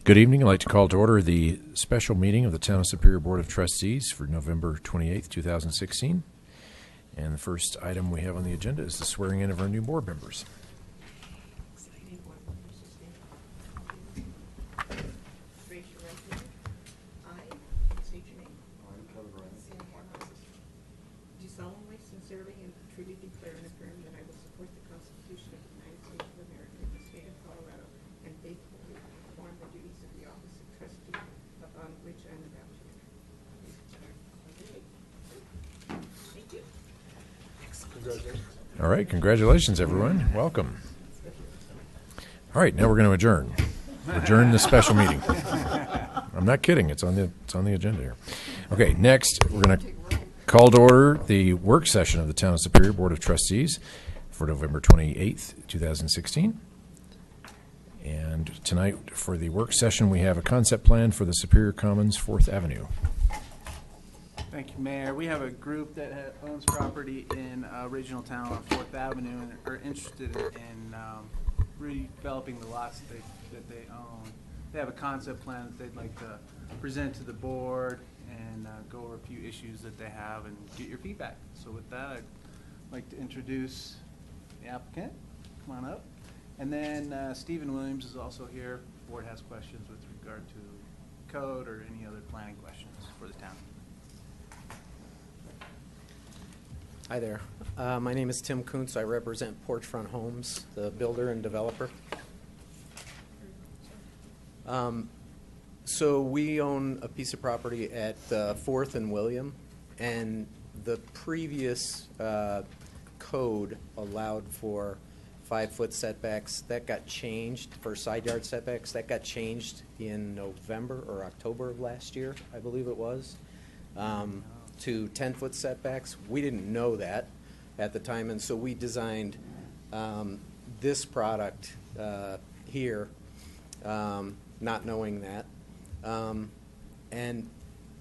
Good evening. I'd like to call to order the special meeting of the Town of Superior Board of Trustees for November 28th, 2016. And the first item we have on the agenda is the swearing in of our new board members. Raise your right hand. I state your name. Do solemnly, sincerely, and truly declare and affirm that I will support the Constitution of the United States of America and the state of Colorado, and faithfully perform the duties of the office of trustee upon which I am about to enter. Thank you. All right. Congratulations, everyone. Welcome. All right. Now we're going to adjourn. Adjourn the special meeting. I'm not kidding. It's on the agenda here. Okay. Next, we're going to call to order the work session of the Town of Superior Board of Trustees for November 28th, 2016. And tonight for the work session, we have a concept plan for the Superior Commons 4th Avenue. Thank you, Mayor. We have a group that owns property in regional town on 4th Avenue and are interested in redeveloping the lots that they own. They have a concept plan that they'd like to present to the board and go over a few issues that they have and get your feedback. So with that, I'd like to introduce the applicant. Come on up. And then Stephen Williams is also here. The board has questions with regard to code or any other planning questions for the town. Hi there. My name is Tim Kuntz. I represent Porchfront Homes, the builder and developer. So we own a piece of property at 4th and William, and the previous code allowed for 5-foot setbacks. That got changed for side yard setbacks. That got changed in November or October of last year, I believe it was. To 10-foot setbacks. We didn't know that at the time, and so we designed this product here, not knowing that. And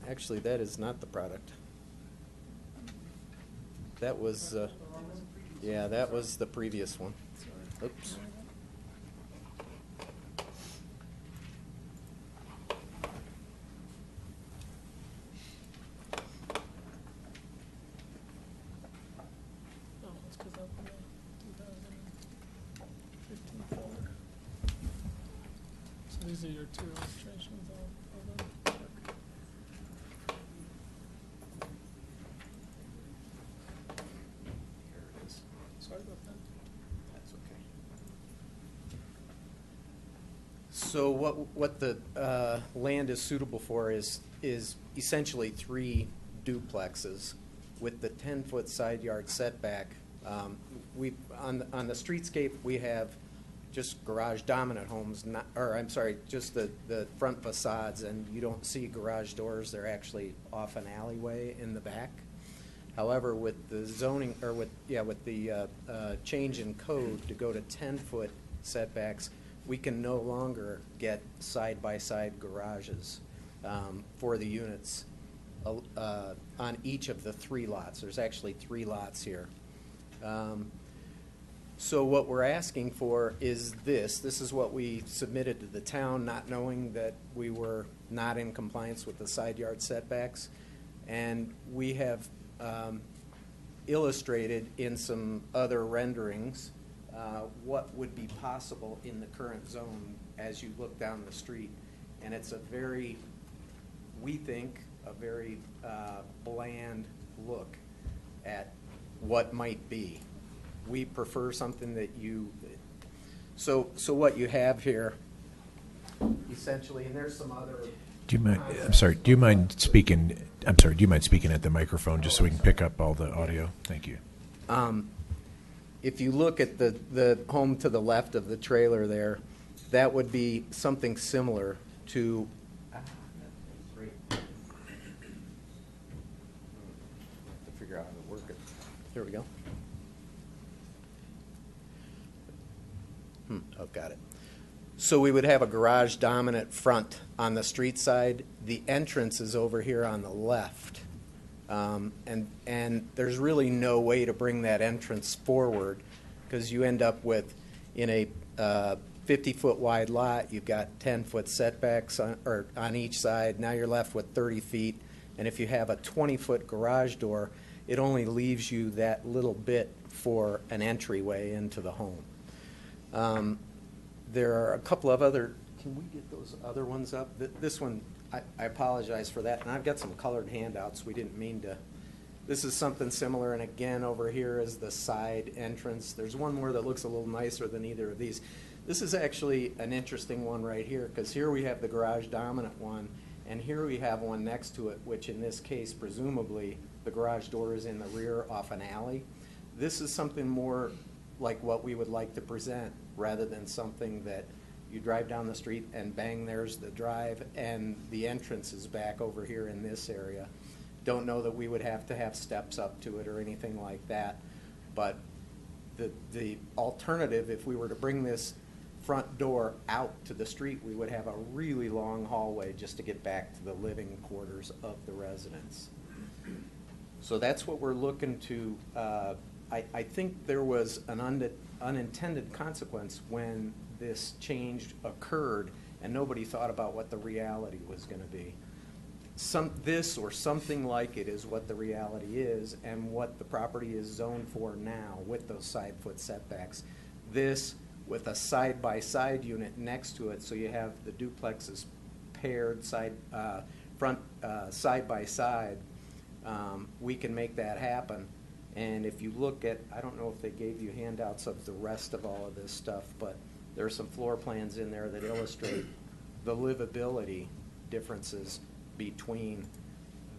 actually, that is not the product. That was, yeah, that was the previous one. Oops. These are your two illustrations of them. Here it is. Sorry about that. That's okay. So what the land is suitable for is essentially 3 duplexes with the 10-foot side yard setback. We on the streetscape we have just garage dominant homes, just the front facades, and you don't see garage doors. They're actually off an alleyway in the back. However, with the zoning, or with the change in code to go to 10-foot setbacks, we can no longer get side-by-side garages for the units on each of the 3 lots. There's actually 3 lots here. So what we're asking for is this. This is what we submitted to the town, not knowing that we were not in compliance with the side yard setbacks. And we have illustrated in some other renderings what would be possible in the current zone as you look down the street. And it's a very, we think, a very bland look at what might be. We prefer something that you, so what you have here, essentially, and there's some other. Do you mind? I'm sorry. Do you mind speaking? I'm sorry. Do you mind speaking at the microphone just so we can pick up all the audio? Thank you. If you look at the home to the left of the trailer there, that would be something similar to. To figure out how to work it. There we go. Oh, got it. So we would have a garage dominant front on the street side. The entrance is over here on the left. And there's really no way to bring that entrance forward because you end up with, in a 50-foot wide lot, you've got 10-foot setbacks on each side. Now you're left with 30 feet. And if you have a 20-foot garage door, it only leaves you that little bit for an entryway into the home. There are a couple of other, can we get those other ones up? This one, I apologize for that. And I've got some colored handouts. We didn't mean to. This is something similar, and again, over here is the side entrance. There's one more that looks a little nicer than either of these. This is actually an interesting one right here, because here we have the garage dominant one, and here we have one next to it, which in this case, presumably, the garage door is in the rear off an alley. This is something more like what we would like to present, rather than something that you drive down the street and bang, there's the drive, and the entrance is back over here in this area. Don't know that we would have to have steps up to it or anything like that, but the alternative, if we were to bring this front door out to the street, we would have a really long hallway just to get back to the living quarters of the residents. So that's what we're looking to. I think there was an unintended consequence when this change occurred, and nobody thought about what the reality was going to be. This or something like it is what the reality is, and what the property is zoned for now with those side foot setbacks. This with a side-by-side unit next to it, so you have the duplexes paired front side by side. We can make that happen. And if you look at, I don't know if they gave you handouts of the rest of all of this stuff, but there are some floor plans in there that illustrate the livability differences between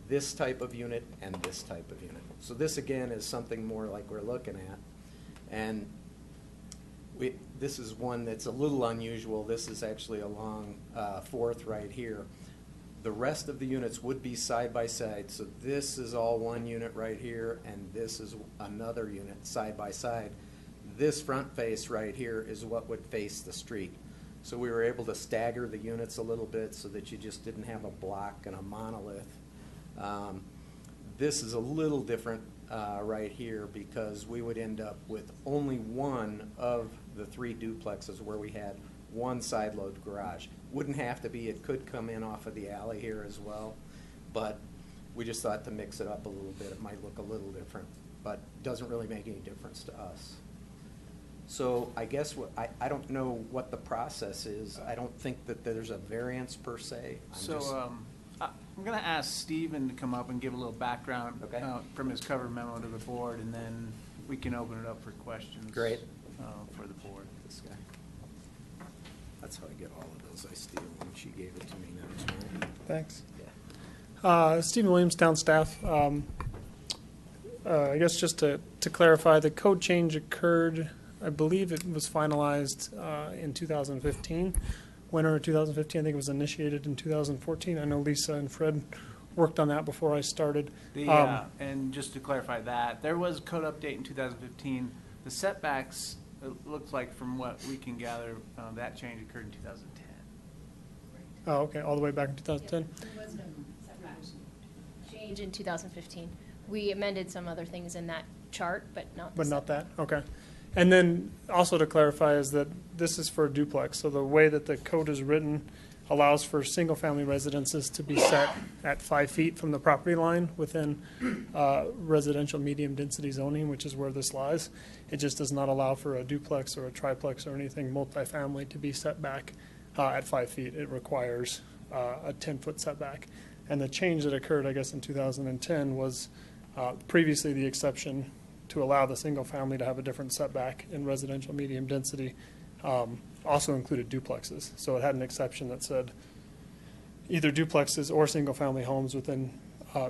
this type of unit and this type of unit. So this again is something more like we're looking at. And this is one that's a little unusual. This is actually along 4th right here. The rest of the units would be side by side. So this is all one unit right here, and this is another unit side by side. This front face right here is what would face the street. So we were able to stagger the units a little bit so that you just didn't have a block and a monolith. This is a little different right here, because we would end up with only one of the 3 duplexes where we had one side load garage. Wouldn't have to be. It could come in off of the alley here as well, but we just thought to mix it up a little bit. It might look a little different, but doesn't really make any difference to us. So I guess I don't know what the process is. I don't think that there's a variance per se. I'm going to ask Stephen to come up and give a little background from his cover memo to the board, and then we can open it up for questions. Great. For the board. This guy. That's how I get all of those. I steal them. She gave it to me. Now. Thanks. Yeah. Stephen Williams, town staff. I guess just to clarify, the code change occurred, I believe it was finalized in 2015. Winter of 2015, I think it was initiated in 2014. I know Lisa and Fred worked on that before I started. And just to clarify that, there was a code update in 2015. The setbacks, it looks like from what we can gather, that change occurred in 2010. Oh, okay, all the way back in 2010? There was no setback change in 2015. We amended some other things in that chart, but not the But not that, setback. okay. And then also to clarify is that this is for a duplex, so the way that the code is written allows for single-family residences to be set at 5 feet from the property line within residential medium-density zoning, which is where this lies. It just does not allow for a duplex or a triplex or anything multifamily to be set back at 5 feet. It requires a 10-foot setback. And the change that occurred, I guess, in 2010 was previously the exception to allow the single family to have a different setback in residential medium density also included duplexes. So it had an exception that said either duplexes or single family homes within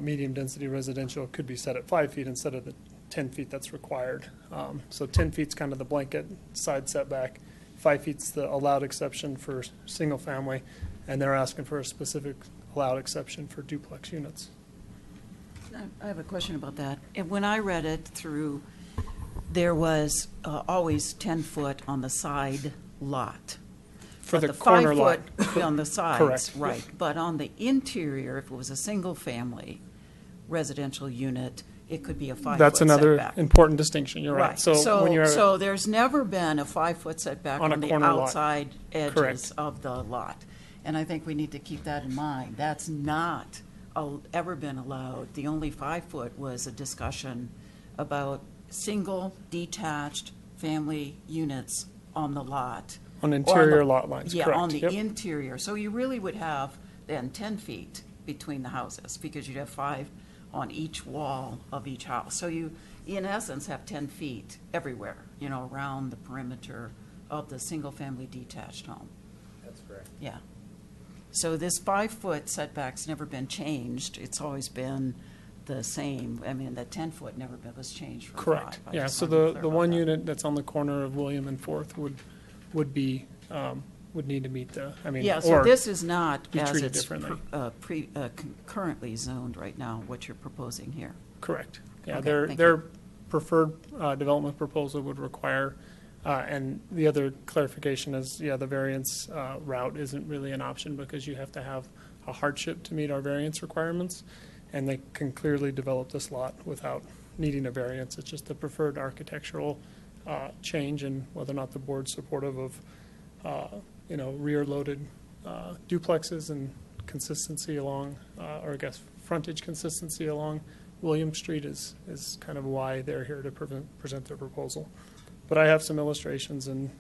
medium density residential could be set at 5 feet instead of the 10 feet that's required. So 10 feet's kind of the blanket side setback. 5 feet's the allowed exception for single family, and they're asking for a specific allowed exception for duplex units. I have a question about that. And when I read it through, there was always 10 foot on the side lot. For But the corner lot. 5 foot on the sides. Correct. Right. But on the interior, if it was a single family residential unit, it could be a 5-foot That's another setback. important distinction, you're right. So when you're, So there's never been a 5-foot setback On a on the corner lot. outside edges Correct. of the lot. And I think we need to keep that in mind. That's not ever been allowed. The only 5-foot was a discussion about single detached family units on the lot. on Or interior the- lot lines, Yeah, correct. on the Yep. interior. So you really would have then 10 feet between the houses, because you'd have 5 on each wall of each house. So you, in essence, have 10 feet everywhere, around the perimeter of the single-family detached home. That's correct. Yeah. So this 5-foot setback's never been changed. It's always been the same. I mean, the 10-foot never was changed from 5. Correct, I yeah, just so wanted to the clarify one that. unit that's on the corner of William and Fourth would be, would need to meet the, Yeah, so or this is not be as treated it's differently. currently zoned right now, what you're proposing here. Correct. Yeah, Okay, their, thank their you. preferred development proposal would require, and the other clarification is, yeah, the variance route isn't really an option because you have to have a hardship to meet our variance requirements, and they can clearly develop this lot without needing a variance. It's just the preferred architectural change, and whether or not the board's supportive of, rear-loaded duplexes and consistency along, or I guess frontage consistency along William Street is kind of why they're here to present their proposal. But I have some illustrations and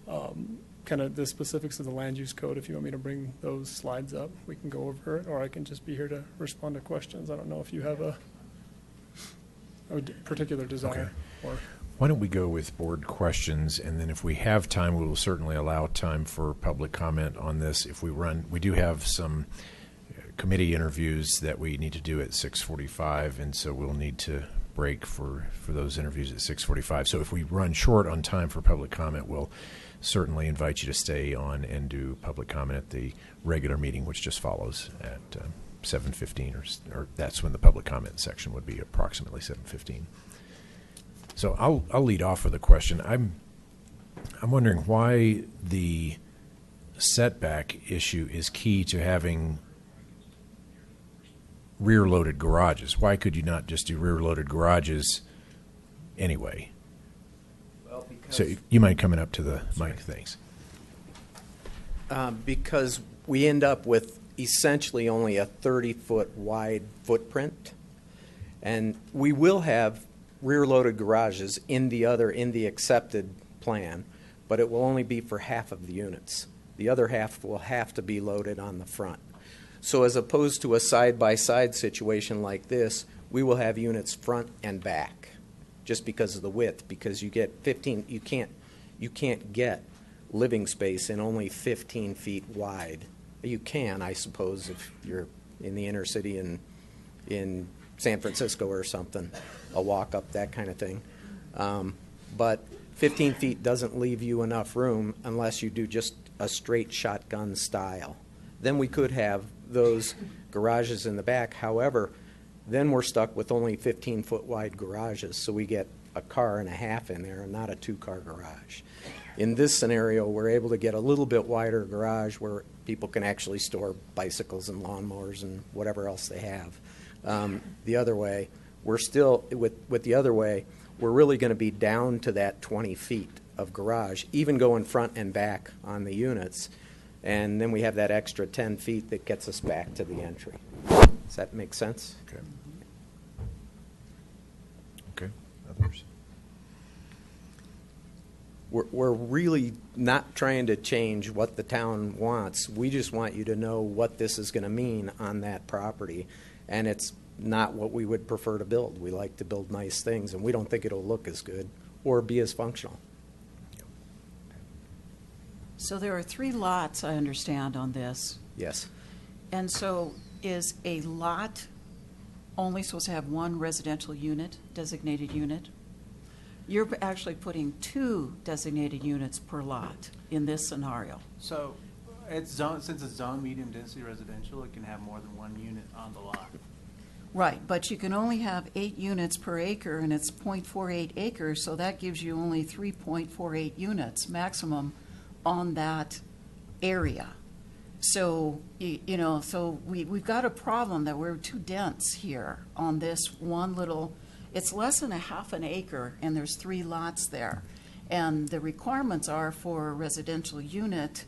kind of the specifics of the land use code. If you want me to bring those slides up, we can go over it, or I can just be here to respond to questions. I don't know if you have a particular desire. Or Why don't we go with board questions, and then if we have time, we will certainly allow time for public comment on this. If we do have some committee interviews that we need to do at 6:45, and so we'll need to break for those interviews at 6:45. So if we run short on time for public comment, we'll certainly invite you to stay on and do public comment at the regular meeting, which just follows at 7:15, or that's when the public comment section would be, approximately 7:15. So I'll lead off with a question. I'm wondering why the setback issue is key to having rear-loaded garages. Why could you not just do rear-loaded garages anyway? Well, because So you mind coming up to the mic, thanks. because we end up with essentially only a 30-foot wide footprint, and we will have rear-loaded garages in the accepted plan, but it will only be for half of the units. The other half will have to be loaded on the front. So as opposed to a side-by-side situation like this, we will have units front and back, just because of the width, because you get 15, you can't get living space in only 15 feet wide. You can, I suppose, if you're in the inner city in San Francisco or something, a walk up, that kind of thing. But 15 feet doesn't leave you enough room unless you do just a straight shotgun style. Then we could have those garages in the back. However, then we're stuck with only 15-foot wide garages, so we get a car and a half in there and not a 2-car garage. In this scenario, we're able to get a little bit wider garage where people can actually store bicycles and lawnmowers and whatever else they have. The other way, we're still, with the other way, we're really going to be down to that 20 feet of garage, even going front and back on the units. And then we have that extra 10 feet that gets us back to the entry. Does that make sense? Okay. Okay. Others? We're really not trying to change what the town wants. We just want you to know what this is going to mean on that property. And it's not what we would prefer to build. We like to build nice things, and we don't think it'll look as good or be as functional. So there are 3 lots, I understand, on this. Yes. And so is a lot only supposed to have 1 residential unit, designated unit? You're actually putting 2 designated units per lot in this scenario. So since it's zone medium density residential, it can have more than 1 unit on the lot. Right, but you can only have 8 units per acre, and it's 0.48 acres, so that gives you only 3.48 units maximum on that area. So, so we've got a problem that we're too dense here on this one little, it's less than a half an acre, and there's 3 lots there. And the requirements are for a residential unit,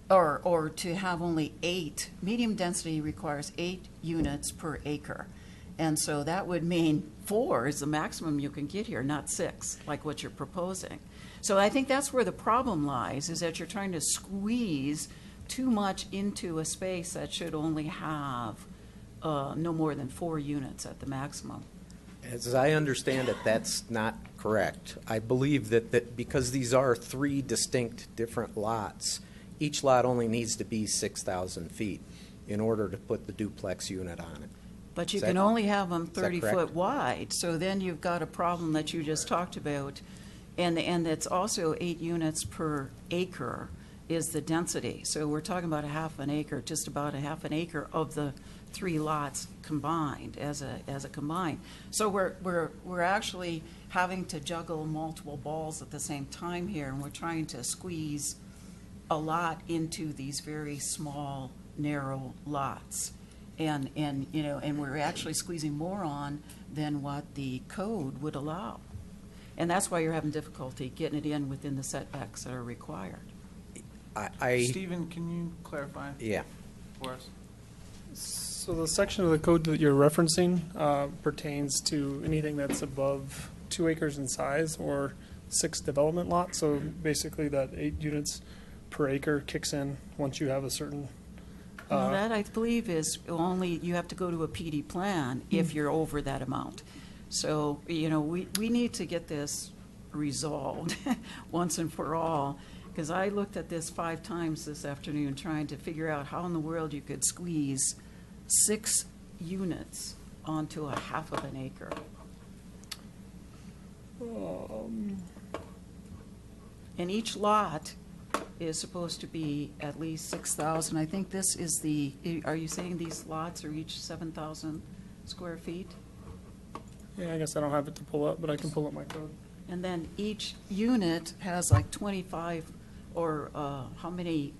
or to have only 8, medium density requires 8 units per acre. And so that would mean 4 is the maximum you can get here, not 6, like what you're proposing. So I think that's where the problem lies, is that you're trying to squeeze too much into a space that should only have no more than 4 units at the maximum. As I understand it, that's not correct. I believe that because these are 3 distinct different lots, each lot only needs to be 6,000 feet in order to put the duplex unit on it. But you Is that- can only have them is that 30 correct? foot wide, so then you've got a problem that you just talked about. And it's also 8 units per acre is the density. So we're talking about a half an acre, just about a half an acre of the 3 lots combined as a combined. So we're actually having to juggle multiple balls at the same time here, and we're trying to squeeze a lot into these very small, narrow lots. And we're actually squeezing more on than what the code would allow. And that's why you're having difficulty getting it in within the setbacks that are required. Stephen, can you clarify Yeah. for us? So the section of the code that you're referencing pertains to anything that's above 2 acres in size or 6 development lots. So basically that 8 units per acre kicks in once you have a certain. Well, that, I believe, is only, you have to go to a PD plan if you're over that amount. So, we need to get this resolved once and for all, because I looked at this 5 times this afternoon trying to figure out how in the world you could squeeze 6 units onto a half of an acre. And each lot is supposed to be at least 6,000. I think this is are you saying these lots are each 7,000 square feet? Yeah, I guess I don't have it to pull up, but I can pull up my code. And then each unit has like 25, or how many,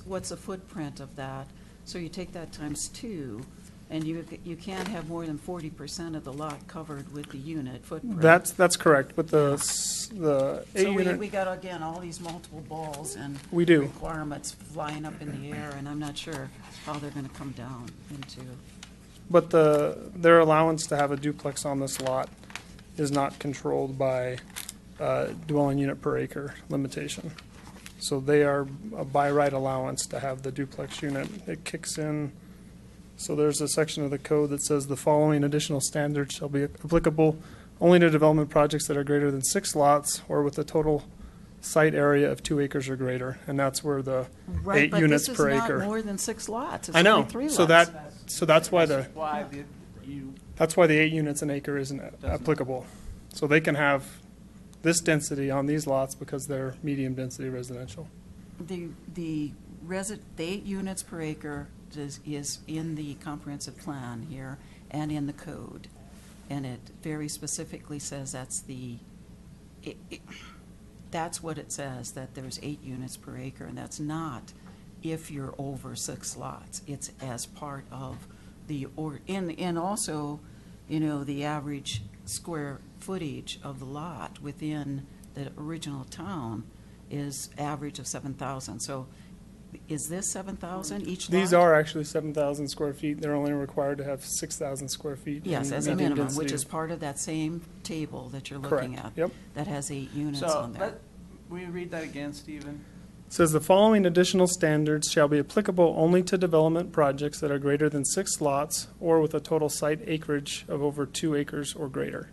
what's the footprint of that? So you take that times 2, and you can't have more than 40% of the lot covered with the unit footprint. That's correct, but the 8 So unit. we got, again, all these multiple balls and We do. requirements flying up in the air, and I'm not sure how they're going to come down into. But their allowance to have a duplex on this lot is not controlled by dwelling unit per acre limitation. So they are a by right allowance to have the duplex unit. It kicks in. So there's a section of the code that says the following additional standards shall be applicable only to development projects that are greater than 6 lots or with a total site area of 2 acres or greater. And that's where the 8 units per Right, but this is acre. not more than 6 lots. It's I know. only 3 lots. So that's why Why you, that's why the 8 units an acre isn't applicable. So they can have this density on these lots because they're medium density residential. The 8 units per acre is in the comprehensive plan here and in the code. And it very specifically says that's what it says, that there's 8 units per acre, and that's not if you're over 6 lots. It's as part of and also, the average square footage of the lot within the original town is average of 7,000. So is this 7,000 each lot? These are actually 7,000 square feet. They're only required to have 6,000 square feet. Yes, in as a medium minimum, density. which is part of that same table that you're looking Correct. at. Yep. That has 8 units so on there. will you read that again, Stephen? It says the following additional standards shall be applicable only to development projects that are greater than 6 lots or with a total site acreage of over 2 acres or greater.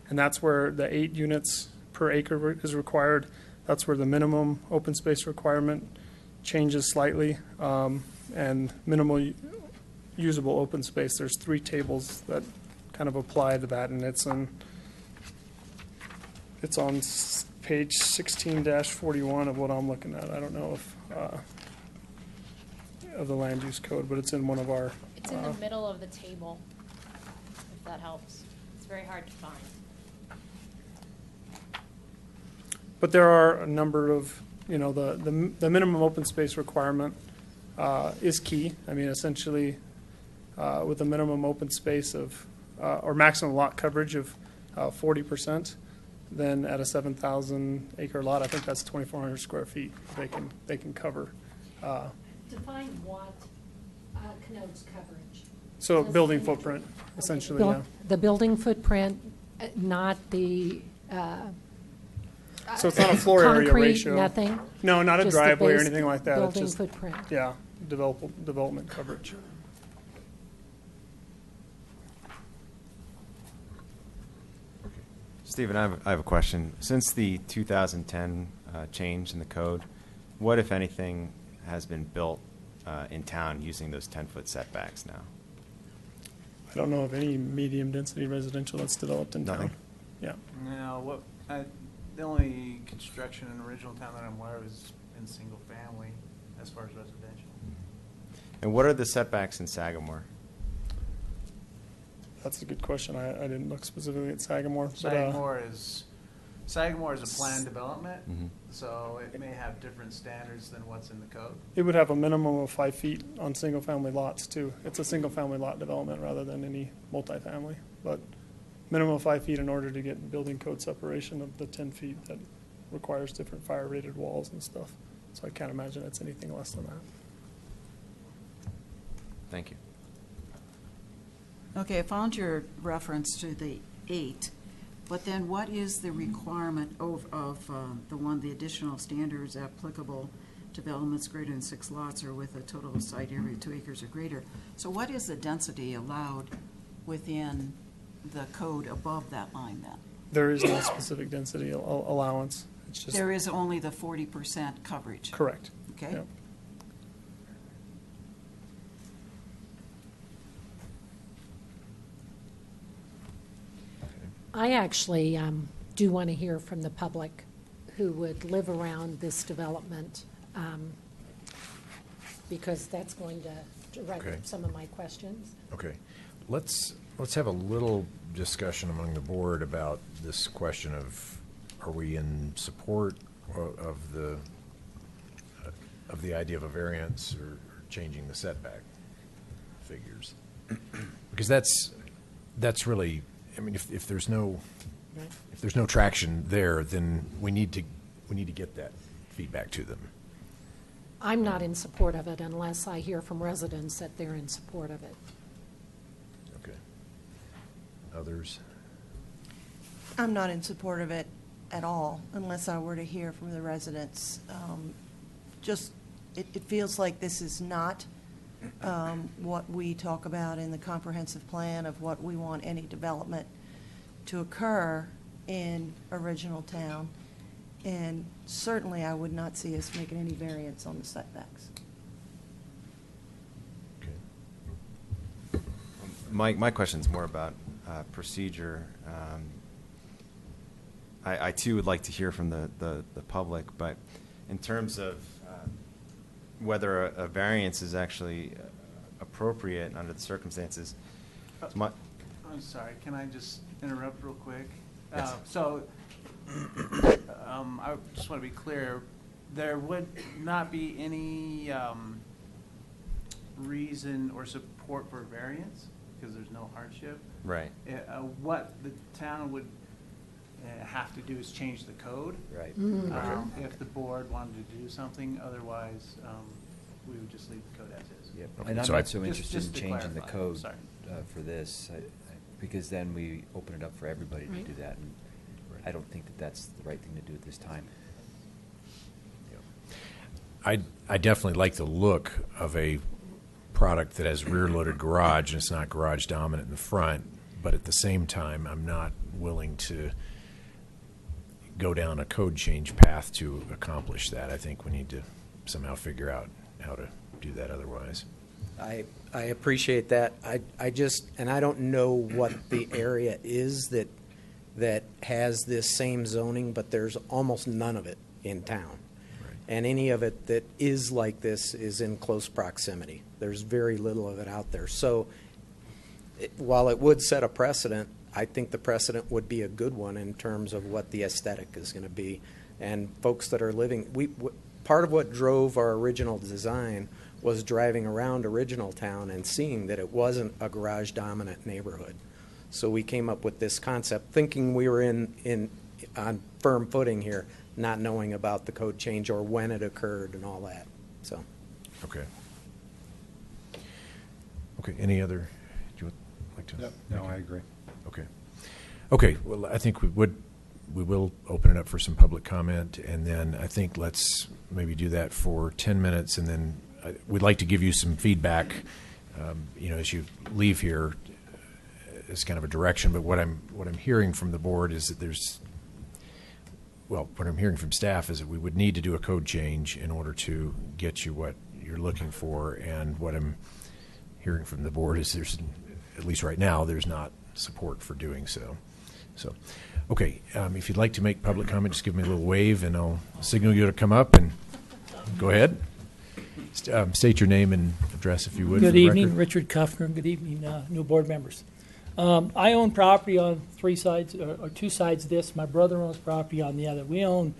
And that's where the 8 units per acre is required. That's where the minimum open space requirement changes slightly, and minimal usable open space. There's 3 tables that kind of apply to that, and it's on page 16-41 of what I'm looking at. I don't know if of the land use code, but it's in one of our. It's in the middle of the table, if that helps. It's very hard to find. But there are a number of, the minimum open space requirement is key. I mean, essentially, with a minimum open space of, or maximum lot coverage of 40%, then at a 7,000 acre lot, I think that's 2,400 square feet they can cover. Define what connotes coverage. So Does building it- footprint, essentially, Buil- yeah. The building footprint, not the So it's not a floor area concrete, ratio. nothing? No, not a Just the driveway or base anything like that. It's Building just, footprint. yeah, development coverage. Stephen, I have a question. Since the 2010 change in the code, what, if anything, has been built in town using those 10-foot setbacks now? I don't know of any medium-density residential that's developed in town. Nothing? Yeah. No, the only construction in original town that I'm aware of is in single family as far as residential. And what are the setbacks in Sagamore? That's a good question. I didn't look specifically at Sagamore. But, Sagamore is a planned development, Mhm. so it may have different standards than what's in the code. it would have a minimum of 5 feet on single-family lots, too. It's a single-family lot development rather than any multifamily. But minimum of 5 feet in order to get building code separation of the 10 feet that requires different fire-rated walls and stuff. So I can't imagine it's anything less than that. Thank you. Okay, I found your reference to the 8, but then what is the requirement of the additional standards applicable to developments greater than 6 lots or with a total site area of 2 acres or greater? So what is the density allowed within the code above that line then? There is no specific density allowance. It's just There is only the 40% coverage. correct. Okay? Yep. I actually do want to hear from the public who would live around this development, because that's going to direct Okay. some of my questions. Okay, let's have a little discussion among the board about this question of, are we in support of the idea of a variance or changing the setback figures? Because that's really, I mean, if there's no traction there, then we need to get that feedback to them. I'm not in support of it unless I hear from residents that they're in support of it. Okay. Others? I'm not in support of it at all unless I were to hear from the residents. It feels like this is not what we talk about in the comprehensive plan of what we want any development to occur in original town. And certainly I would not see us making any variance on the setbacks. Okay. My question's more about procedure. I too would like to hear from the public, but in terms of whether a variance is actually appropriate under the circumstances, it's my, I'm sorry, can I just interrupt real quick? Yes. I just want to be clear, there would not be any reason or support for variance, because there's no hardship. right. What the town would have to do is change the code. Right. If the board wanted to do something, otherwise, we would just leave the code as is. Yep. Okay, And I'm so I- not so interested Just in to changing the clarify, code sorry. for this, because then we open it up for everybody to Right. do that, and I don't think that that's the right thing to do at this time. I definitely like the look of a product that has rear-loaded garage and it's not garage dominant in the front, but at the same time, I'm not willing to go down a code change path to accomplish that. I think we need to somehow figure out how to do that otherwise. I appreciate that. I just, and I don't know what the area is that has this same zoning, but there's almost none of it in town. Right. And any of it that is like this is in close proximity. There's very little of it out there. So while it would set a precedent, I think the precedent would be a good one in terms of what the aesthetic is going to be. And folks that are living, part of what drove our original design was driving around original town and seeing that it wasn't a garage dominant neighborhood. So we came up with this concept, thinking we were on firm footing here, not knowing about the code change or when it occurred and all that. So, Okay. Okay, any other, do you like to? No, I agree. Okay. Okay, well, I think we will open it up for some public comment, and then I think let's maybe do that for 10 minutes, and then we'd like to give you some feedback, as you leave here as kind of a direction, but what I'm hearing from the board is that what I'm hearing from staff is that we would need to do a code change in order to get you what you're looking for, and what I'm hearing from the board is there's, at least right now, there's not support for doing so. So, okay, if you'd like to make public comment, just give me a little wave, and I'll signal you to come up, and go ahead. State your name and address, if you would. Good for the evening, record. Richard Kuffner. Good evening, new board members. I own property on three sides, or two sides of this. My brother owns property on the other. We own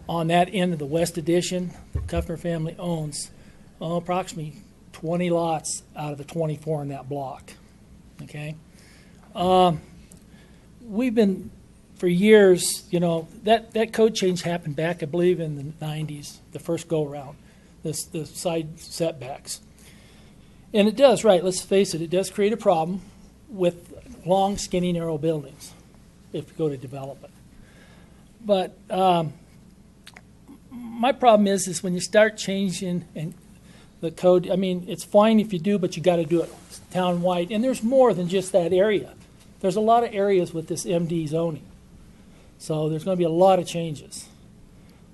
on that end of the west addition. The Kuffner family owns approximately 20 lots out of the 24 in that block. Okay? We've been, for years, that code change happened back, I believe, in the 90s, the first go-around, the side setbacks. And it does, right, let's face it, it does create a problem with long, skinny, narrow buildings if you go to development. But my problem is when you start changing and the code, I mean, it's fine if you do, but you got to do it town-wide. And there's more than just that area. There's a lot of areas with this MD zoning. So there's going to be a lot of changes.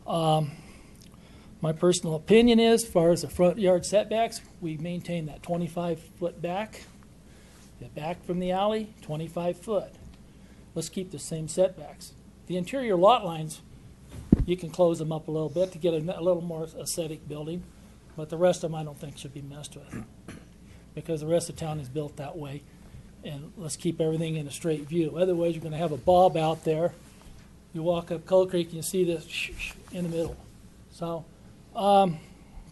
My personal opinion is, as far as the front yard setbacks, we maintain that 25-foot back. Get back from the alley, 25 foot. Let's keep the same setbacks. The interior lot lines, you can close them up a little bit to get a little more aesthetic building, but the rest of them I don't think should be messed with, because the rest of town is built that way. And let's keep everything in a straight view. Otherwise, you're going to have a bob out there. You walk up Coal Creek and you see this in the middle. So, as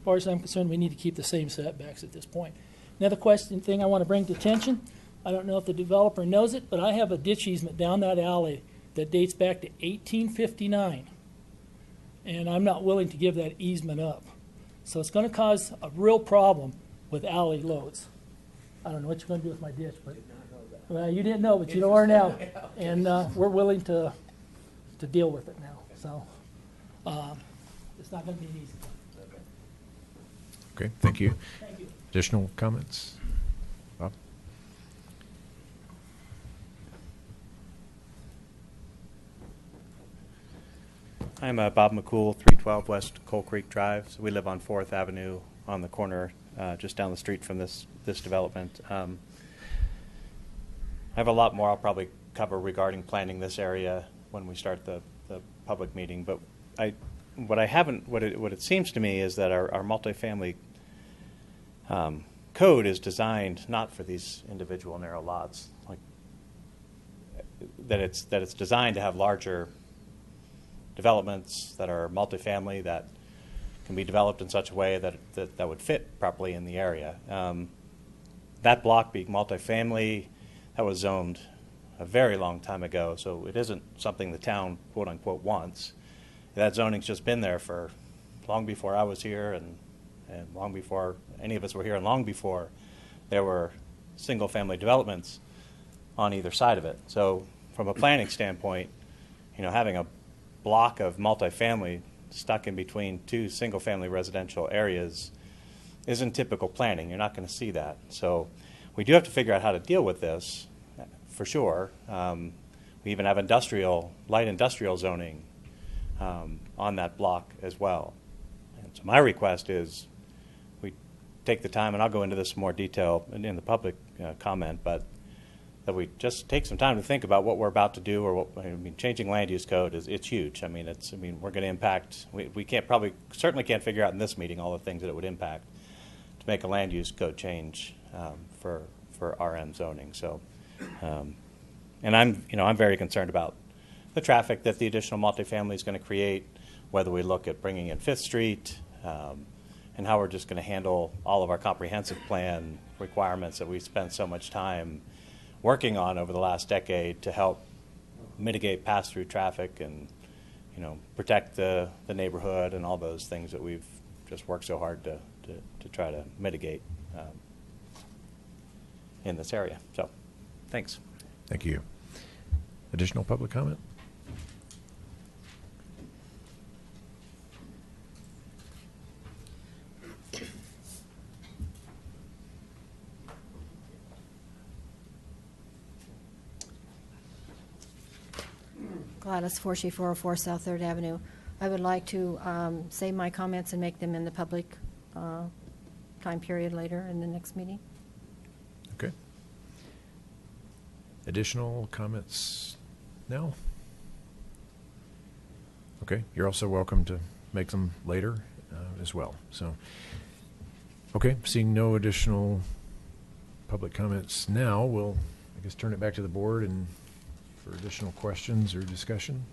far as I'm concerned, we need to keep the same setbacks at this point. Another thing I want to bring to attention, I don't know if the developer knows it, but I have a ditch easement down that alley that dates back to 1859. And I'm not willing to give that easement up. So it's going to cause a real problem with alley loads. I don't know what you're going to do with my ditch, but well, you didn't know, but you know where now. And we're willing to deal with it now. So it's not going to be easy. Okay, thank you. Thank you. Additional comments? Bob? I'm Bob McCool, 312 West Coal Creek Drive. So we live on 4th Avenue on the corner just down the street from this development. I have a lot more I'll probably cover regarding planning this area when we start the public meeting. But what it seems to me is that our multifamily code is designed not for these individual narrow lots, like that it's designed to have larger developments that are multifamily that can be developed in such a way that would fit properly in the area. That block being multifamily, that was zoned a very long time ago, so it isn't something the town, quote unquote, wants. That zoning's just been there for long before I was here and long before any of us were here, and long before there were single family developments on either side of it. So from a planning standpoint, having a block of multifamily stuck in between two single family residential areas isn't typical planning. You're not going to see that. So we do have to figure out how to deal with this for sure. We even have light industrial zoning on that block as well. And so my request is we take the time, and I'll go into this in more detail in the public comment, but that we just take some time to think about what we're about to do, or changing land use code it's huge. We're going to impact. We certainly can't figure out in this meeting all the things that it would impact to make a land use code change for RM zoning. So, and I'm very concerned about the traffic that the additional multifamily is going to create. Whether we look at bringing in 5th Street, and how we're just going to handle all of our comprehensive plan requirements that we spent so much time working on over the last decade to help mitigate pass-through traffic and, protect the neighborhood and all those things that we've just worked so hard to try to mitigate in this area. So, thanks. Thank you. Additional public comment? Gladys Forshey, 404 South 3rd Avenue. I would like to save my comments and make them in the public time period later in the next meeting. Okay. Additional comments now? Okay, you're also welcome to make them later as well. So, okay, seeing no additional public comments now, we'll, I guess, turn it back to the board and for additional questions or discussion.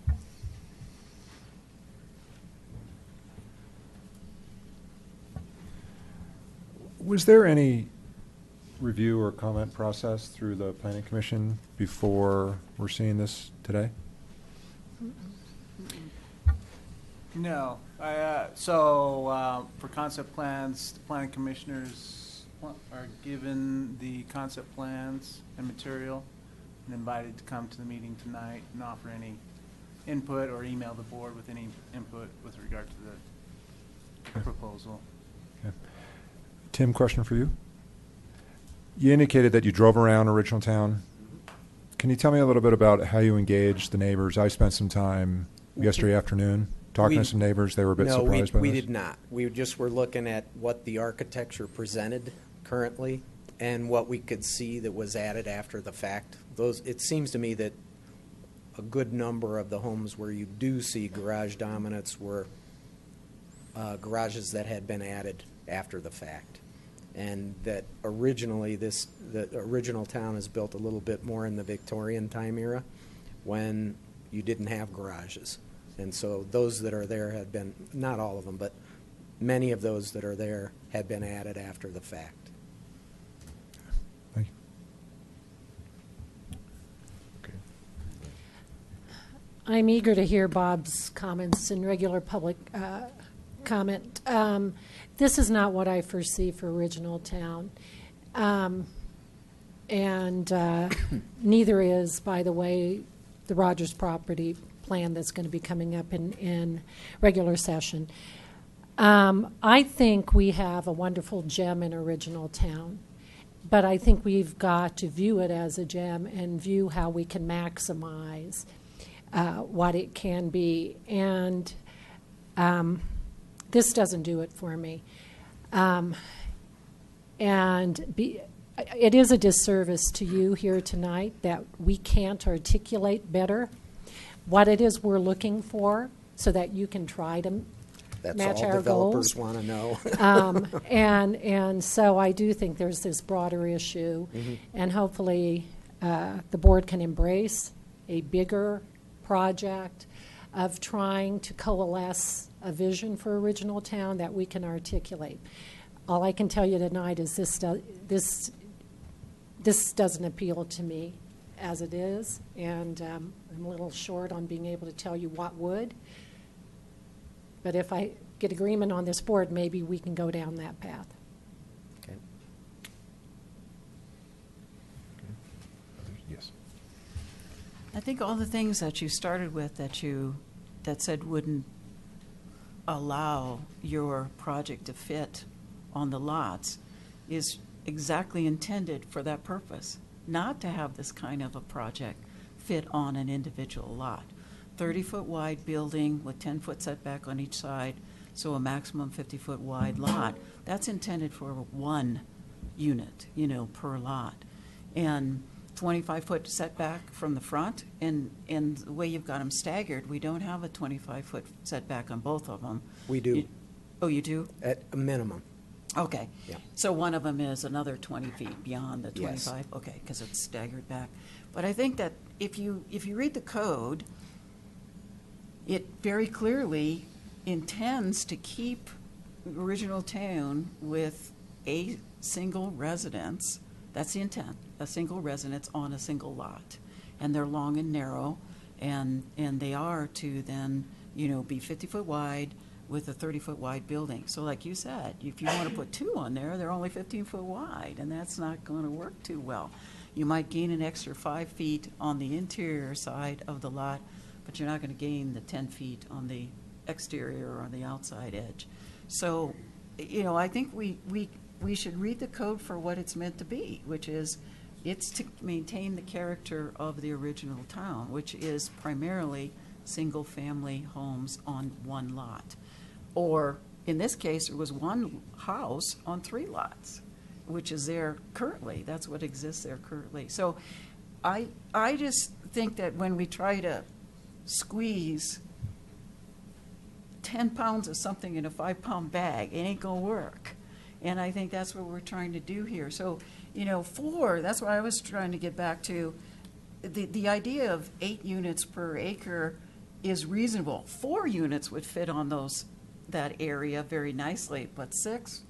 Was there any review or comment process through the Planning Commission before we're seeing this today? No. For concept plans, the planning commissioners are given the concept plans and material and invited to come to the meeting tonight and offer any input or email the board with any input with regard to the proposal. Okay. Tim, question for you. You indicated that you drove around Original Town. Can you tell me a little bit about how you engaged the neighbors? I spent some time yesterday afternoon talking to some neighbors. They were a bit surprised by this. We did not. We just were looking at what the architecture presented currently and what we could see that was added after the fact. It seems to me that a good number of the homes where you do see garage dominance were garages that had been added after the fact. And that originally the original town is built a little bit more in the Victorian time era when you didn't have garages. And so those that are there had been, not all of them, but many of those that are there had been added after the fact. Thank you. Okay. I'm eager to hear Bob's comments in regular public comment. This is not what I foresee for Original Town. And neither is, by the way, the Rogers property plan that's going to be coming up in regular session. I think we have a wonderful gem in Original Town, but I think we've got to view it as a gem and view how we can maximize what it can be. And this doesn't do it for me. It is a disservice to you here tonight that we can't articulate better what it is we're looking for so that you can try to match our goals. That's all developers want to know. And so I do think there's this broader issue, and hopefully the board can embrace a bigger project of trying to coalesce a vision for Original Town that we can articulate. All I can tell you tonight is this doesn't appeal to me as it is, and I'm a little short on being able to tell you what would. But if I get agreement on this board, maybe we can go down that path. Okay. Yes. I think all the things that you started with that said wouldn't allow your project to fit on the lots is exactly intended for that purpose, not to have this kind of a project fit on an individual lot. 30-foot wide building with 10-foot setback on each side, so a maximum 50-foot wide lot. That's intended for one unit, per lot. And 25-foot setback from the front, and the way you've got them staggered, we don't have a 25-foot setback on both of them. We do. Oh, you do? At a minimum. Okay. Yeah. So one of them is another 20 feet beyond the 25? Yes. Okay, because it's staggered back. But I think that if you read the code, it very clearly intends to keep original town with a single residence. That's the intent, a single residence on a single lot. And they're long and narrow, and they are to then, be 50-foot wide with a 30-foot wide building. So like you said, if you want to put two on there, they're only 15-foot wide, and that's not going to work too well. You might gain an extra 5 feet on the interior side of the lot, but you're not going to gain the 10 feet on the exterior or on the outside edge. So, I think we should read the code for what it's meant to be, which is it's to maintain the character of the original town, which is primarily single-family homes on one lot. Or, in this case, it was one house on 3 lots, which is there currently. That's what exists there currently. So I just think that when we try to squeeze 10 pounds of something in a 5-pound bag, it ain't going to work. And I think that's what we're trying to do here. So, 4, that's what I was trying to get back to. The idea of 8 units per acre is reasonable. 4 units would fit on that area very nicely, but 6,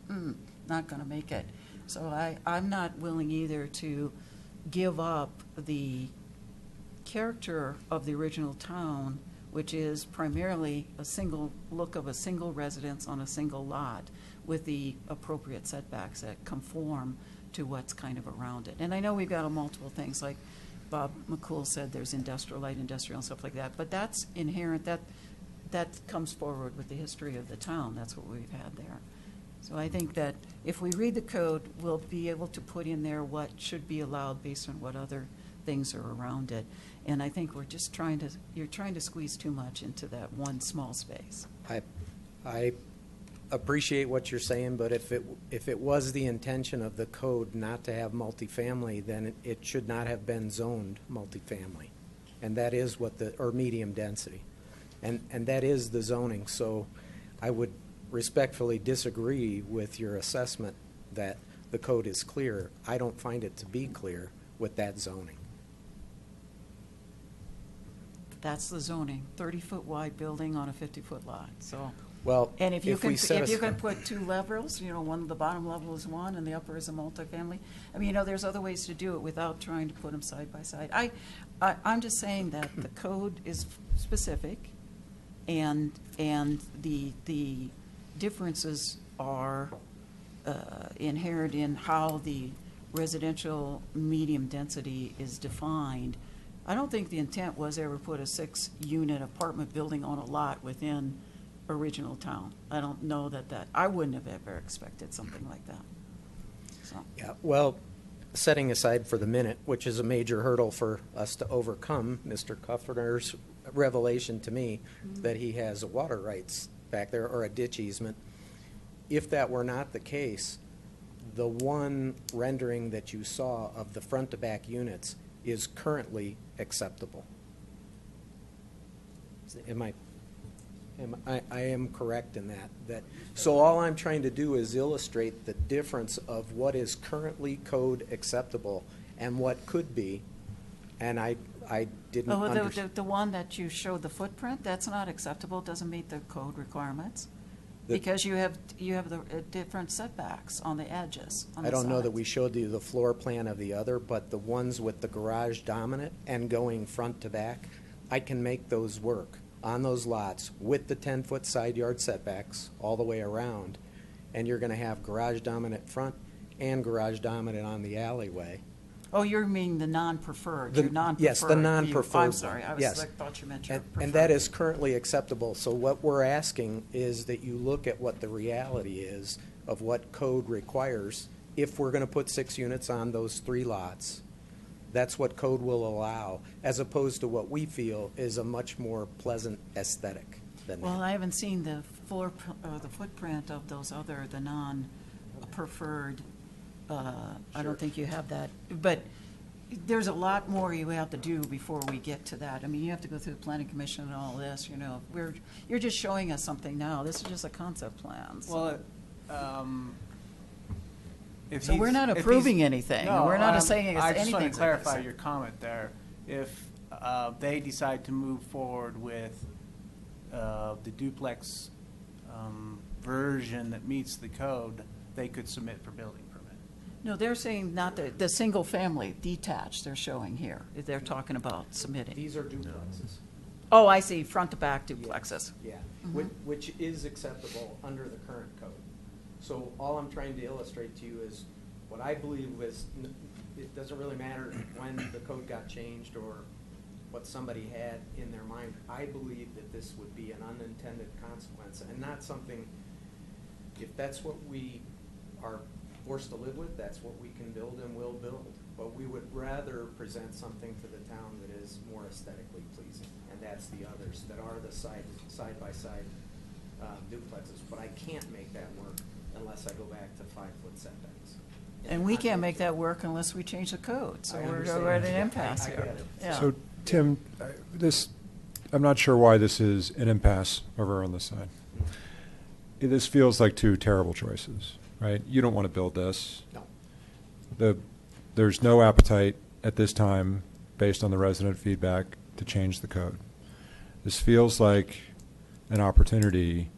not going to make it. So I'm not willing either to give up the character of the original town, which is primarily a single look of a single residence on a single lot with the appropriate setbacks that conform to what's kind of around it. And I know we've got multiple things, like Bob McCool said, there's industrial, light industrial and stuff like that, but that's inherent, that comes forward with the history of the town. That's what we've had there. So I think that if we read the code, we'll be able to put in there what should be allowed based on what other things are around it. And I think we're just you're trying to squeeze too much into that one small space. I appreciate what you're saying, but if it was the intention of the code not to have multifamily, then it should not have been zoned multifamily. And that is or medium density. And that is the zoning. So I would respectfully disagree with your assessment that the code is clear. I don't find it to be clear with that zoning. That's the zoning, 30-foot wide building on a 50-foot lot. So, well, and if you can put 2 levels, one, the bottom level is one and the upper is a multifamily. I mean, there's other ways to do it without trying to put them side by side. I'm just saying that the code is specific, and the differences are inherent in how the residential medium density is defined. I don't think the intent was ever put a 6-unit apartment building on a lot within original town. I don't know that I wouldn't have ever expected something like that. So. Yeah, well, setting aside for the minute, which is a major hurdle for us to overcome, Mr. Kuffner's revelation to me that he has a water rights back there or a ditch easement. If that were not the case, the one rendering that you saw of the front to back units is currently acceptable. I am correct in that. So all I'm trying to do is illustrate the difference of what is currently code acceptable and what could be, and I didn't understand. The one that you showed the footprint, that's not acceptable, doesn't meet the code requirements, because you have the different setbacks on the edges. I don't know that we showed you the floor plan of the other, but the ones with the garage dominant and going front to back, I can make those work on those lots with the 10-foot side yard setbacks all the way around, and you're going to have garage dominant front and garage dominant on the alleyway. Oh, you mean the non-preferred? Yes, the non-preferred. I'm sorry, yes. I thought you meant your preferred. And that is currently acceptable. So what we're asking is that you look at what the reality is of what code requires. If we're going to put 6 units on those 3 lots, that's what code will allow, as opposed to what we feel is a much more pleasant aesthetic than that. Well, I haven't seen the the footprint of those the non-preferred. I don't think you have that, but there's a lot more you have to do before we get to that. I mean, you have to go through the planning commission and all this. You're just showing us something now. This is just a concept plan. So. Well, So we're not approving anything. No, we're not saying I anything. just want to clarify your comment there. If they decide to move forward with the duplex version that meets the code, they could submit for building permit. No, they're saying not the single family detached they're showing here. They're talking about submitting. These are duplexes. Oh, I see, front to back duplexes. Yeah, Mhm. which is acceptable under the current code. So all I'm trying to illustrate to you is what I believe was, it doesn't really matter when the code got changed or what somebody had in their mind. I believe that this would be an unintended consequence and not something, if that's what we are forced to live with, that's what we can build and will build. But we would rather present something to the town that is more aesthetically pleasing, and that's the others that are the side-by-side duplexes. But I can't make that work unless I go back to 5-foot setbacks. And we can't make that work unless we change the code, so I we're understand. at an Yeah, impasse I here. get it. Yeah. So, Tim, I'm not sure why this is an impasse over on this side. This feels like two terrible choices, right? You don't want to build this. No. There's no appetite at this time, based on the resident feedback, to change the code. This feels like an opportunity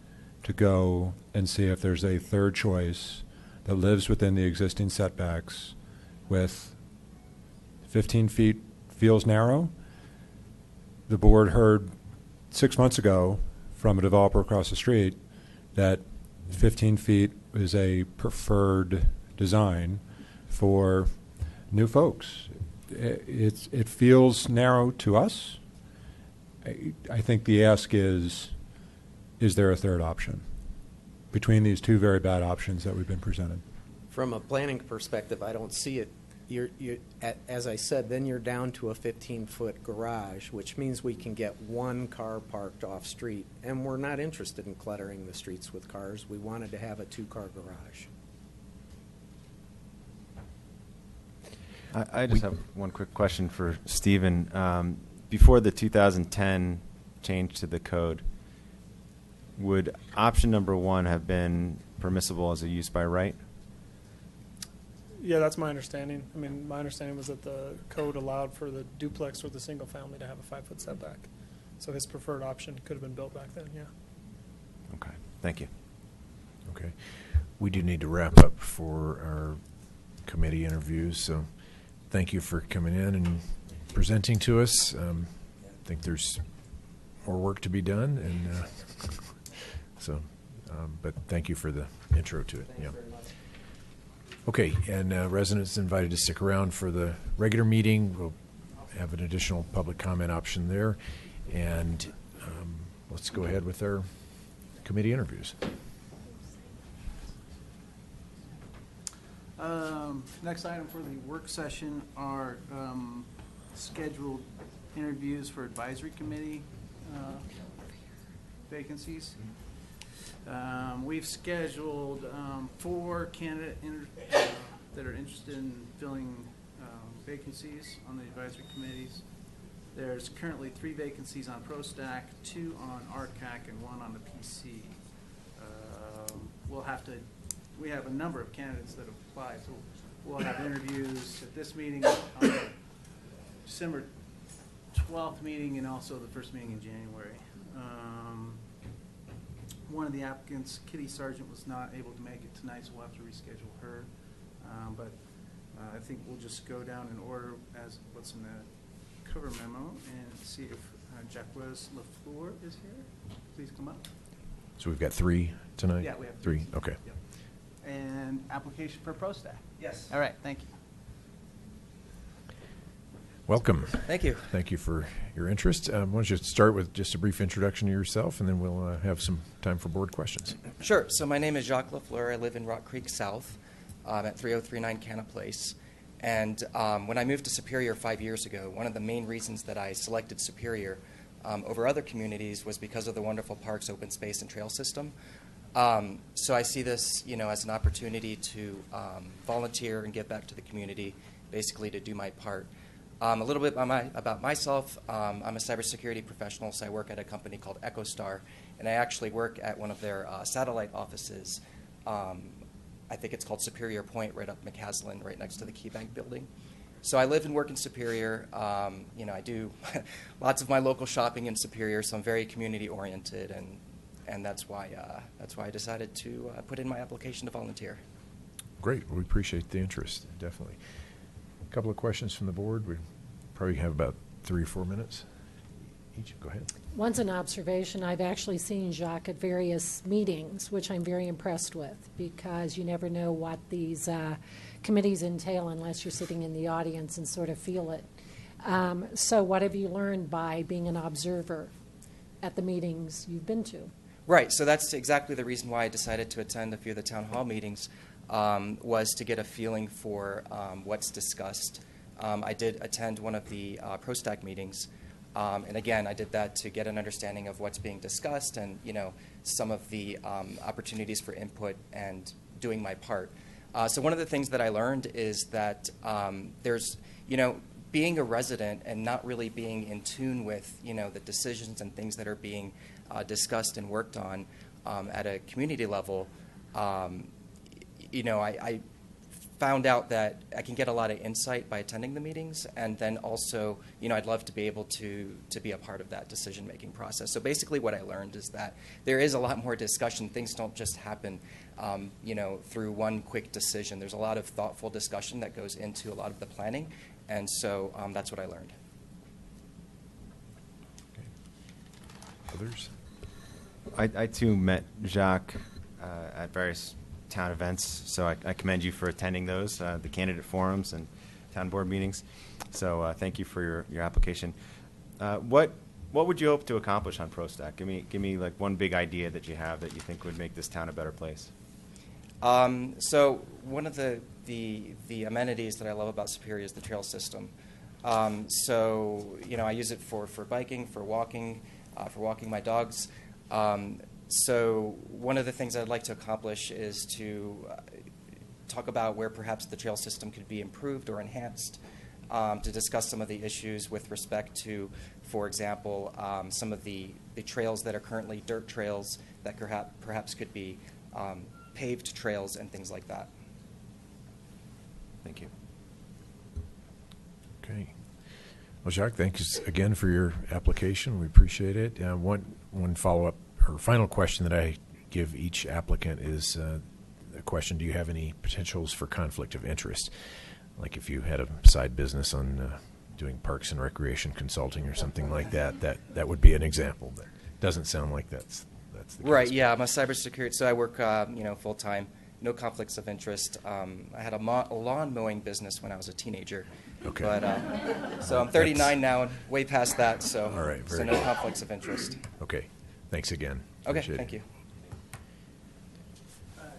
to go and see if there's a third choice that lives within the existing setbacks with 15 feet feels narrow. The board heard 6 months ago from a developer across the street that 15 feet is a preferred design for new folks. It feels narrow to us. I think the ask is there a third option between these two very bad options that we've been presented? From a planning perspective, I don't see it. As I said, then you're down to a 15-foot garage, which means we can get one car parked off-street, and we're not interested in cluttering the streets with cars. We wanted to have a 2-car garage. I just have one quick question for Stephen. Before the 2010 change to the code, would option number 1 have been permissible as a use by right? Yeah, that's my understanding. I mean, my understanding was that the code allowed for the duplex or the single family to have a 5-foot setback. So his preferred option could have been built back then, yeah. Okay, thank you. Okay. We do need to wrap up for our committee interviews, so thank you for coming in and presenting to us. I think there's more work to be done, and but thank you for the intro to it. Yeah. Okay, and residents invited to stick around for the regular meeting. We'll have an additional public comment option there, and let's go ahead with our committee interviews. Next item for the work session are scheduled interviews for advisory committee vacancies. We've scheduled 4 candidates that are interested in filling vacancies on the advisory committees. There's currently 3 vacancies on ProStack, 2 on RCAC, and 1 on the PC. We have a number of candidates that have applied, so we'll have interviews at this meeting, on the December 12th meeting, and also the first meeting in January. One of the applicants, Kitty Sargent, was not able to make it tonight, so we'll have to reschedule her. But I think we'll just go down in order as what's in the cover memo and see if Jacques LaFleur is here. Please come up. So we've got 3 tonight? Yeah, we have 3. Okay. Yep. And application for ProStack. Yes. All right, thank you. Welcome. Thank you. Thank you for your interest. Why don't you start with just a brief introduction to yourself, and then we'll have some time for board questions. Sure. So my name is Jacques LaFleur. I live in Rock Creek South at 3039 Canna Place. And when I moved to Superior 5 years ago, one of the main reasons that I selected Superior over other communities was because of the wonderful parks, open space, and trail system. So I see this, as an opportunity to volunteer and give back to the community, basically to do my part. A little bit about myself. I'm a cybersecurity professional, so I work at a company called EchoStar, and I actually work at one of their satellite offices. I think it's called Superior Point, right up McCaslin, right next to the KeyBank building. So I live and work in Superior. I do lots of my local shopping in Superior, so I'm very community-oriented and and that's why I decided to put in my application to volunteer. Great. We appreciate the interest, definitely. A couple of questions from the board. We probably have about 3 or 4 minutes each. Go ahead. One's an observation. I've actually seen Jacques at various meetings, which I'm very impressed with, because you never know what these committees entail unless you're sitting in the audience and sort of feel it. So what have you learned by being an observer at the meetings you've been to? Right, so that's exactly the reason why I decided to attend a few of the town hall meetings, was to get a feeling for what's discussed. I did attend one of the ProStack meetings, and again, I did that to get an understanding of what's being discussed and, some of the opportunities for input and doing my part. So one of the things that I learned is that there's, being a resident and not really being in tune with, the decisions and things that are being discussed and worked on at a community level, I found out that I can get a lot of insight by attending the meetings, and then also, I'd love to be able to be a part of that decision-making process. So basically what I learned is that there is a lot more discussion. Things don't just happen, through one quick decision. There's a lot of thoughtful discussion that goes into a lot of the planning, and so that's what I learned. Others? I too met Jacques at various town events, so I commend you for attending those, the candidate forums and town board meetings. So thank you for your application. What would you hope to accomplish on ProStack? Give me like one big idea that you have that you think would make this town a better place. So one of the amenities that I love about Superior is the trail system. So I use it for biking, for walking my dogs. So one of the things I'd like to accomplish is to talk about where perhaps the trail system could be improved or enhanced, to discuss some of the issues with respect to, for example, some of the trails that are currently dirt trails that perhaps could be paved trails and things like that. Thank you. Okay. Well, Jacques, thanks again for your application. We appreciate it. One follow-up or final question that I give each applicant is a question: do you have any potentials for conflict of interest? Like if you had a side business on doing parks and recreation consulting or something like that, that would be an example. That doesn't sound like that's the case. Right, yeah, I'm a cybersecurity, so I work full-time, no conflicts of interest. I had a lawn mowing business when I was a teenager. Okay. But, so I'm 39 now and way past that, so, all right, so very no good. conflicts of interest. Okay. Thanks again. Okay, Appreciate thank it. you.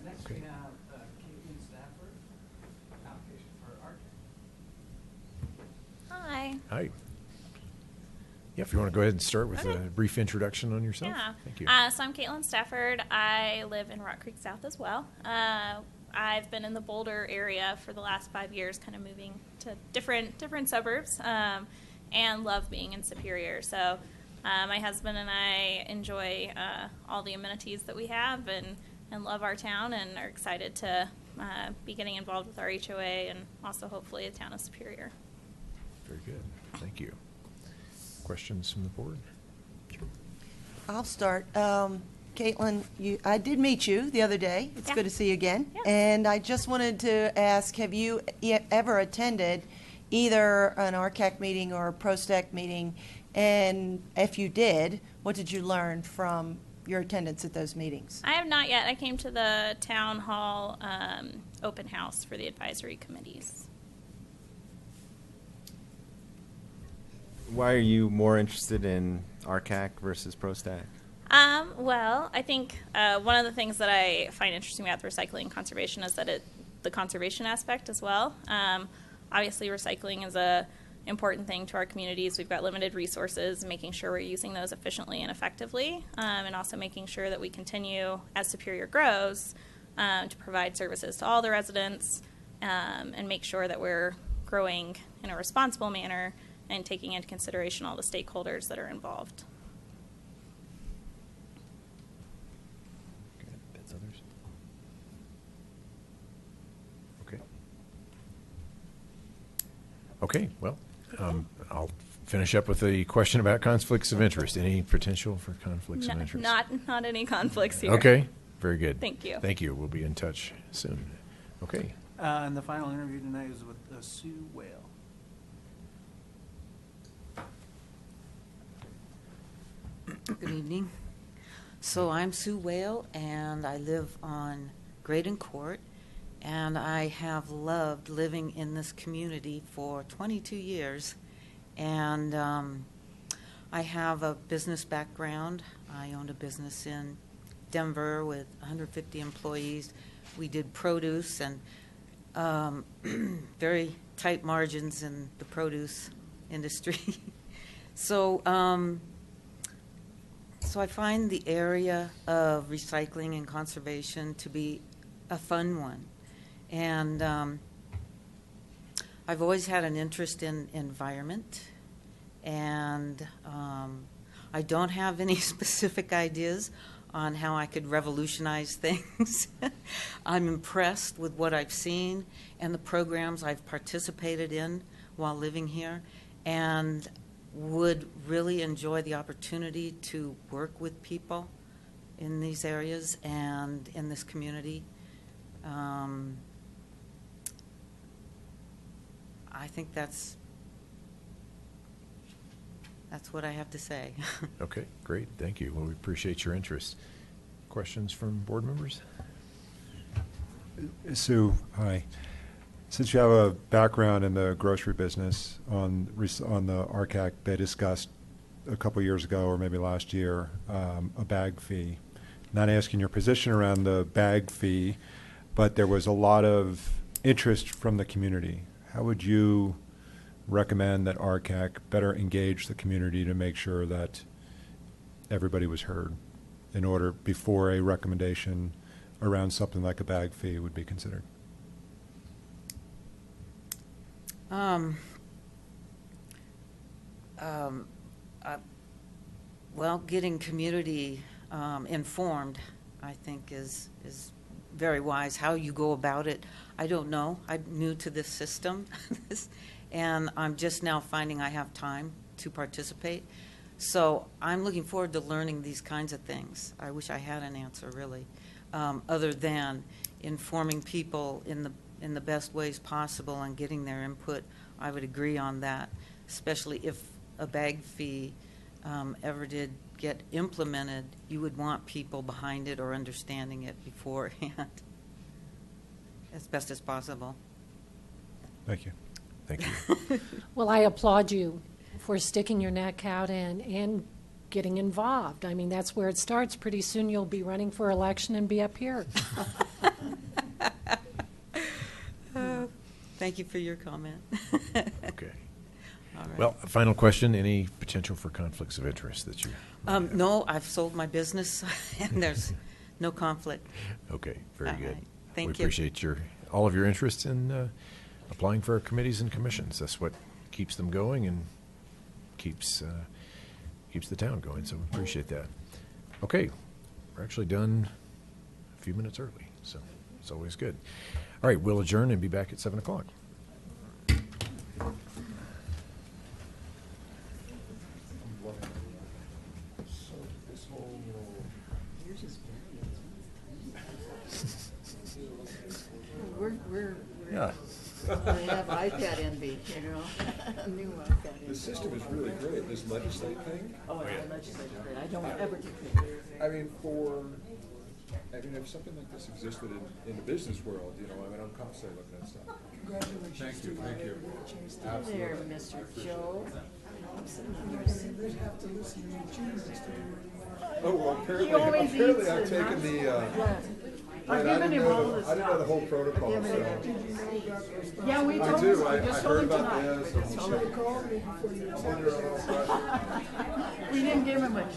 Next we have Caitlin Stafford, application for art. Hi. Hi. Yeah, if you want to go ahead and start with a brief introduction on yourself. Yeah. Thank you. So I'm Caitlin Stafford. I live in Rock Creek South as well. I've been in the Boulder area for the last 5 years, kind of moving to different suburbs, and love being in Superior. So my husband and I enjoy all the amenities that we have and love our town, and are excited to be getting involved with our HOA and also hopefully the town of Superior. Very good. Thank you. Questions from the board? I'll start. Caitlin, I did meet you the other day. It's good to see you again. Yeah. And I just wanted to ask, have you ever attended either an RCAC meeting or a ProStack meeting? And if you did, what did you learn from your attendance at those meetings? I have not yet. I came to the town hall open house for the advisory committees. Why are you more interested in RCAC versus ProStack? Well, I think one of the things that I find interesting about recycling and conservation is that the conservation aspect as well. Obviously, recycling is a important thing to our communities. We've got limited resources, making sure we're using those efficiently and effectively, and also making sure that we continue, as Superior grows, to provide services to all the residents, and make sure that we're growing in a responsible manner and taking into consideration all the stakeholders that are involved. Okay. That's others. Okay. Okay. Well, I'll finish up with a question about conflicts of interest. Any potential for conflicts of interest? Not any conflicts here. Okay, very good. Thank you. Thank you. We'll be in touch soon. Okay. And the final interview tonight is with Sue Whale. Good evening. So I'm Sue Whale, and I live on Graydon Court, and I have loved living in this community for 22 years. And I have a business background. I owned a business in Denver with 150 employees. We did produce and very tight margins in the produce industry. So I find the area of recycling and conservation to be a fun one. And I've always had an interest in environment, and I don't have any specific ideas on how I could revolutionize things. I'm impressed with what I've seen and the programs I've participated in while living here, and would really enjoy the opportunity to work with people in these areas and in this community. I think that's what I have to say. Okay, great. Thank you. Well, we appreciate your interest. Questions from board members? Sue, hi. Since you have a background in the grocery business on the RCAC, they discussed a couple years ago, or maybe last year, a bag fee. Not asking your position around the bag fee, but there was a lot of interest from the community. How would you recommend that RCAC better engage the community to make sure that everybody was heard in order before a recommendation around something like a bag fee would be considered? Well, getting community informed, I think, is very wise. How you go about it, I don't know. I'm new to this system, and I'm just now finding I have time to participate. So I'm looking forward to learning these kinds of things. I wish I had an answer, really, other than informing people in the best ways possible and getting their input. I would agree on that, especially if a bag fee ever did get implemented. You would want people behind it or understanding it beforehand as best as possible. Thank you. Thank you. Well, I applaud you for sticking your neck out and getting involved. I mean, that's where it starts. Pretty soon you'll be running for election and be up here. Thank you for your comment. Okay. All right. Well, a final question. Any potential for conflicts of interest that you No, I've sold my business, and there's no conflict. Okay, very All good. right. Thank we you. appreciate all of your interest in applying for our committees and commissions. That's what keeps them going and keeps the town going, so we appreciate that. Okay, we're actually done a few minutes early, so it's always good. All right, we'll adjourn and be back at 7 o'clock. We're Yeah. we have iPad envy, you know, new iPad envy. The system is really great, this legislate thing. Oh, yeah, legislature's great. I don't ever get paid. I mean, if something like this existed in the business world, I'm constantly looking at stuff. Congratulations. Thank you. Stay there, Mr. Joe. They'd have to listen to me, Jesus. Oh, well, He always eats I've it, taken huh? the, Yeah. I I've didn't given him know all the- the I didn't know the stuff. whole protocol, Given so. him. Did you know about those things? Yeah, we I told do. him. I We just heard told him about tonight. this. We just told him. We didn't give him much.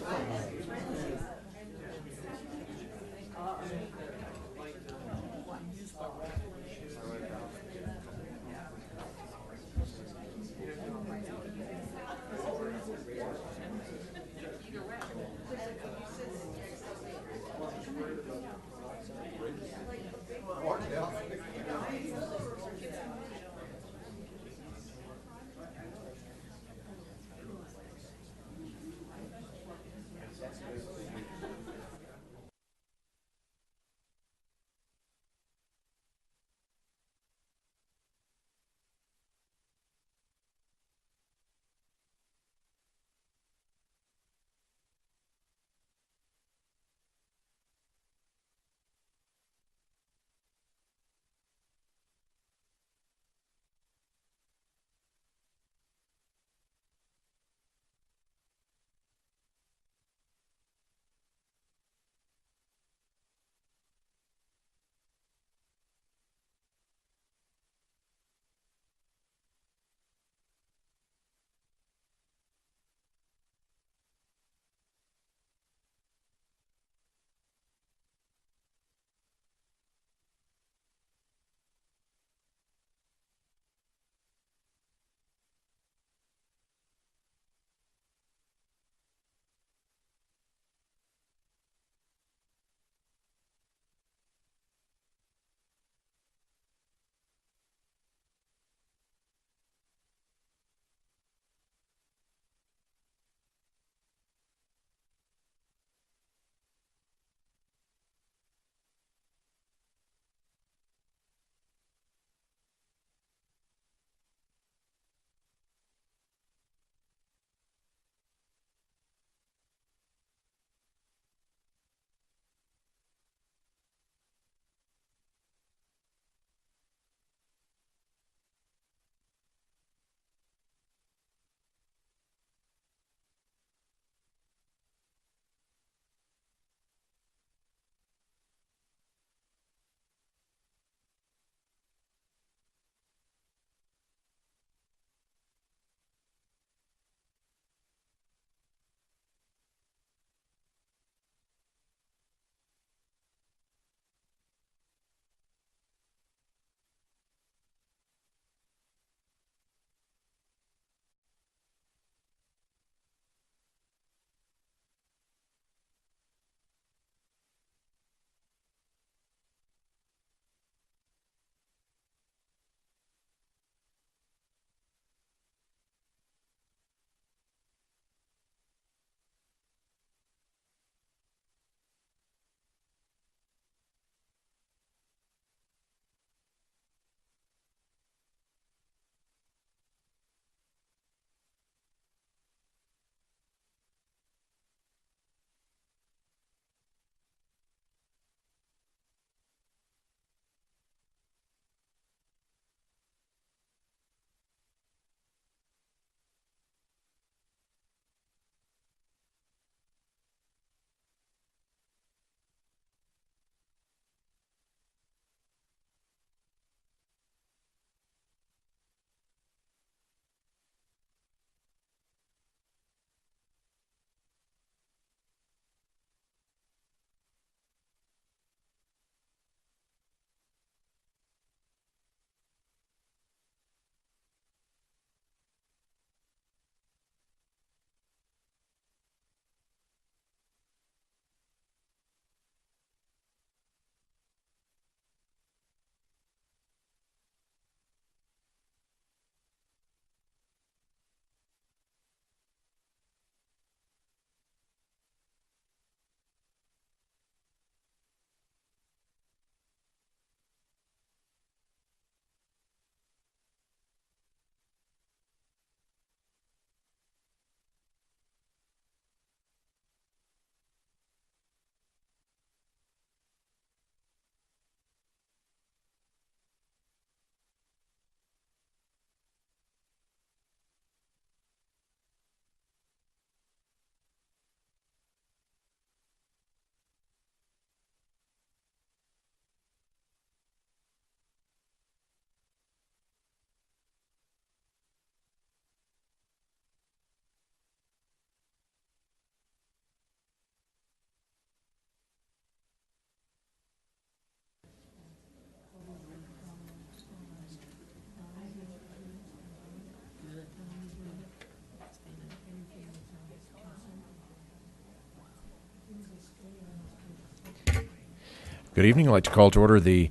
Good evening. I'd like to call to order the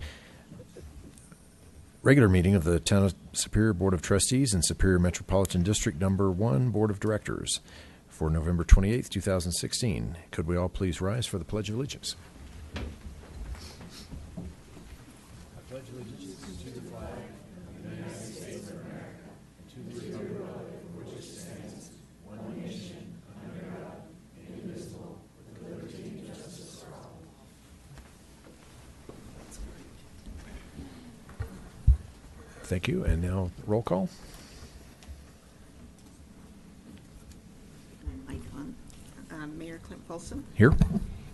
regular meeting of the Town of Superior Board of Trustees and Superior Metropolitan District Number 1 Board of Directors for November 28th, 2016. Could we all please rise for the Pledge of Allegiance? I pledge allegiance to the flag of the United States of America, to the republic for which it stands, one nation, under God, indivisible, with liberty and justice for all. Thank you. And now roll call. Mike on. Mayor Clint Folsom. Here.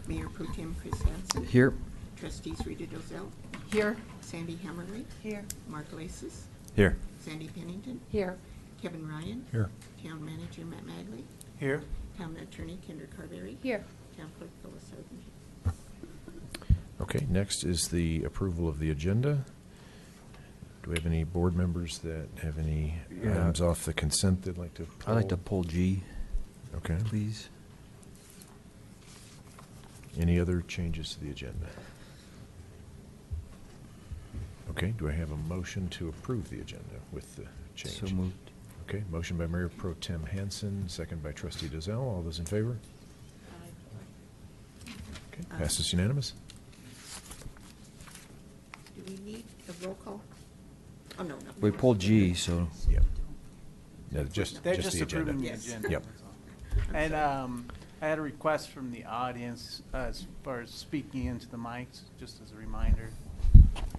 Mayor Pro Tem Chris Hansen. Here. Trustees Rita Dozell. Here. Sandy Hammerly. Here. Mark Lasis. Here. Sandy Pennington. Here. Kevin Ryan. Here. Town Manager Matt Magley. Here. Town Attorney Kendra Carberry. Here. Town Clerk Phyllis Harden. Okay, next is the approval of the agenda. Do we have any board members that have any items off the consent they'd like to pull? I'd like to pull G. Okay. Please. Any other changes to the agenda? Okay, do I have a motion to approve the agenda with the change? So moved. Okay, motion by Mayor Pro Tem Hansen, second by Trustee Dozell. All those in favor? Okay, passes unanimous. Do we need a roll call? Oh, no, no. We pulled G, so. Yeah. No, just They're the just agenda. approving the Yes. agenda. Yep. that's all. And I had a request from the audience as far as speaking into the mics, just as a reminder.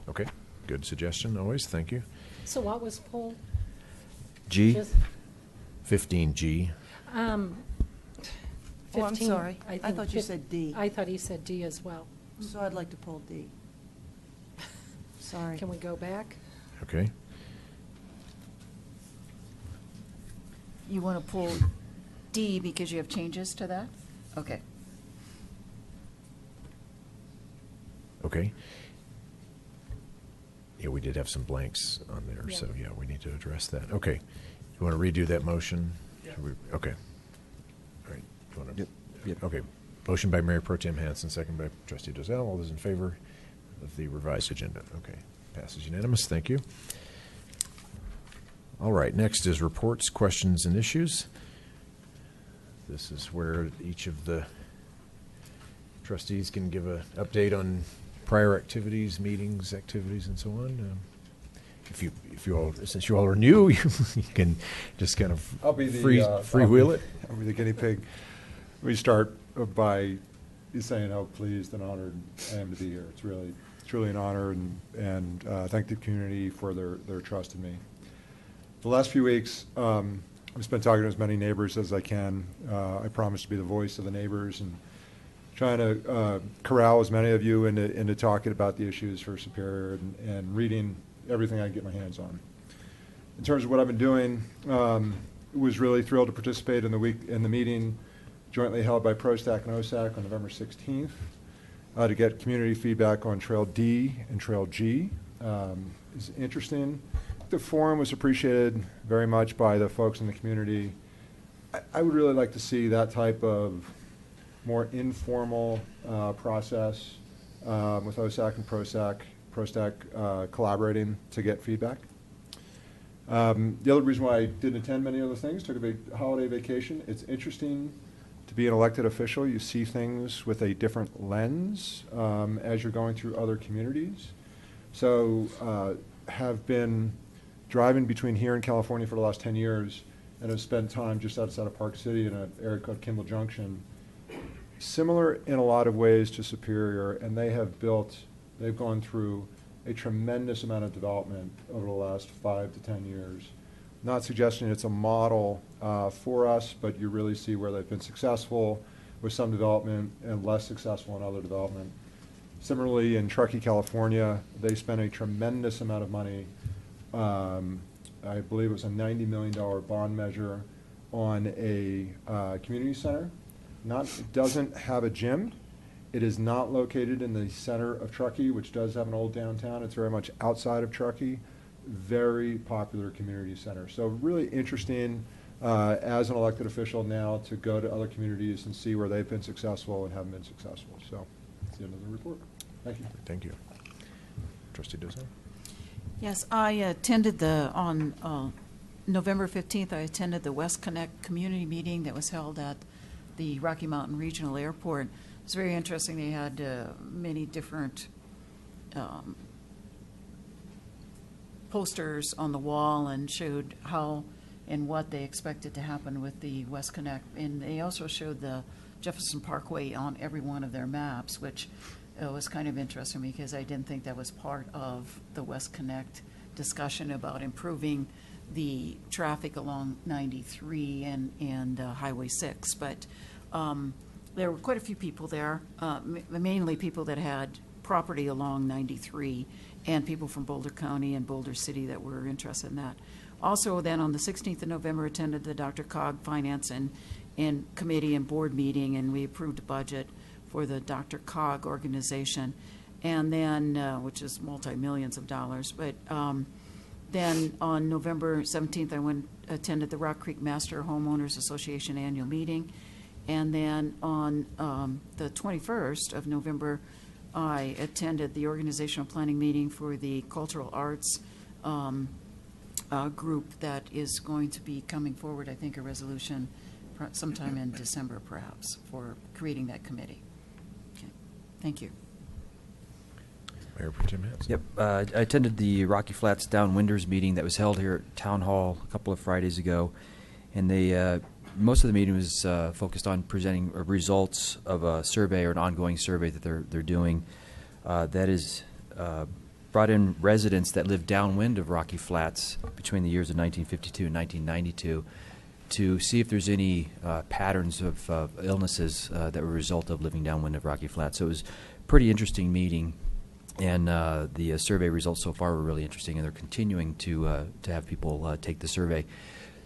Okay, good suggestion, always, thank you. So what was pulled? G. Just- 15G. Oh, I'm 15, sorry. I think thought you said D. I thought he said D as well. So I'd like to pull D. Sorry. Can we go back? Okay, You want to pull D because you have changes to that? Okay. okay. Yeah, we did have some blanks on there, Yeah. so yeah, we need to address that. Okay, you want to redo that motion? Should we- Okay. All right. You wanna- Yep, yep. Okay, motion by Mayor Pro Tem Hansen, second by Trustee Dozell. All those in favor of the revised agenda? Okay, passes unanimous, thank you. All right, next is reports, questions, and issues. This is where each of the trustees can give an update on prior activities, meetings, activities, and so on. If you all, since you all are new, you can just kind of I'll be the freewheel it. I'll be the guinea pig. We start by saying how pleased and honored I am to be here. It's truly an honor, and thank the community for their trust in me. The last few weeks, I've spent talking to as many neighbors as I can. I promise to be the voice of the neighbors and trying to corral as many of you into talking about the issues for Superior and reading everything I can get my hands on. In terms of what I've been doing, was really thrilled to participate in the meeting jointly held by ProStack and OSAC on November 16th to get community feedback on Trail D and Trail G. It's interesting. The forum was appreciated very much by the folks in the community. I would really like to see that type of more informal process with OSAC and ProStack collaborating to get feedback. The other reason why I didn't attend many other things, took a holiday vacation. It's interesting to be an elected official. You see things with a different lens as you're going through other communities. So have been driving between here and California for the last 10 years and have spent time just outside of Park City in an area called Kimball Junction. Similar in a lot of ways to Superior, and they've gone through a tremendous amount of development over the last 5 to 10 years. Not suggesting it's a model for us, but you really see where they've been successful with some development and less successful in other development. Similarly, in Truckee, California, they spent a tremendous amount of money. I believe it was a $90 million bond measure on a community center. It doesn't have a gym. It is not located in the center of Truckee, which does have an old downtown. It's very much outside of Truckee. Very popular community center. So really interesting as an elected official now to go to other communities and see where they've been successful and haven't been successful. So that's the end of the report. Thank you. Thank you. Trustee Dozel? Yes, I attended on November 15th, I attended the West Connect community meeting that was held at the Rocky Mountain Regional Airport. It was very interesting. They had many different posters on the wall and showed how and what they expected to happen with the West Connect. And they also showed the Jefferson Parkway on every one of their maps, which was kind of interesting because I didn't think that was part of the West Connect discussion about improving the traffic along 93 and Highway 6. But there were quite a few people there, mainly people that had property along 93 and people from Boulder County and Boulder City that were interested in that. Also then on the 16th of November attended the DRCOG Finance and Committee and Board meeting, and we approved a budget for the DRCOG organization, and then, which is multi-millions of dollars. But then on November 17th, I attended the Rock Creek Master Homeowners Association annual meeting. And then on the 21st of November, I attended the organizational planning meeting for the cultural arts group that is going to be coming forward, I think, a resolution sometime in December, perhaps, for creating that committee. Okay. Thank you. Mayor Pro Tem Hanson. Yep. I attended the Rocky Flats Downwinders meeting that was held here at Town Hall a couple of Fridays ago. And they, most of the meeting was focused on presenting results of a survey or an ongoing survey that they're doing. That is brought in residents that lived downwind of Rocky Flats between the years of 1952 and 1992 to see if there's any patterns of illnesses that were a result of living downwind of Rocky Flats. So it was a pretty interesting meeting. And the survey results so far were really interesting, and they're continuing to have people take the survey.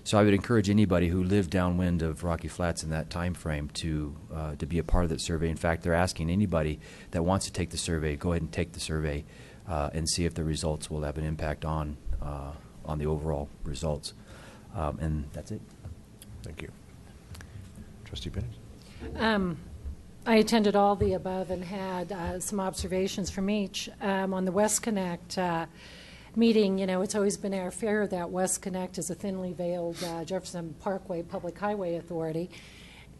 So I would encourage anybody who lived downwind of Rocky Flats in that time frame to be a part of that survey. In fact, they're asking anybody that wants to take the survey, go ahead and take the survey and see if the results will have an impact on the overall results. And that's it. Thank you. Trustee Pennings? I attended all the above and had some observations from each. On the West Connect meeting, you know, it's always been our fear that West Connect is a thinly veiled Jefferson Parkway Public Highway Authority,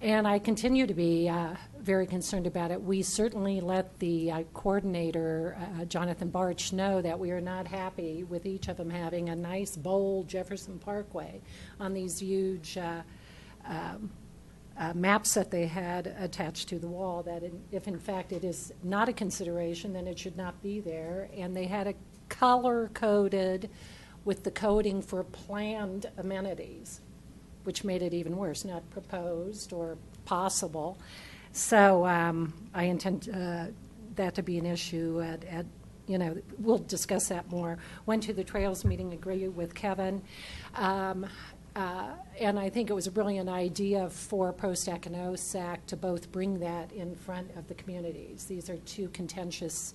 and I continue to be very concerned about it. We certainly let the coordinator, Jonathan Barch, know that we are not happy with each of them having a nice, bold Jefferson Parkway on these huge maps that they had attached to the wall, that if in fact it is not a consideration, then it should not be there. And they had it color-coded with the coding for planned amenities, which made it even worse, not proposed or possible. So I intend that to be an issue at you know, we'll discuss that more. Went to the Trails meeting, agree with Kevin. And I think it was a brilliant idea for ProStack and OSAC to both bring that in front of the communities. These are two contentious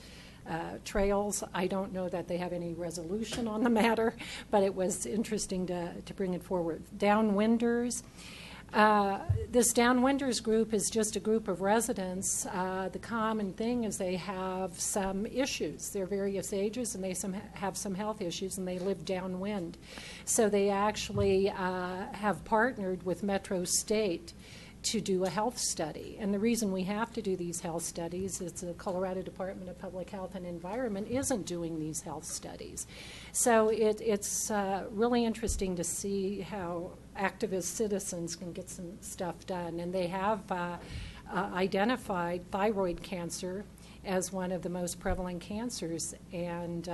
trails. I don't know that they have any resolution on the matter, but it was interesting to bring it forward. Downwinders. This Downwinders group is just a group of residents. The common thing is they have some issues. They're various ages, and they have some health issues, and they live downwind. So they actually have partnered with Metro State to do a health study. And the reason we have to do these health studies is the Colorado Department of Public Health and Environment isn't doing these health studies. So it's really interesting to see how activist citizens can get some stuff done. And they have identified thyroid cancer as one of the most prevalent cancers and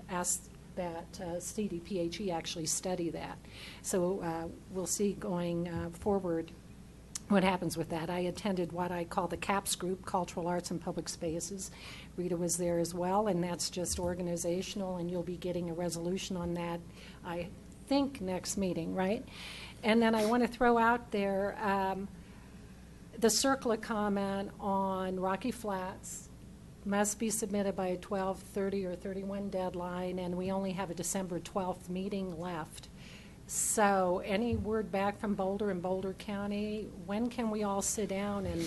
asked that CDPHE actually study that. So we'll see going forward what happens with that. I attended what I call the CAPS group, Cultural Arts and Public Spaces. Rita was there as well, and that's just organizational, and you'll be getting a resolution on that, I think, next meeting, right? And then I want to throw out there the CERCLA comment on Rocky Flats must be submitted by a 12/30 or 31 deadline, and we only have a December 12th meeting left. So any word back from Boulder and Boulder County? When can we all sit down and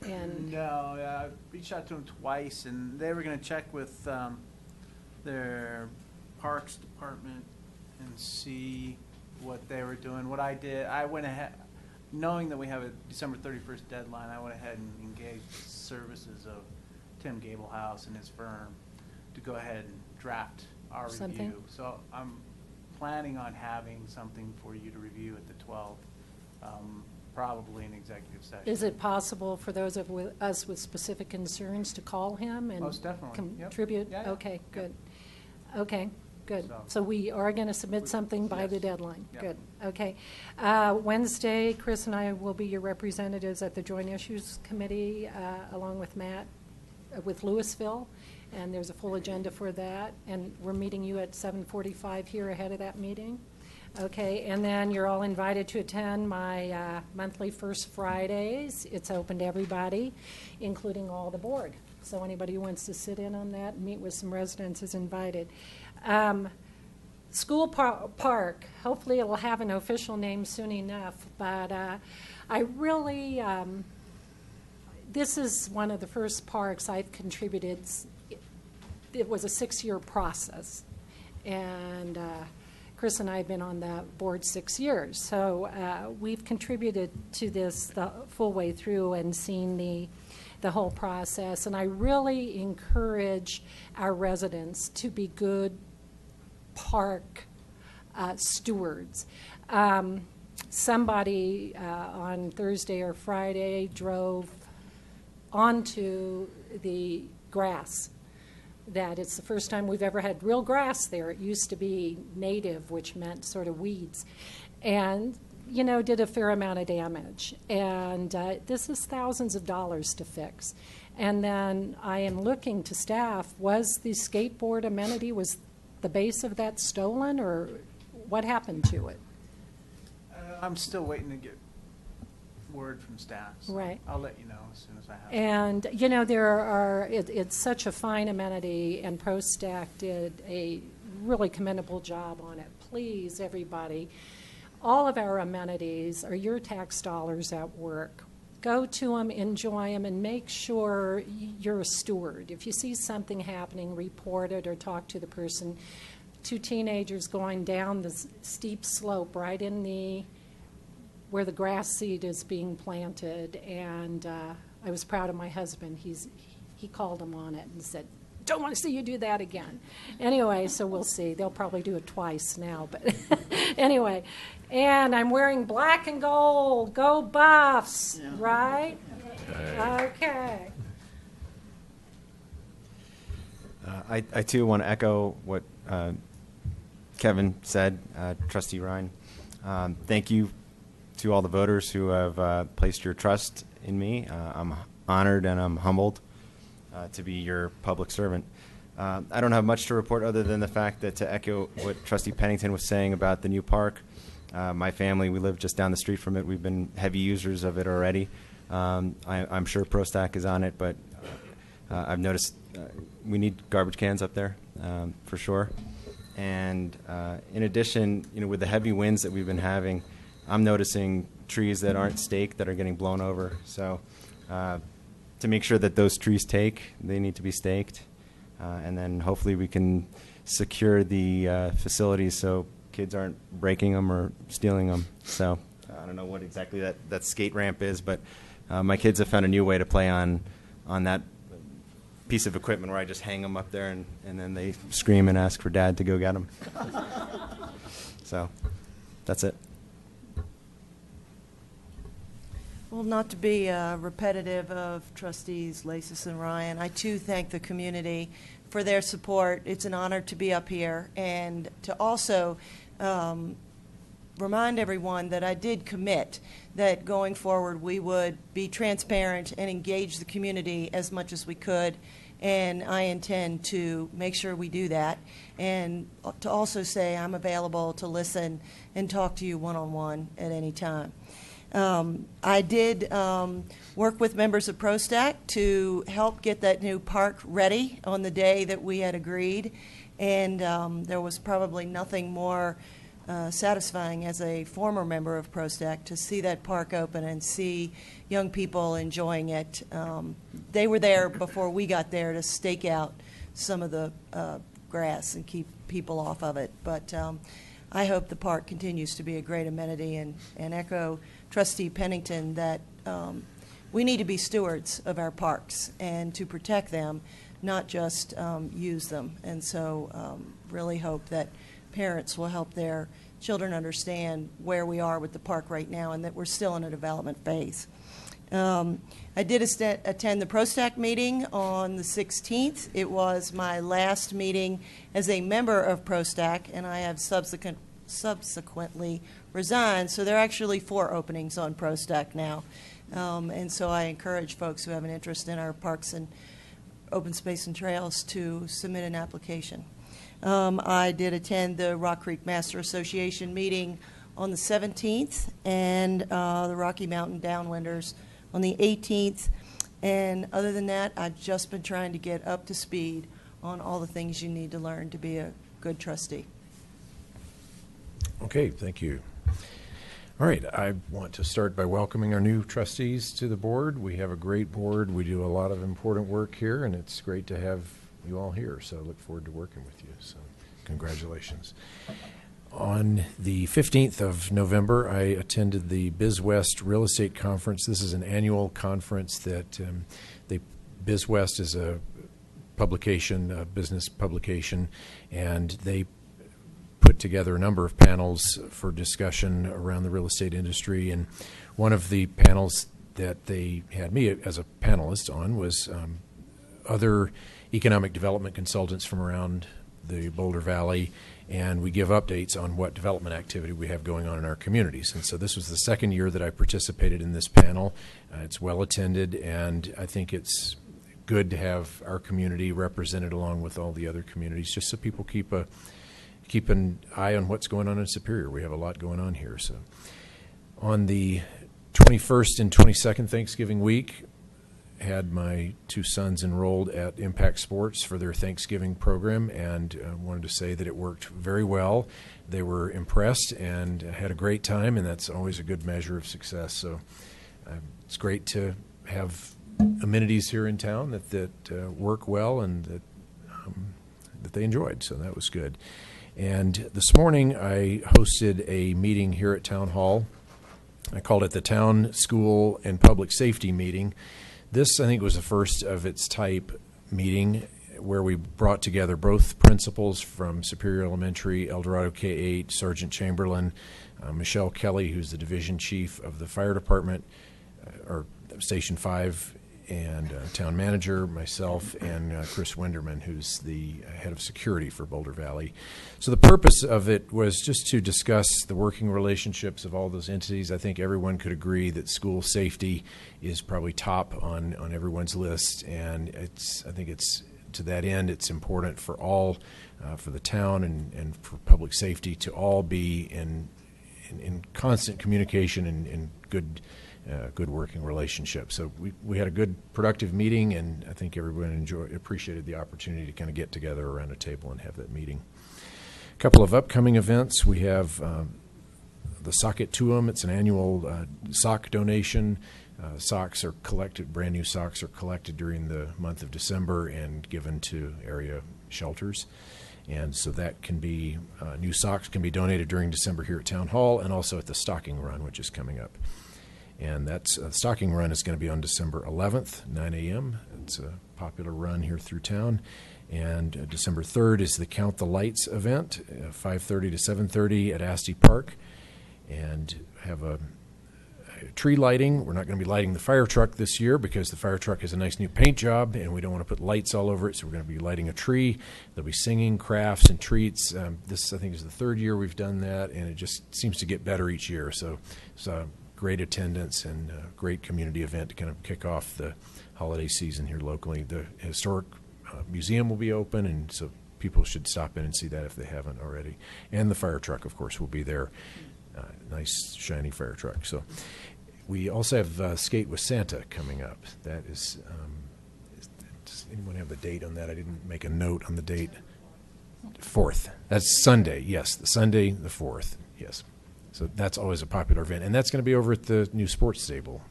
And No, I reached out to them twice, and they were going to check with their Parks Department and see what they were doing. What I did, I went ahead, knowing that we have a December 31st deadline, I went ahead and engaged the services of Tim Gablehouse and his firm to go ahead and draft our Something? review. So I'm planning on having something for you to review at the 12th, probably an executive session. is it possible for those of us with specific concerns to call him and Most definitely. Yep. contribute? Yeah, yeah. Okay, good. Okay, good. So- So we are going to submit something by the deadline? Yep. Good, okay. Wednesday, Chris and I will be your representatives at the Joint Issues Committee, along with Matt, with Louisville, and there's a full agenda for that, and we're meeting you at 7:45 here ahead of that meeting. Okay, and then you're all invited to attend my monthly First Fridays. It's open to everybody, including all the board. So anybody who wants to sit in on that and meet with some residents is invited. School Park, hopefully it'll have an official name soon enough, but I really, this is one of the first parks I've contributed. It was a 6-year process, and Chris and I have been on the board 6 years. So we've contributed to this the full way through and seen the whole process. And I really encourage our residents to be good park stewards. Somebody on Thursday or Friday drove onto the grass. That it's the first time we've ever had real grass there. It used to be native, which meant sort of weeds, and did a fair amount of damage. And this is thousands of dollars to fix. And then I am looking to staff, was the skateboard amenity, was the base of that stolen, or what happened to it? I'm still waiting to get word from staff. So Right. I'll let you know as soon as I have it. And, there are, it's such a fine amenity, and ProStack did a really commendable job on it. Please, everybody, all of our amenities are your tax dollars at work. Go to them, enjoy them, and make sure you're a steward. If you see something happening, report it or talk to the person. 2 teenagers going down the steep slope right in where the grass seed is being planted, and I was proud of my husband. He called him on it and said, "Don't want to see you do that again." Anyway, so we'll see. They'll probably do it twice now, but anyway. And I'm wearing black and gold. Go Buffs, right? Okay. I too want to echo what Kevin said, Trustee Ryan. Thank you to all the voters who have placed your trust in me. I'm honored and I'm humbled to be your public servant. I don't have much to report other than the fact that, to echo what Trustee Pennington was saying about the new park, my family, we live just down the street from it. We've been heavy users of it already. I'm sure ProStack is on it, but I've noticed we need garbage cans up there for sure. And in addition, with the heavy winds that we've been having, I'm noticing trees that aren't staked that are getting blown over. So to make sure that those trees they need to be staked. And then hopefully we can secure the facilities so kids aren't breaking them or stealing them. So I don't know what exactly that skate ramp is, but my kids have found a new way to play on that piece of equipment where I just hang them up there and then they scream and ask for Dad to go get them. So that's it. Well, not to be repetitive of trustees Lasis and Ryan, I too thank the community for their support. It's an honor to be up here, and to also remind everyone that I did commit that going forward we would be transparent and engage the community as much as we could, and I intend to make sure we do that, and to also say I'm available to listen and talk to you one-on-one at any time. I did work with members of ProStack to help get that new park ready on the day that we had agreed, and there was probably nothing more satisfying as a former member of ProStack to see that park open and see young people enjoying it. They were there before we got there to stake out some of the grass and keep people off of it. But I hope the park continues to be a great amenity, and echo Trustee Pennington that we need to be stewards of our parks and to protect them, not just use them. And so really hope that parents will help their children understand where we are with the park right now and that we're still in a development phase. I did attend the ProStack meeting on the 16th. It was my last meeting as a member of ProStack, and I have subsequently resigned. So there are actually 4 openings on ProStack now. And so I encourage folks who have an interest in our parks and open space and trails to submit an application. I did attend the Rock Creek Master Association meeting on the 17th and the Rocky Mountain Downwinders on the 18th. And other than that, I've just been trying to get up to speed on all the things you need to learn to be a good trustee. Okay, thank you. All right, I want to start by welcoming our new trustees to the board. We have a great board. We do a lot of important work here, and it's great to have you all here. So I look forward to working with you. So congratulations. On the 15th of November, I attended the BizWest Real Estate Conference. This is an annual conference that BizWest is a publication, a business publication, and they put together a number of panels for discussion around the real estate industry. And one of the panels that they had me as a panelist on was other economic development consultants from around the Boulder Valley, and we give updates on what development activity we have going on in our communities. And so this was the second year that I participated in this panel. It's well attended, and I think it's good to have our community represented along with all the other communities, just so people keep an eye on what's going on in Superior. We have a lot going on here. So on the 21st and 22nd Thanksgiving week, had my 2 sons enrolled at Impact Sports for their Thanksgiving program, and wanted to say that it worked very well. They were impressed and had a great time, and that's always a good measure of success. So it's great to have amenities here in town that work well and that they enjoyed. So that was good. And this morning I hosted a meeting here at Town Hall. I called it the Town, School, and Public Safety Meeting. This, I think, was the first of its type meeting where we brought together both principals from Superior Elementary, El Dorado K-8, Sergeant Chamberlain, Michelle Kelly, who's the division chief of the fire department, or Station 5, and town manager, myself, and Chris Wenderman, who's the head of security for Boulder Valley. So the purpose of it was just to discuss the working relationships of all those entities. I think everyone could agree that school safety is probably top on everyone's list, and I think it's to that end, it's important for all, for the town and for public safety to all be in constant communication and good working relationship. So we had a good, productive meeting, and I think everyone appreciated the opportunity to kind of get together around a table and have that meeting. A couple of upcoming events. We have the Sock It To 'Em. It's an annual sock donation. Socks are collected, brand new socks are collected during the month of December and given to area shelters. And so that can be, new socks can be donated during December here at Town Hall and also at the Stocking Run, which is coming up. And that's Stocking Run is going to be on December 11th, 9 a.m. It's a popular run here through town. And December 3rd is the Count the Lights event, 5:30 to 7:30 at Asti Park. And have a tree lighting. We're not going to be lighting the fire truck this year because the fire truck has a nice new paint job, and we don't want to put lights all over it, so we're going to be lighting a tree. There'll be singing, crafts, and treats. This, I think, is the 3rd year we've done that, and it just seems to get better each year. So it's great attendance and a great community event to kind of kick off the holiday season here locally. The historic museum will be open, and so people should stop in and see that if they haven't already. And the fire truck, of course, will be there. Nice, shiny fire truck. So we also have Skate with Santa coming up. That is, does anyone have the date on that? I didn't make a note on the date. 4th. That's Sunday, yes. The Sunday, the 4th, yes. So that's always a popular event. And that's going to be over at the new sports stable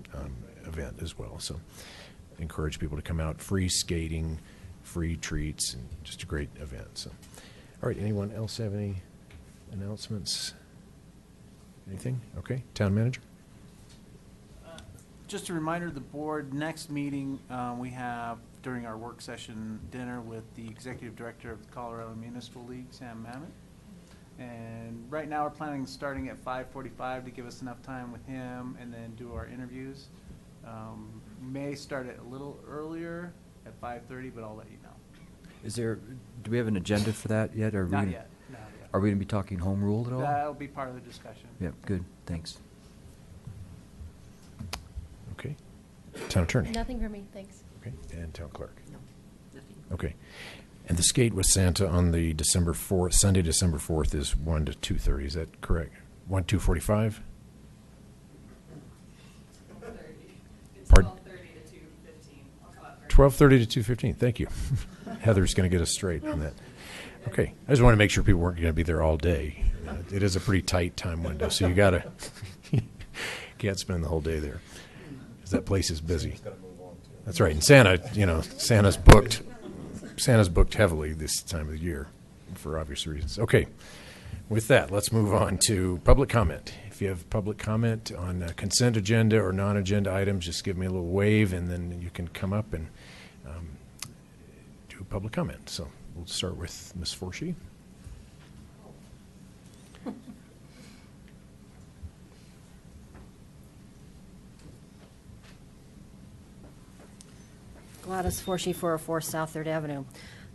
event as well. So I encourage people to come out. Free skating, free treats, and just a great event. So, all right, anyone else have any announcements? Anything? Okay, town manager? Just a reminder, the board, next meeting, we have during our work session dinner with the executive director of the Colorado Municipal League, Sam Mamet. And right now we're planning starting at 5:45 to give us enough time with him and then do our interviews. May start it a little earlier at 5:30, but I'll let you know. Do we have an agenda for that yet? Or Not yet. Are we going to be talking home rule at all? That'll be part of the discussion. Yeah, good, thanks. Okay. Town attorney? Nothing for me, thanks. Okay, and town clerk? No, nothing. Okay. And the skate with Santa on the December 4th, Sunday, December 4th is 1 to 2:30, is that correct? 1 to 2:45? 12:30 to 2:15. Thank you. Heather's going to get us straight on that. Okay. I just want to make sure people weren't going to be there all day. It is a pretty tight time window, so you got to can't spend the whole day there because that place is busy. That's right. And Santa, Santa's booked heavily this time of the year for obvious reasons. Okay. With that, let's move on to public comment. If you have public comment on consent agenda or non-agenda items, just give me a little wave, and then you can come up and do public comment. So we'll start with Ms. Forshee. Gladys Forshee, 404 South 3rd Avenue.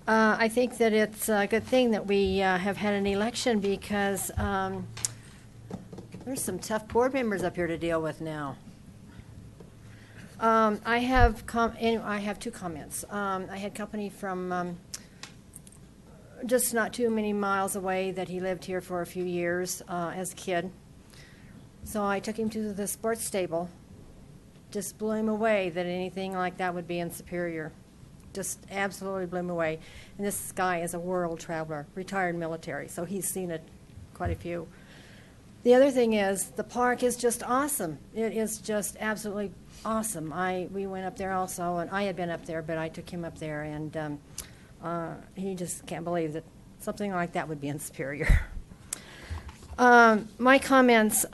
I think that it's a good thing that we have had an election because there's some tough board members up here to deal with now. I have two comments. I had company from just not too many miles away that he lived here for a few years as a kid. So I took him to the sports stable. Just blew him away that anything like that would be in Superior. Just absolutely blew him away. And this guy is a world traveler, retired military, so he's seen it quite a few. The other thing is the park is just awesome. It is just absolutely awesome. We went up there also, and I had been up there, but I took him up there, and he just can't believe that something like that would be in Superior. My comments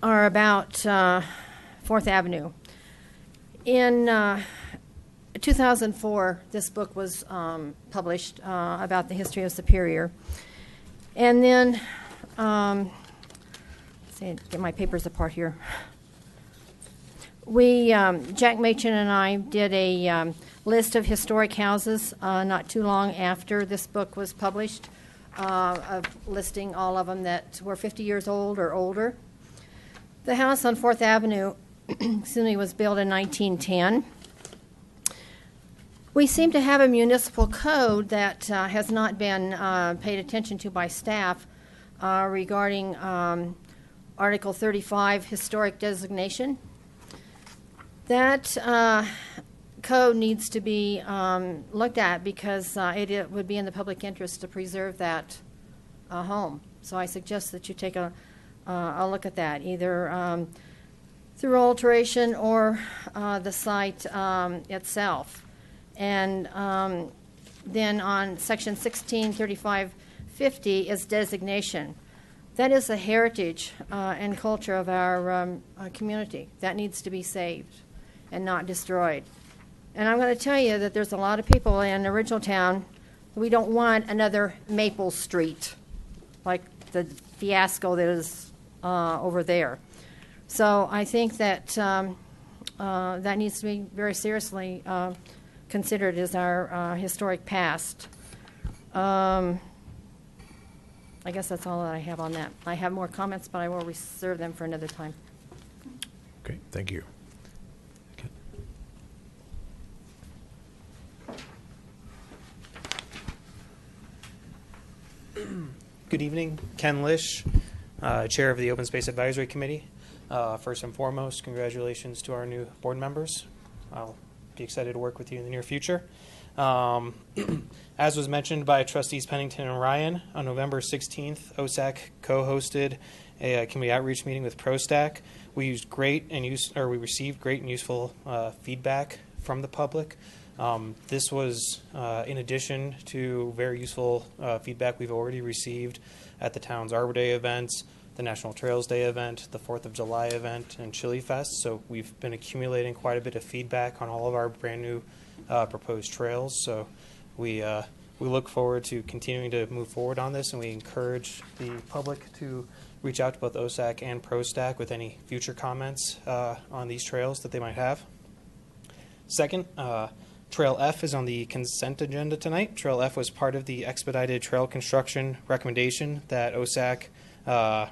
are about 4th Avenue. In 2004, this book was published about the history of Superior. And then, let's see, get my papers apart here. Jack Machen and I did a list of historic houses not too long after this book was published, of listing all of them that were 50 years old or older. The house on 4th Avenue was built in 1910. We seem to have a municipal code that has not been paid attention to by staff regarding Article 35, historic designation. That code needs to be looked at because it would be in the public interest to preserve that home. So I suggest that you take a look at that, either through alteration or the site itself. And then on section 163550 is designation. That is the heritage and culture of our community. That needs to be saved and not destroyed. And I'm going to tell you that there's a lot of people in Original Town, we don't want another Maple Street, like the fiasco that is over there. So I think that that needs to be very seriously considered as our historic past. I guess that's all that I have on that. I have more comments, but I will reserve them for another time. Okay, thank you. Good evening, Ken Lish, Chair of the Open Space Advisory Committee. First and foremost, congratulations to our new board members. I'll be excited to work with you in the near future. As was mentioned by Trustees Pennington and Ryan, on November 16th, OSAC co-hosted a community outreach meeting with ProStack. We received great and useful feedback from the public. This was in addition to very useful feedback we've already received at the town's Arbor Day events, the National Trails Day event, the 4th of July event, and Chili Fest. So we've been accumulating quite a bit of feedback on all of our brand new proposed trails. So we look forward to continuing to move forward on this, and we encourage the public to reach out to both OSAC and ProStack with any future comments on these trails that they might have. Second, Trail F is on the consent agenda tonight. Trail F was part of the expedited trail construction recommendation that OSAC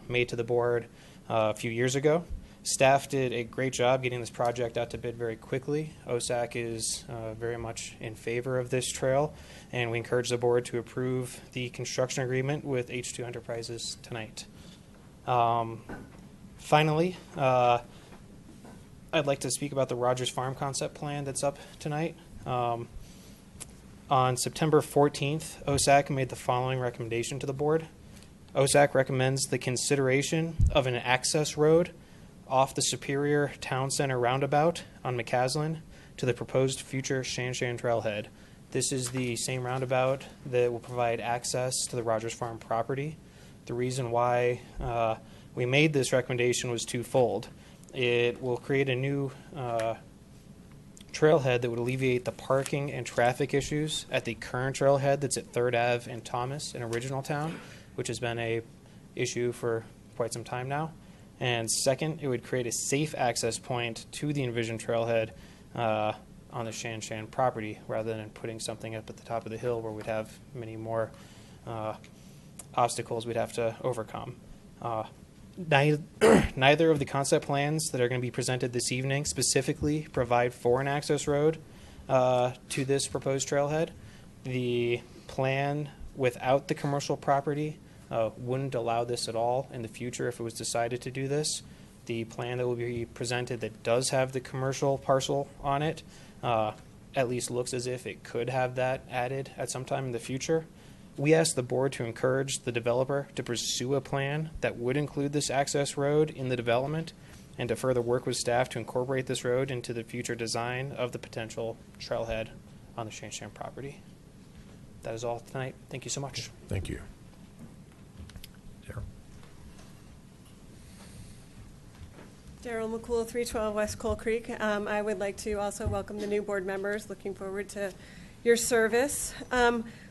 made to the board a few years ago. Staff did a great job getting this project out to bid very quickly. OSAC is very much in favor of this trail, and we encourage the board to approve the construction agreement with H2 Enterprises tonight. Finally, I'd like to speak about the Rogers Farm concept plan that's up tonight. On September 14th, OSAC made the following recommendation to the board. OSAC recommends the consideration of an access road off the Superior Town Center roundabout on McCaslin to the proposed future Shan Shan Trailhead. This is the same roundabout that will provide access to the Rogers Farm property. The reason why we made this recommendation was twofold. It will create a new trailhead that would alleviate the parking and traffic issues at the current trailhead that's at 3rd Ave and Thomas in Original Town, which has been a issue for quite some time now. And second, it would create a safe access point to the envisioned trailhead on the Shan Shan property, rather than putting something up at the top of the hill where we'd have many more obstacles we'd have to overcome. Neither of the concept plans that are going to be presented this evening specifically provide for an access road to this proposed trailhead. The plan without the commercial property wouldn't allow this at all in the future if it was decided to do this. The plan that will be presented that does have the commercial parcel on it at least looks as if it could have that added at some time in the future. We asked the board to encourage the developer to pursue a plan that would include this access road in the development, and to further work with staff to incorporate this road into the future design of the potential trailhead on the Shan Shan property. That is all tonight. Thank you so much. Thank you. Daryl McCool, 312 West Coal Creek. I would like to also welcome the new board members. Looking forward to your service.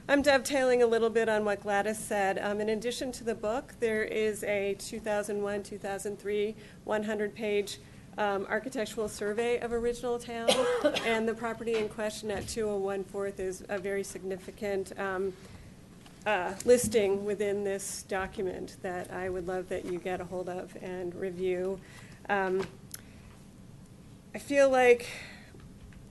I'm dovetailing a little bit on what Gladys said. In addition to the book, there is a 2001-2003 100-page architectural survey of Original Town, and the property in question at 201 4th is a very significant listing within this document that I would love that you get a hold of and review. I feel like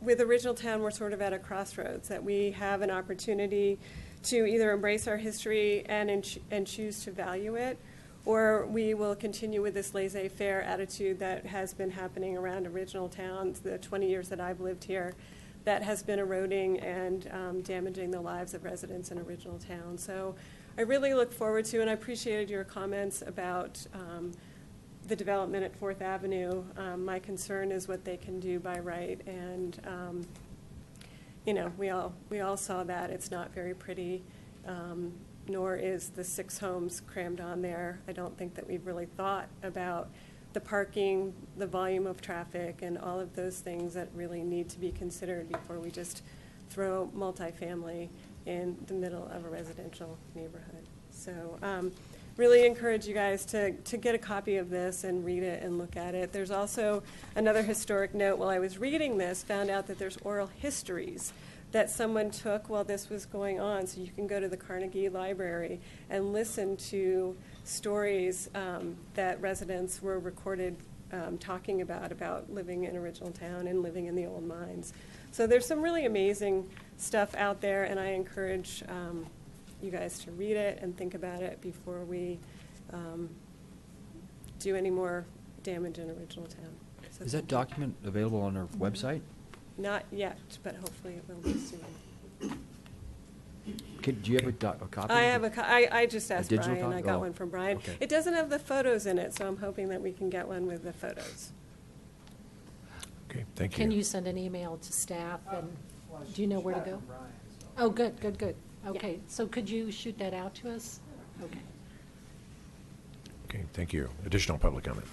with Original Town, we're sort of at a crossroads, that we have an opportunity to either embrace our history and choose to value it, or we will continue with this laissez-faire attitude that has been happening around Original Town the 20 years that I've lived here, that has been eroding and damaging the lives of residents in Original Town. So I really look forward to, and I appreciated your comments about the development at 4th Avenue. My concern is what they can do by right, and you know, we all saw that. It's not very pretty, nor is the 6 homes crammed on there. I don't think that we've really thought about the parking, the volume of traffic, and all of those things that really need to be considered before we just throw multifamily in the middle of a residential neighborhood. So really encourage you guys to get a copy of this and read it and look at it. There's also another historic note. While I was reading this, found out that there's oral histories that someone took while this was going on. So you can go to the Carnegie Library and listen to stories that residents were recorded talking about living in Original Town and living in the old mines. So there's some really amazing stuff out there, and I encourage you guys to read it and think about it before we do any more damage in Original Town. So Is that document available on our website? Not yet, but hopefully it will be soon. Do you have a copy? I have I just asked digital Brian. copy? I got Oh, one from Brian. okay. It doesn't have the photos in it, so I'm hoping that we can get one with the photos. Okay, thank you. Can you send an email to staff, and do you know where to go? Oh, good. Okay, so could you shoot that out to us? Okay. Okay, thank you. Additional public comment.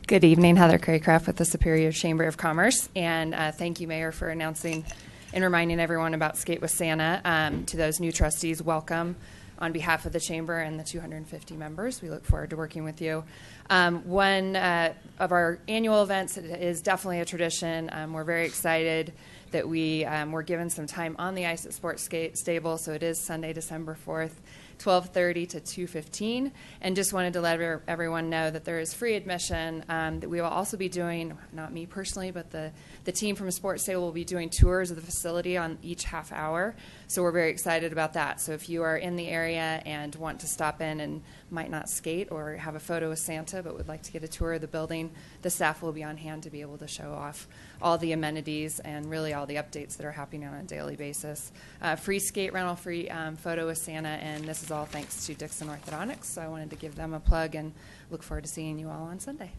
Good evening, Heather Craycraft with the Superior Chamber of Commerce, and thank you, Mayor, for announcing and reminding everyone about Skate with Santa. To those new trustees, welcome on behalf of the Chamber and the 250 members. We look forward to working with you. One of our annual events is definitely a tradition. We're very excited that we were given some time on the ice at Sports Stable, so it is Sunday, December 4th. 12:30 to 2:15, and just wanted to let everyone know that there is free admission, that we will also be doing, not me personally, but the team from Sports Day will be doing tours of the facility on each half hour, so we're very excited about that. So if you are in the area and want to stop in and might not skate or have a photo with Santa but would like to get a tour of the building, the staff will be on hand to be able to show off all the amenities and really all the updates that are happening on a daily basis. Free skate rental, free photo with Santa, and this is all thanks to Dixon Orthodontics. So I wanted to give them a plug and look forward to seeing you all on Sunday.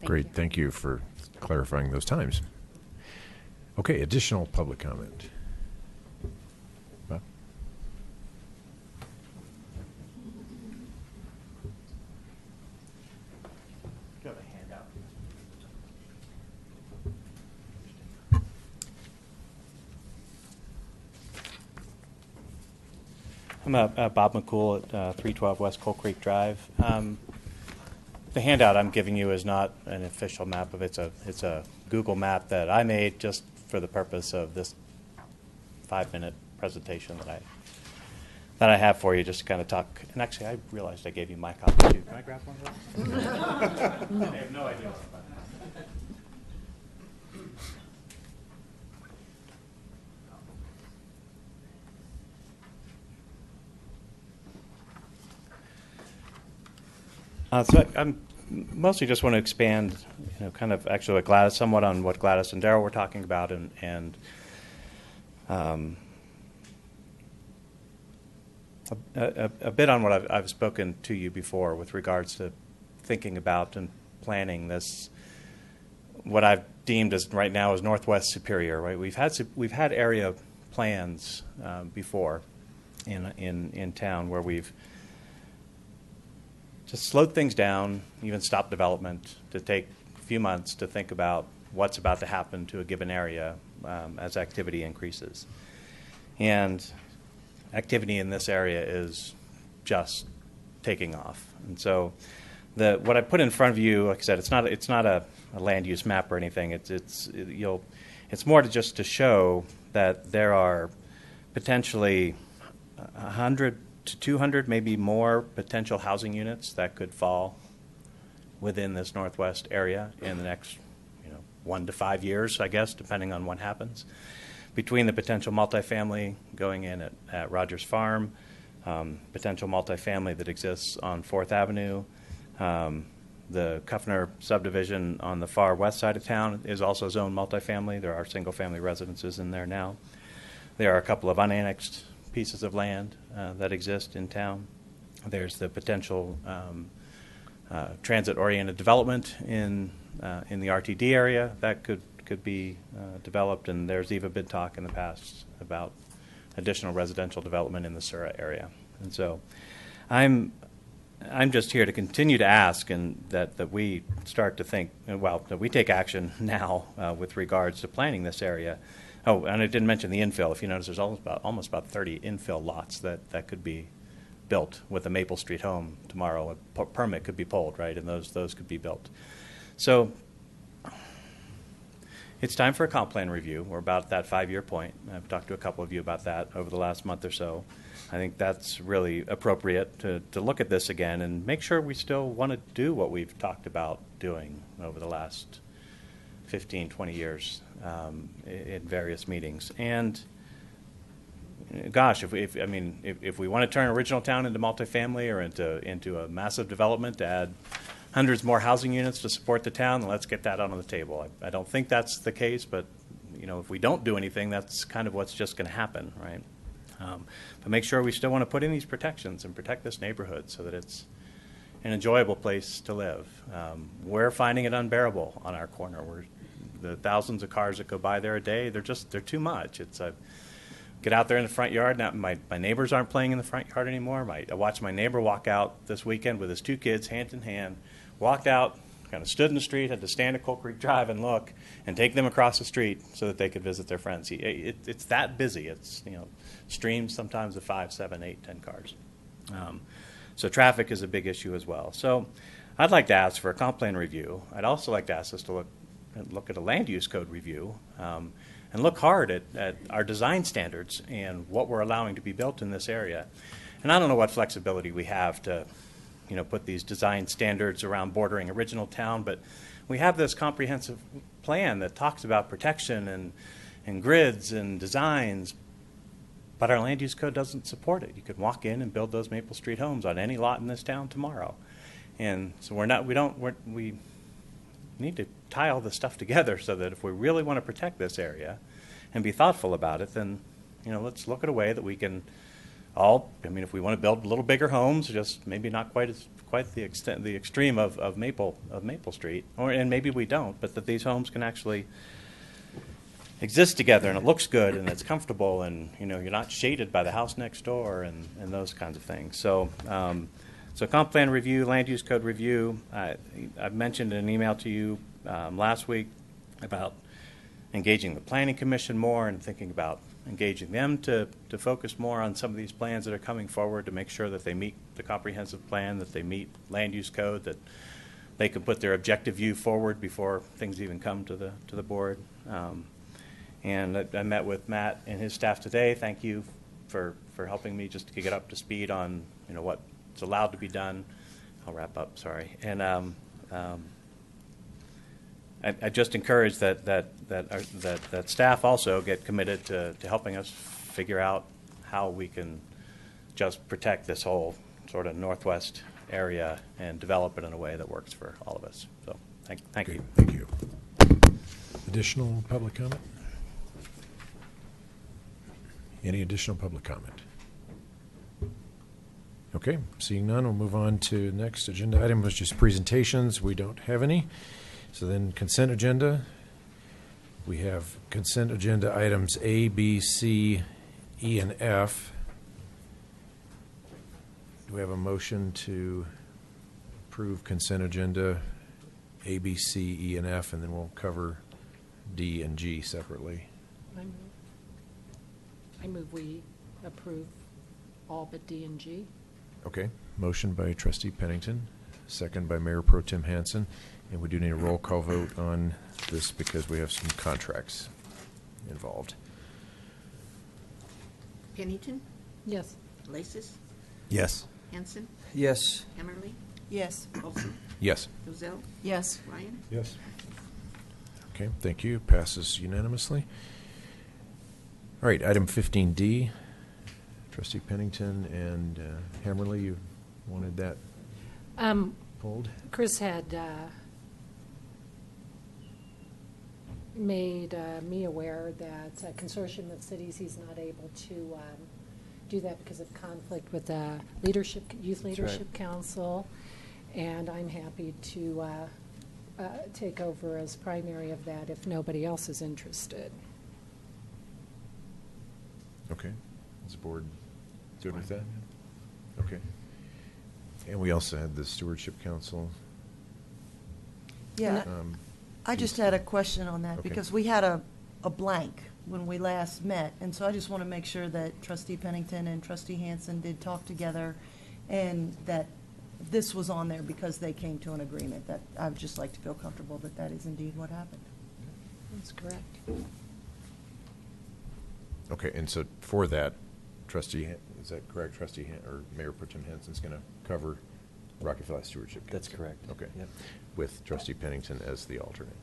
Great, thank you for clarifying those times. Okay, additional public comment. Bob? Do you have a handout? I'm Bob McCool at 312 West Coal Creek Drive. The handout I'm giving you is not an official map of it's a Google map that I made just for the purpose of this 5-minute presentation that I have for you, just to kind of talk. And actually, I realized I gave you my copy too. Can I grab one of those? I have no idea. So I'm mostly just want to expand, kind of actually what Gladys, somewhat on what Gladys and Darrell were talking about, and a bit on what I've spoken to you before with regards to thinking about and planning this, what I've deemed as right now as Northwest Superior. Right, we've had area plans before in town where we've just slowed things down, even stopped development to take a few months to think about what's about to happen to a given area as activity increases. And activity in this area is just taking off. And so what I put in front of you, like I said, it's not a land use map or anything. It's more just to show that there are potentially 100 to 200, maybe more potential housing units that could fall within this Northwest area in the next 1 to 5 years, I guess, depending on what happens. Between the potential multifamily going in at Rogers Farm, potential multifamily that exists on 4th Avenue, the Kuffner subdivision on the far west side of town is also zoned multifamily. There are single-family residences in there now. There are a couple of unannexed pieces of land that exist in town. There's the potential transit-oriented development in the RTD area that could be developed, and there's even been talk in the past about additional residential development in the Surrey area. And so I'm just here to continue to ask and that we start to think, well, that we take action now with regards to planning this area. Oh, and I didn't mention the infill. If you notice, there's almost about 30 infill lots that could be built with a Maple Street home tomorrow. A permit could be pulled, right, and those could be built. So it's time for a comp plan review. We're about at that 5-year point. I've talked to a couple of you about that over the last month or so. I think that's really appropriate to look at this again and make sure we still want to do what we've talked about doing over the last 15, 20 years in various meetings. And gosh, if we want to turn original town into multifamily or into a massive development to add hundreds more housing units to support the town, then let's get that on the table. I don't think that's the case, but if we don't do anything, that's kind of what's just going to happen, right? But make sure we still want to put in these protections and protect this neighborhood so that it's an enjoyable place to live. We're finding it unbearable on our corner. The thousands of cars that go by there a day, they're too much. It's get out there in the front yard. Now, my neighbors aren't playing in the front yard anymore. I watched my neighbor walk out this weekend with his 2 kids, hand in hand, walked out, kind of stood in the street, had to stand at Coal Creek Drive and look, and take them across the street so that they could visit their friends. It's that busy. It's streams sometimes of 5, 7, 8, 10 cars. So traffic is a big issue as well. So I'd like to ask for a comp plan review. I'd also like to ask us to look at a land use code review. And look hard at our design standards and what we're allowing to be built in this area. And I don't know what flexibility we have to, put these design standards around bordering original town, but we have this comprehensive plan that talks about protection and grids and designs, but our land use code doesn't support it. You could walk in and build those Maple Street homes on any lot in this town tomorrow. And so we need to tie all this stuff together so that if we really want to protect this area and be thoughtful about it, then let's look at a way that we can if we want to build a little bigger homes, just maybe not quite the extreme of Maple Street, and maybe we don't, but that these homes can actually exist together and it looks good and it's comfortable and you're not shaded by the house next door and those kinds of things. So comp plan review, land use code review. I've mentioned in an email to you last week about engaging the Planning Commission more and thinking about engaging them to focus more on some of these plans that are coming forward to make sure that they meet the comprehensive plan, that they meet land use code, that they can put their objective view forward before things even come to the board. And I met with Matt and his staff today. Thank you for helping me just to get up to speed on what's allowed to be done. I'll wrap up. Sorry. And I just encourage that staff also get committed to helping us figure out how we can just protect this whole sort of northwest area and develop it in a way that works for all of us. So thank you. Thank you. Additional public comment? Any additional public comment? Okay, seeing none, we'll move on to next agenda item, which is presentations. We don't have any. So then consent agenda. We have consent agenda items A, B, C, E, and F. Do we have a motion to approve consent agenda A, B, C, E, and F, and then we'll cover D and G separately? I move we approve all but D and G. Okay, motion by Trustee Pennington, second by Mayor Pro Tem Hansen. And we do need a roll call vote on this because we have some contracts involved. Pennington? Yes. Lasis? Yes. Hanson? Yes. Emmerly? Yes. Olson? Yes. Rozell? Yes. Ryan? Yes. Okay, thank you. Passes unanimously. All right, item 15D. Trustee Pennington and Hammerly, you wanted that pulled? Chris had made me aware that a consortium of cities, he's not able to do that because of conflict with the Youth Leadership Council, and I'm happy to take over as primary of that if nobody else is interested. Okay. Is the board good with that? Okay. And we also had the Stewardship Council. Yeah, I just had a question on that, Okay. because we had a blank when we last met, and so I just want to make sure that Trustee Pennington and Trustee Hansen did talk together, and that this was on there because they came to an agreement. That I would just like to feel comfortable that that is indeed what happened. That's correct. Okay, and so for that, is that correct, Trustee or Mayor Pro Tem Hansen's going to cover Rocky Flat Stewardship Council? That's correct. Okay. Yep. With Trustee Pennington as the alternate.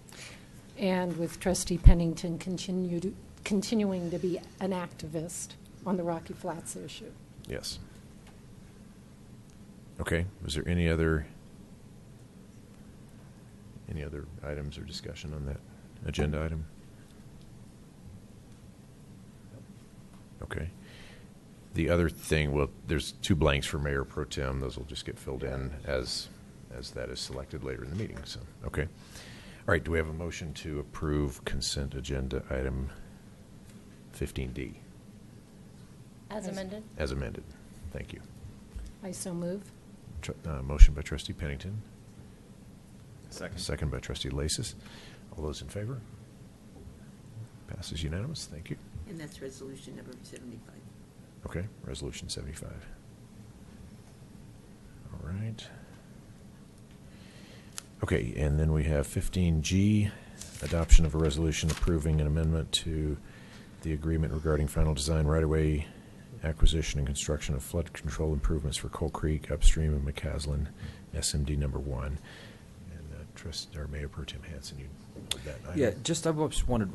And with Trustee Pennington continuing to be an activist on the Rocky Flats issue. Yes. Okay, was there any other Any other items or discussion on that agenda item? Okay. The other thing, well, there's 2 blanks for Mayor Pro Tem. Those will just get filled in as that is selected later in the meeting. So, okay. All right. Do we have a motion to approve consent agenda item 15D? As amended? As amended. Thank you. I so move. Motion by Trustee Pennington. Second. Second by Trustee Lasis. All those in favor? Passes unanimous. Thank you. And that's resolution number 75. Okay, resolution 75. All right. Okay, and then we have 15G, adoption of a resolution approving an amendment to the agreement regarding final design right-of-way acquisition and construction of flood control improvements for Coal Creek upstream of McCaslin, SMD number 1. And Mayor Pro Tem Hanson, you with that item? Yeah, just I just wanted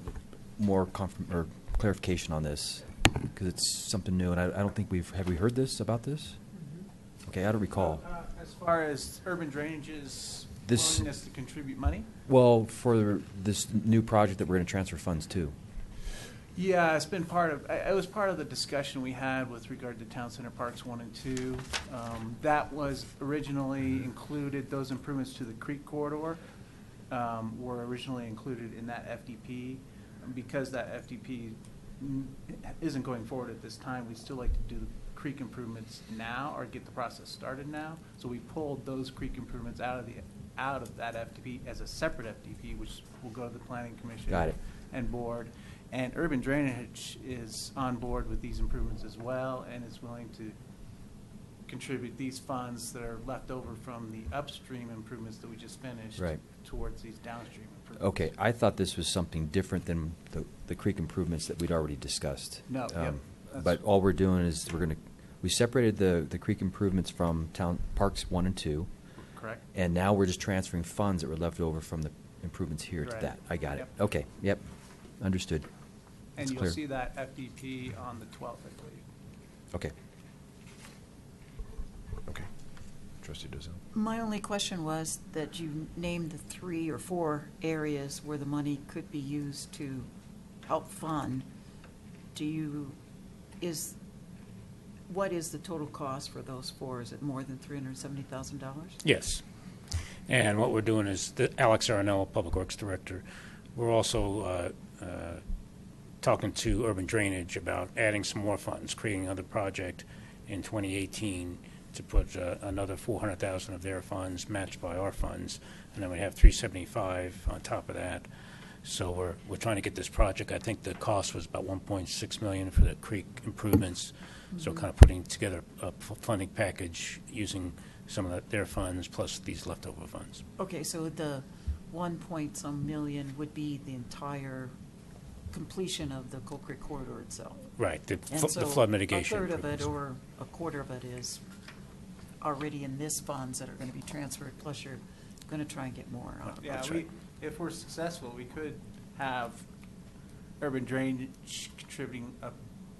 more clarification on this because it's something new, and I don't think have we heard about this? Okay, I don't recall. As far as urban drainage's This- willingness to contribute money? Well, for this new project that we're going to transfer funds to. Yeah, it's been it was part of the discussion we had with regard to Town Center Parks 1 and 2. That was originally included, those improvements to the creek corridor were originally included in that FDP. Because that FDP isn't going forward at this time, we'd still like to do the creek improvements now or get the process started now. So we pulled those creek improvements out of that FDP as a separate FDP, which will go to the Planning Commission Got it. and Board. And Urban Drainage is on board with these improvements as well and is willing to contribute these funds that are left over from the upstream improvements that we just finished Right. towards these downstream improvements. Okay, I thought this was something different than the creek improvements that we'd already discussed. No, yep, that's- But all we're doing is we separated the creek improvements from Town Parks 1 and 2. Correct. And now we're just transferring funds that were left over from the improvements here to Right. that. I got it. Yep. Okay, yep, understood. And That's you'll clear. see that FDP on the 12th, I believe. Okay. Okay. Trustee Dozell. My only question was that you named the 3 or 4 areas where the money could be used to help fund. What is the total cost for those 4? Is it more than $370,000? Yes. And what we're doing is, Alex Arnell, Public Works Director, we're also talking to Urban Drainage about adding some more funds, creating another project in 2018 to put another $400,000 of their funds matched by our funds, and then we have $375 on top of that. So we're trying to get this project. I think the cost was about $1.6 million for the creek improvements. So kind of putting together a funding package using some of their funds plus these leftover funds. Okay, so the 1-point-some million would be the entire completion of the Coal Creek corridor itself. Right, the And flood mitigation. A third of it improvements. or a quarter of it is already in this funds that are going to be transferred, plus you're going to try and get more out of it. Yeah, if we're successful, we could have Urban Drainage contributing up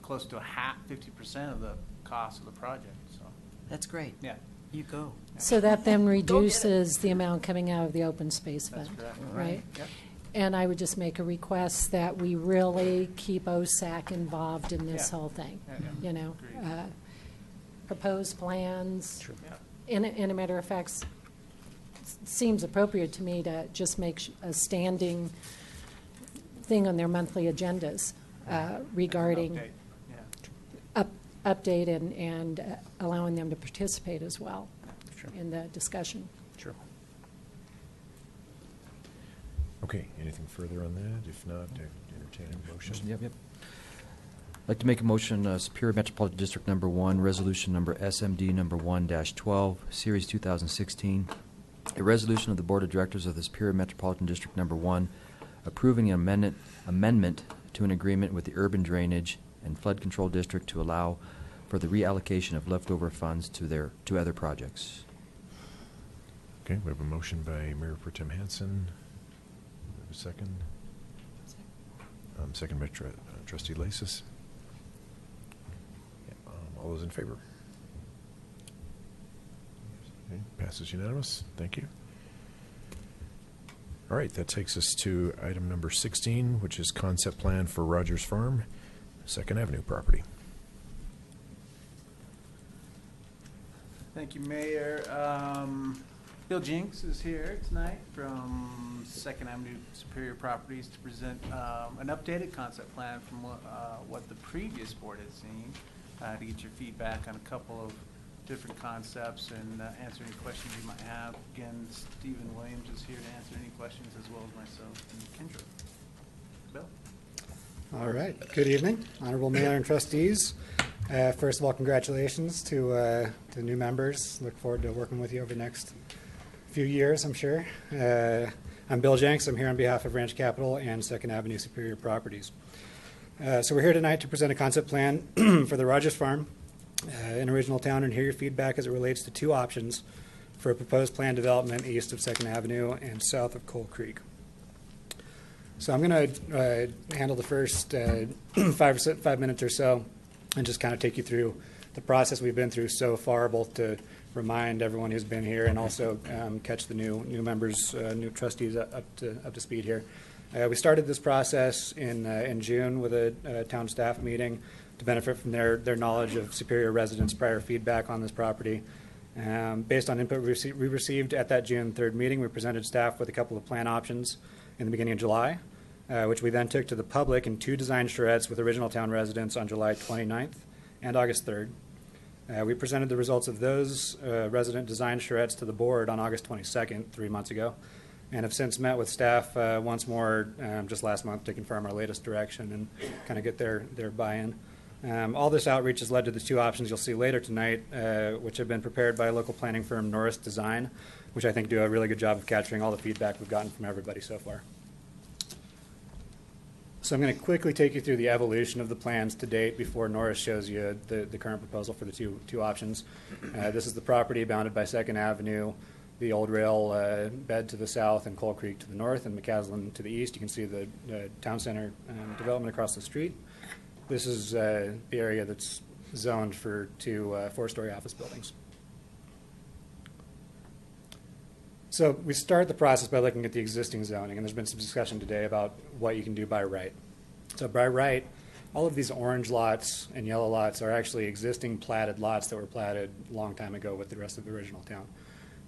close to 50% of the cost of the project, so. That's great. Yeah. You go. So that then reduces the amount coming out of the open space That's fund, correct. right? Yep. And I would just make a request that we really keep OSAC involved in this Yeah. whole thing. Yeah. You know, Agreed. proposed plans. Sure. Yeah. In a matter of fact, seems appropriate to me to just make a standing thing on their monthly agendas regarding Update. Yeah. update and allowing them to participate as well Sure. in the discussion. Sure. Okay, anything further on that? If not, entertain a motion. Yep. I'd like to make a motion, Superior Metropolitan District Number 1, Resolution Number SMD Number 1-12, Series 2016. A resolution of the Board of Directors of the Superior Metropolitan District Number 1 approving an amendment to an agreement with the Urban Drainage and Flood Control District to allow for the reallocation of leftover funds to other projects. Okay, we have a motion by Mayor Pro Tem Hanson. We have a second. Second by Trustee Lasis. All those in favor? Okay, passes unanimous. Thank you. All right, that takes us to item number 16, which is concept plan for Rogers Farm, 2nd Avenue property. Thank you, Mayor. Bill Jinks is here tonight from 2nd Avenue Superior Properties to present an updated concept plan from what the previous board had seen, to get your feedback on a couple of different concepts and answer any questions you might have. Again, Stephen Williams is here to answer any questions, as well as myself and Kendra. Bill? All right. Good evening, Honorable Mayor and trustees. First of all, congratulations to the new members. Look forward to working with you over the next few years, I'm sure. I'm Bill Jenks. I'm here on behalf of Ranch Capital and 2nd Avenue Superior Properties. So we're here tonight to present a concept plan for the Rogers Farm in Original Town and hear your feedback as it relates to two options for a proposed planned development east of 2nd Avenue and south of Coal Creek. So I'm going to handle the first 5 minutes or so and just kind of take you through the process we've been through so far, both to remind everyone who's been here and also catch the new members, new trustees up to speed here. We started this process in June with a town staff meeting to benefit from their knowledge of Superior residents' prior feedback on this property. Based on input we received at that June 3rd meeting, we presented staff with a couple of plan options in the beginning of July, which we then took to the public in 2 design charrettes with Original Town residents on July 29th and August 3rd. We presented the results of those resident design charrettes to the board on August 22nd, 3 months ago, and have since met with staff once more just last month to confirm our latest direction and kind of get their buy-in. All this outreach has led to the 2 options you'll see later tonight, which have been prepared by a local planning firm, Norris Design, which I think do a really good job of capturing all the feedback we've gotten from everybody so far. So I'm going to quickly take you through the evolution of the plans to date before Norris shows you the current proposal for the two options. This is the property bounded by 2nd Avenue, the old rail bed to the south and Coal Creek to the north and McCaslin to the east. You can see the town center development across the street. This is the area that's zoned for 2 4-story office buildings. So we start the process by looking at the existing zoning, and there's been some discussion today about what you can do by right. So by right, all of these orange lots and yellow lots are actually existing platted lots that were platted a long time ago with the rest of the Original Town.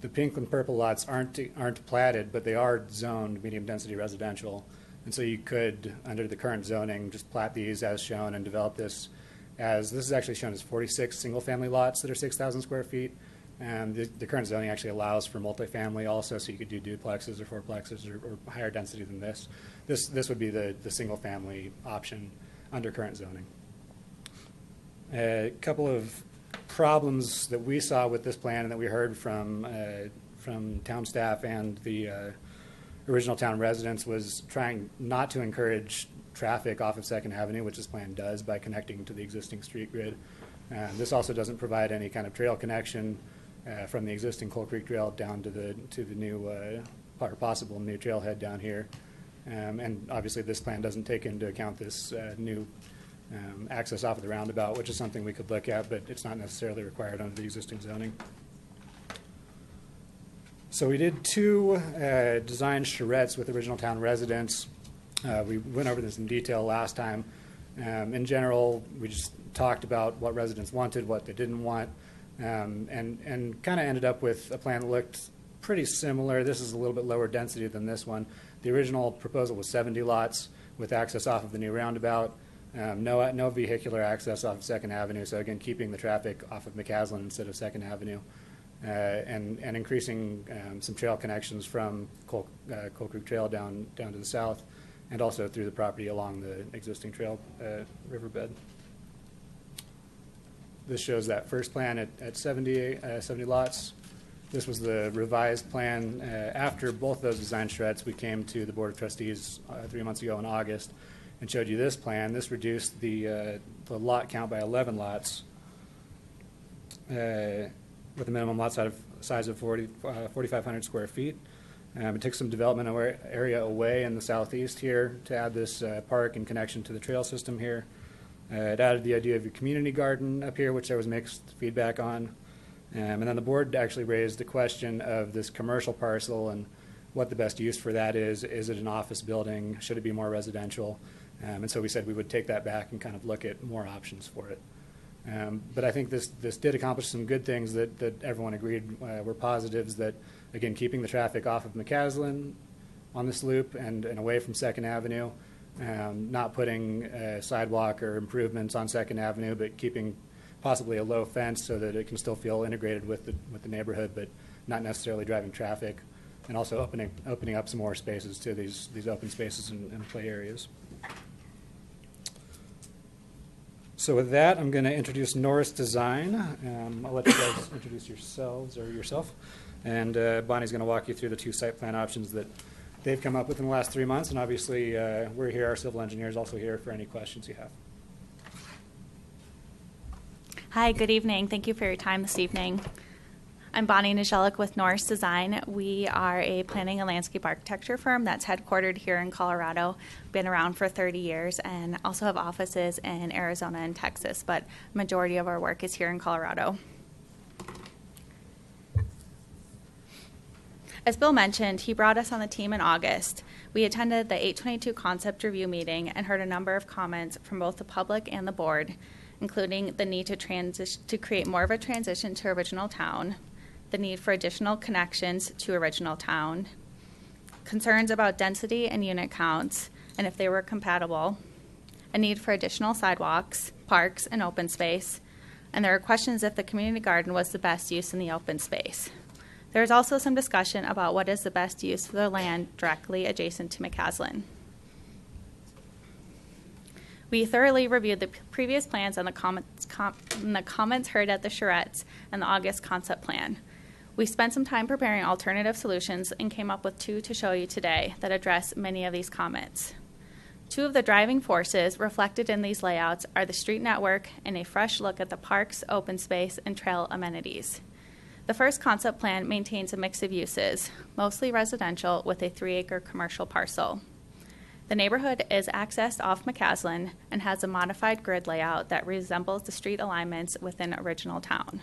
The pink and purple lots aren't platted, but they are zoned medium density residential, and so you could, under the current zoning, just plat these as shown and develop this as, this is actually shown as 46 single-family lots that are 6,000 square feet. And the current zoning actually allows for multifamily also, so you could do duplexes or fourplexes or higher density than this. This would be the single-family option under current zoning. A couple of problems that we saw with this plan and that we heard from town staff and the Original Town residents was trying not to encourage traffic off of 2nd Avenue, which this plan does by connecting to the existing street grid. This also doesn't provide any kind of trail connection from the existing Coal Creek Trail down to the new or possible new trailhead down here. And obviously this plan doesn't take into account this new access off of the roundabout, which is something we could look at, but it's not necessarily required under the existing zoning. So we did 2 design charrettes with Original Town residents. We went over this in detail last time. In general, we just talked about what residents wanted, what they didn't want, and kind of ended up with a plan that looked pretty similar. This is a little bit lower density than this one. The original proposal was 70 lots with access off of the new roundabout, no vehicular access off of 2nd Avenue, so again, keeping the traffic off of McCaslin instead of 2nd Avenue, and increasing some trail connections from Coal Creek Trail down to the south, and also through the property along the existing trail riverbed. This shows that first plan at 70 lots. This was the revised plan. After both those design charrettes, we came to the Board of Trustees 3 months ago in August and showed you this plan. This reduced the lot count by 11 lots with a minimum lot size of 4,500 square feet. It took some development area away in the southeast here to add this park and connection to the trail system here. It added the idea of a community garden up here, which there was mixed feedback on. And then the board actually raised the question of this commercial parcel and what the best use for that is. Is it an office building? Should it be more residential? And so we said we would take that back and kind of look at more options for it. But I think this did accomplish some good things that everyone agreed were positives. That, again, keeping the traffic off of McCaslin on this loop and away from 2nd Avenue, not putting a sidewalk or improvements on 2nd Avenue, but keeping possibly a low fence so that it can still feel integrated with the neighborhood, but not necessarily driving traffic, and also opening up some more spaces to these open spaces and play areas. So with that, I'm going to introduce Norris Design. I'll let you guys introduce yourselves or yourself. And Bonnie's going to walk you through the 2 site plan options that they've come up with in the last 3 months. And obviously, we're here, our civil engineers also here for any questions you have. Hi, good evening. Thank you for your time this evening. I'm Bonnie Nijelik with Norris Design. We are a planning and landscape architecture firm that's headquartered here in Colorado, been around for 30 years, and also have offices in Arizona and Texas, but majority of our work is here in Colorado. As Bill mentioned, he brought us on the team in August. We attended the 822 concept review meeting and heard a number of comments from both the public and the board, including the need to create more of a transition to original town, the need for additional connections to original town, concerns about density and unit counts, and if they were compatible, a need for additional sidewalks, parks, and open space, and there were questions if the community garden was the best use in the open space. There is also some discussion about what is the best use for the land directly adjacent to McCaslin. We thoroughly reviewed the previous plans and the comments heard at the charrettes and the August concept plan. We spent some time preparing alternative solutions and came up with 2 to show you today that address many of these comments. 2 of the driving forces reflected in these layouts are the street network and a fresh look at the parks, open space, and trail amenities. The first concept plan maintains a mix of uses, mostly residential with a 3-acre commercial parcel. The neighborhood is accessed off McCaslin and has a modified grid layout that resembles the street alignments within original town.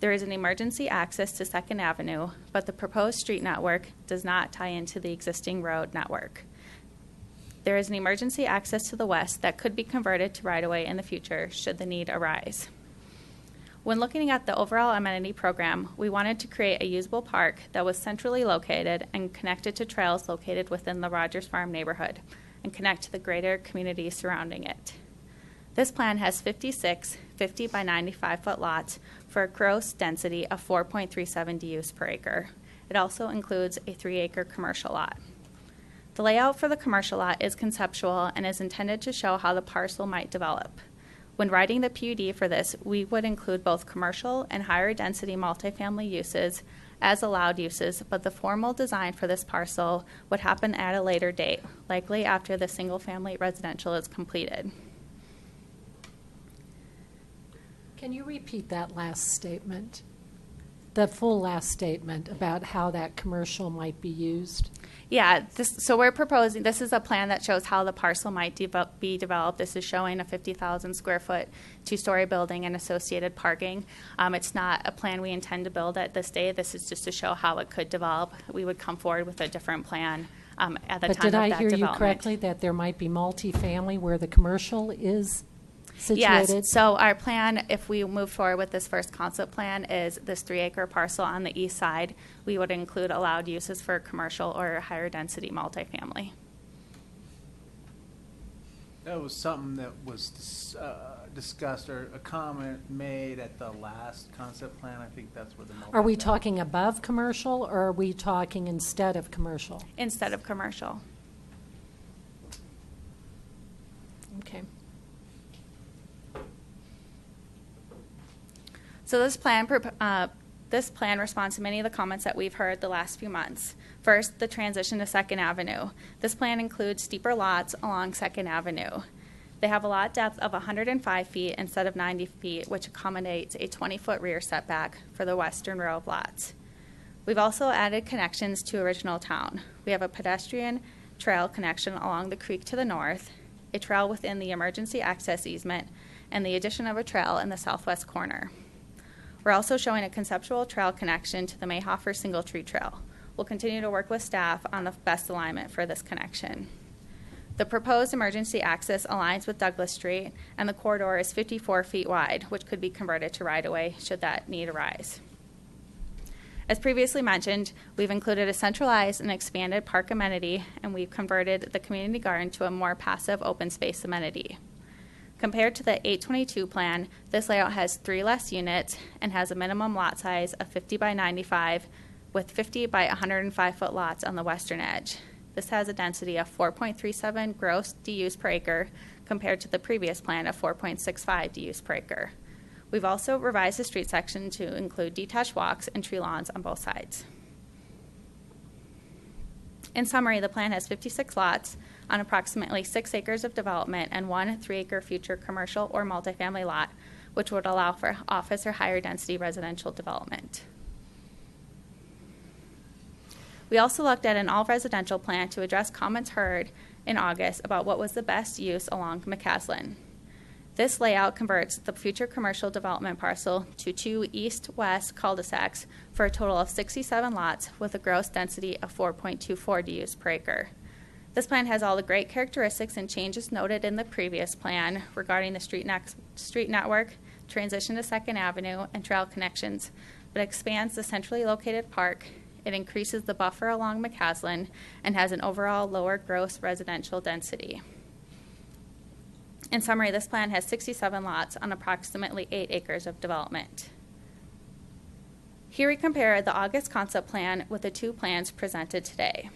There is an emergency access to 2nd Avenue, but the proposed street network does not tie into the existing road network. There is an emergency access to the west that could be converted to right-of-way in the future should the need arise. When looking at the overall amenity program, we wanted to create a usable park that was centrally located and connected to trails located within the Rogers Farm neighborhood and connect to the greater community surrounding it. This plan has 56 50 by 95-foot lots for a gross density of 4.37 DUs per acre. It also includes a 3-acre commercial lot. The layout for the commercial lot is conceptual and is intended to show how the parcel might develop. When writing the PUD for this, we would include both commercial and higher density multifamily uses as allowed uses, but the formal design for this parcel would happen at a later date, likely after the single-family residential is completed. Can you repeat that last statement? The full last statement about how that commercial might be used? Yeah, so we're proposing, this is a plan that shows how the parcel might be developed. This is showing a 50,000 square foot 2-story building and associated parking. It's not a plan we intend to build at this day. This is just to show how it could develop. We would come forward with a different plan at the time of that development. But did I hear you correctly that there might be multifamily where the commercial is situated? Yes, so our plan, if we move forward with this first concept plan, is this 3-acre parcel on the east side. We would include allowed uses for commercial or higher density multifamily. That was something that was discussed or a comment made at the last concept plan. I think that's where the Are we talking above commercial or are we talking instead of commercial? Instead of commercial. Okay. So this plan responds to many of the comments that we've heard the last few months. First, the transition to 2nd Avenue. This plan includes steeper lots along 2nd Avenue. They have a lot depth of 105 feet instead of 90 feet, which accommodates a 20-foot rear setback for the western row of lots. We've also added connections to original town. We have a pedestrian trail connection along the creek to the north, a trail within the emergency access easement, and the addition of a trail in the southwest corner. We're also showing a conceptual trail connection to the Mayhofer Single Tree Trail. we'll continue to work with staff on the best alignment for this connection. The proposed emergency access aligns with Douglas Street, and the corridor is 54 feet wide, which could be converted to right-of-way should that need arise. As previously mentioned, we've included a centralized and expanded park amenity, and we've converted the community garden to a more passive open space amenity. Compared to the 822 plan, this layout has 3 less units and has a minimum lot size of 50 by 95 with 50 by 105 foot lots on the western edge. This has a density of 4.37 gross DUs per acre compared to the previous plan of 4.65 DUs per acre. We've also revised the street section to include detached walks and tree lawns on both sides. In summary, the plan has 56 lots on approximately 6 acres of development and 1 3-acre future commercial or multifamily lot, which would allow for office or higher density residential development. We also looked at an all-residential plan to address comments heard in August about what was the best use along McCaslin. This layout converts the future commercial development parcel to 2 east-west cul-de-sacs for a total of 67 lots with a gross density of 4.24 DUs per acre. This plan has all the great characteristics and changes noted in the previous plan regarding the street network, transition to 2nd Avenue, and trail connections, but expands the centrally located park. It increases the buffer along McCaslin and has an overall lower gross residential density. In summary, this plan has 67 lots on approximately 8 acres of development. Here we compare the August concept plan with the 2 plans presented today.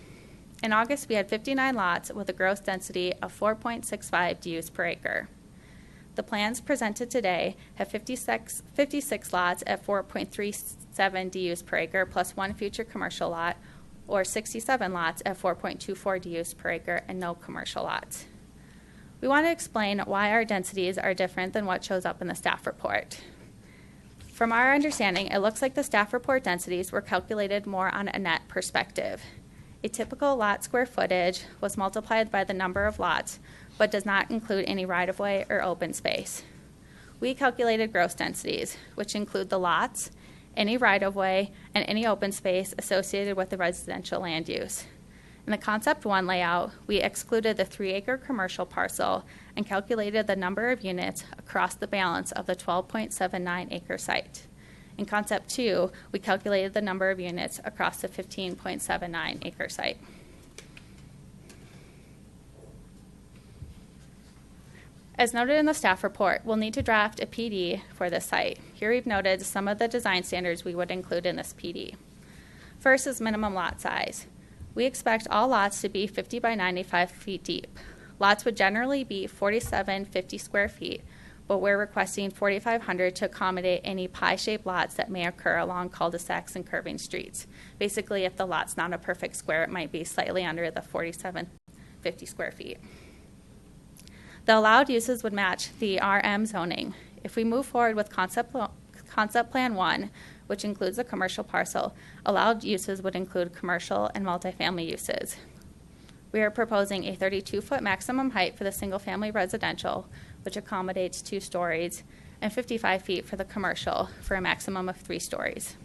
In August, we had 59 lots with a gross density of 4.65 DUs per acre. The plans presented today have 56 lots at 4.37 DUs per acre plus 1 future commercial lot, or 67 lots at 4.24 DUs per acre and no commercial lots. We want to explain why our densities are different than what shows up in the staff report. From our understanding, it looks like the staff report densities were calculated more on a net perspective. A typical lot square footage was multiplied by the number of lots, but does not include any right-of-way or open space. We calculated gross densities, which include the lots, any right-of-way, and any open space associated with the residential land use. In the Concept 1 layout, we excluded the 3-acre commercial parcel and calculated the number of units across the balance of the 12.79-acre site. In Concept 2, we calculated the number of units across the 15.79-acre site. As noted in the staff report, we'll need to draft a PD for this site. Here we've noted some of the design standards we would include in this PD. First is minimum lot size. We expect all lots to be 50 by 95 feet deep. Lots would generally be 4750 square feet, but we're requesting 4,500 to accommodate any pie-shaped lots that may occur along cul-de-sacs and curving streets. Basically, if the lot's not a perfect square, it might be slightly under the 4750 square feet. The allowed uses would match the RM zoning. If we move forward with Concept Plan 1, which includes a commercial parcel, allowed uses would include commercial and multifamily uses. We are proposing a 32-foot maximum height for the single-family residential, which accommodates 2 stories, and 55 feet for the commercial for a maximum of 3 stories.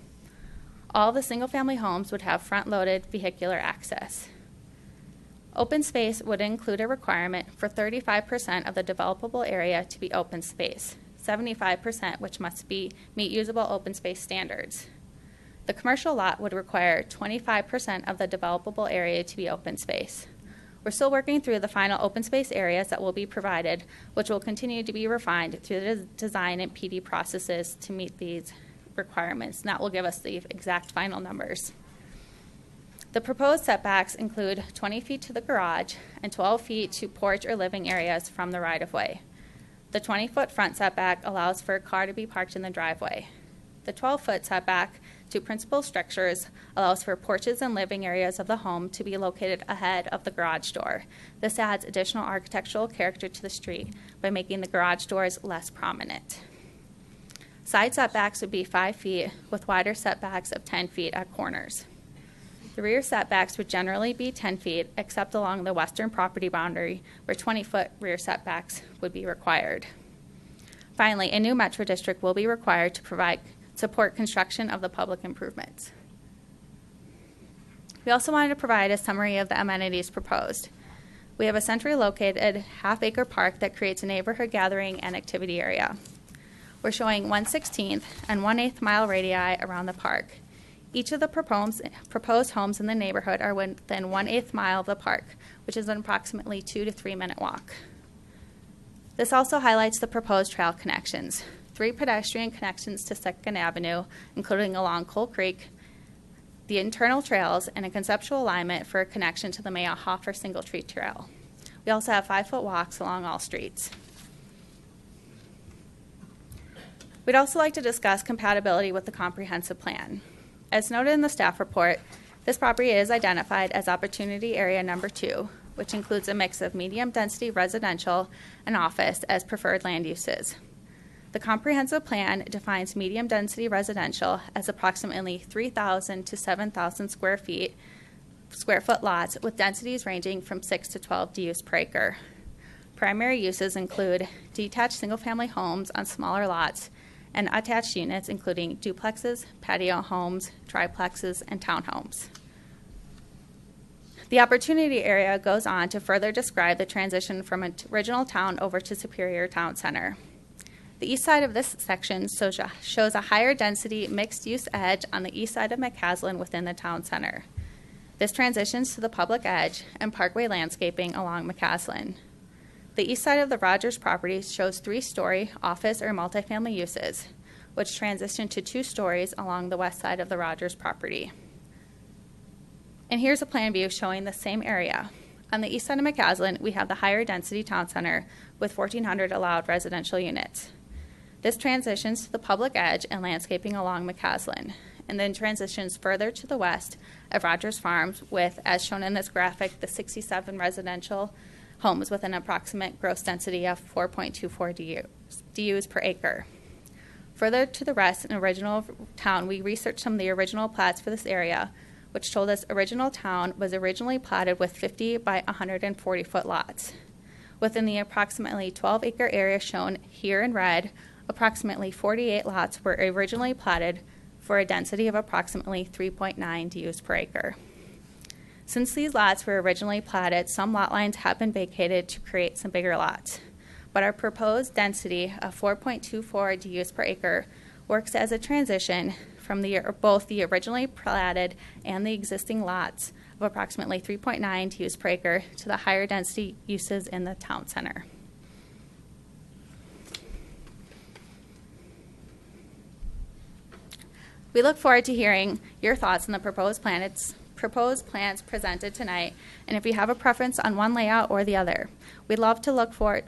All the single-family homes would have front-loaded vehicular access. Open space would include a requirement for 35% of the developable area to be open space, 75% which must meet usable open space standards. The commercial lot would require 25% of the developable area to be open space. We're still working through the final open space areas that will be provided, which will continue to be refined through the design and PD processes to meet these requirements, and that will give us the exact final numbers. The proposed setbacks include 20 feet to the garage and 12 feet to porch or living areas from the right-of-way. The 20-foot front setback allows for a car to be parked in the driveway. The 12-foot setback to principal structures allows for porches and living areas of the home to be located ahead of the garage door. This adds additional architectural character to the street by making the garage doors less prominent. Side setbacks would be 5 feet with wider setbacks of 10 feet at corners. The rear setbacks would generally be 10 feet, except along the western property boundary, where 20-foot rear setbacks would be required. Finally, a new metro district will be required to support construction of the public improvements. We also wanted to provide a summary of the amenities proposed. We have a centrally located half-acre park that creates a neighborhood gathering and activity area. We're showing 1/16 and 1/8 mile radii around the park. Each of the proposed homes in the neighborhood are within 1/8 mile of the park, which is an approximately 2 to 3 minute walk. This also highlights the proposed trail connections. 3 pedestrian connections to 2nd Avenue, including along Coal Creek, the internal trails, and a conceptual alignment for a connection to the Mayhofer Single Tree Trail. We also have 5-foot walks along all streets. We'd also like to discuss compatibility with the comprehensive plan. As noted in the staff report, this property is identified as Opportunity Area Number 2, which includes a mix of medium-density residential and office as preferred land uses. The comprehensive plan defines medium-density residential as approximately 3,000 to 7,000 square foot lots with densities ranging from 6 to 12 DUs per acre. Primary uses include detached single-family homes on smaller lots and attached units including duplexes, patio homes, triplexes, and townhomes. The opportunity area goes on to further describe the transition from an original town over to Superior Town Center. The east side of this section shows a higher density mixed-use edge on the east side of McCaslin within the town center. This transitions to the public edge and parkway landscaping along McCaslin. The east side of the Rogers property shows 3-story office or multifamily uses, which transition to 2 stories along the west side of the Rogers property. And here's a plan view showing the same area. On the east side of McCaslin, we have the higher density town center with 1,400 allowed residential units. This transitions to the public edge and landscaping along McCaslin, and then transitions further to the west of Rogers Farms with, as shown in this graphic, the 67 residential homes with an approximate gross density of 4.24 DUs per acre. Further to the west in original town, we researched some of the original plats for this area, which told us original town was originally platted with 50 by 140 foot lots. Within the approximately 12-acre area shown here in red, approximately 48 lots were originally platted for a density of approximately 3.9 DUs per acre. Since these lots were originally platted, some lot lines have been vacated to create some bigger lots, but our proposed density of 4.24 DUs per acre works as a transition from both the originally platted and the existing lots of approximately 3.9 DUs per acre to the higher density uses in the town center. We look forward to hearing your thoughts on the proposed plans presented tonight, and if you have a preference on one layout or the other. We'd love to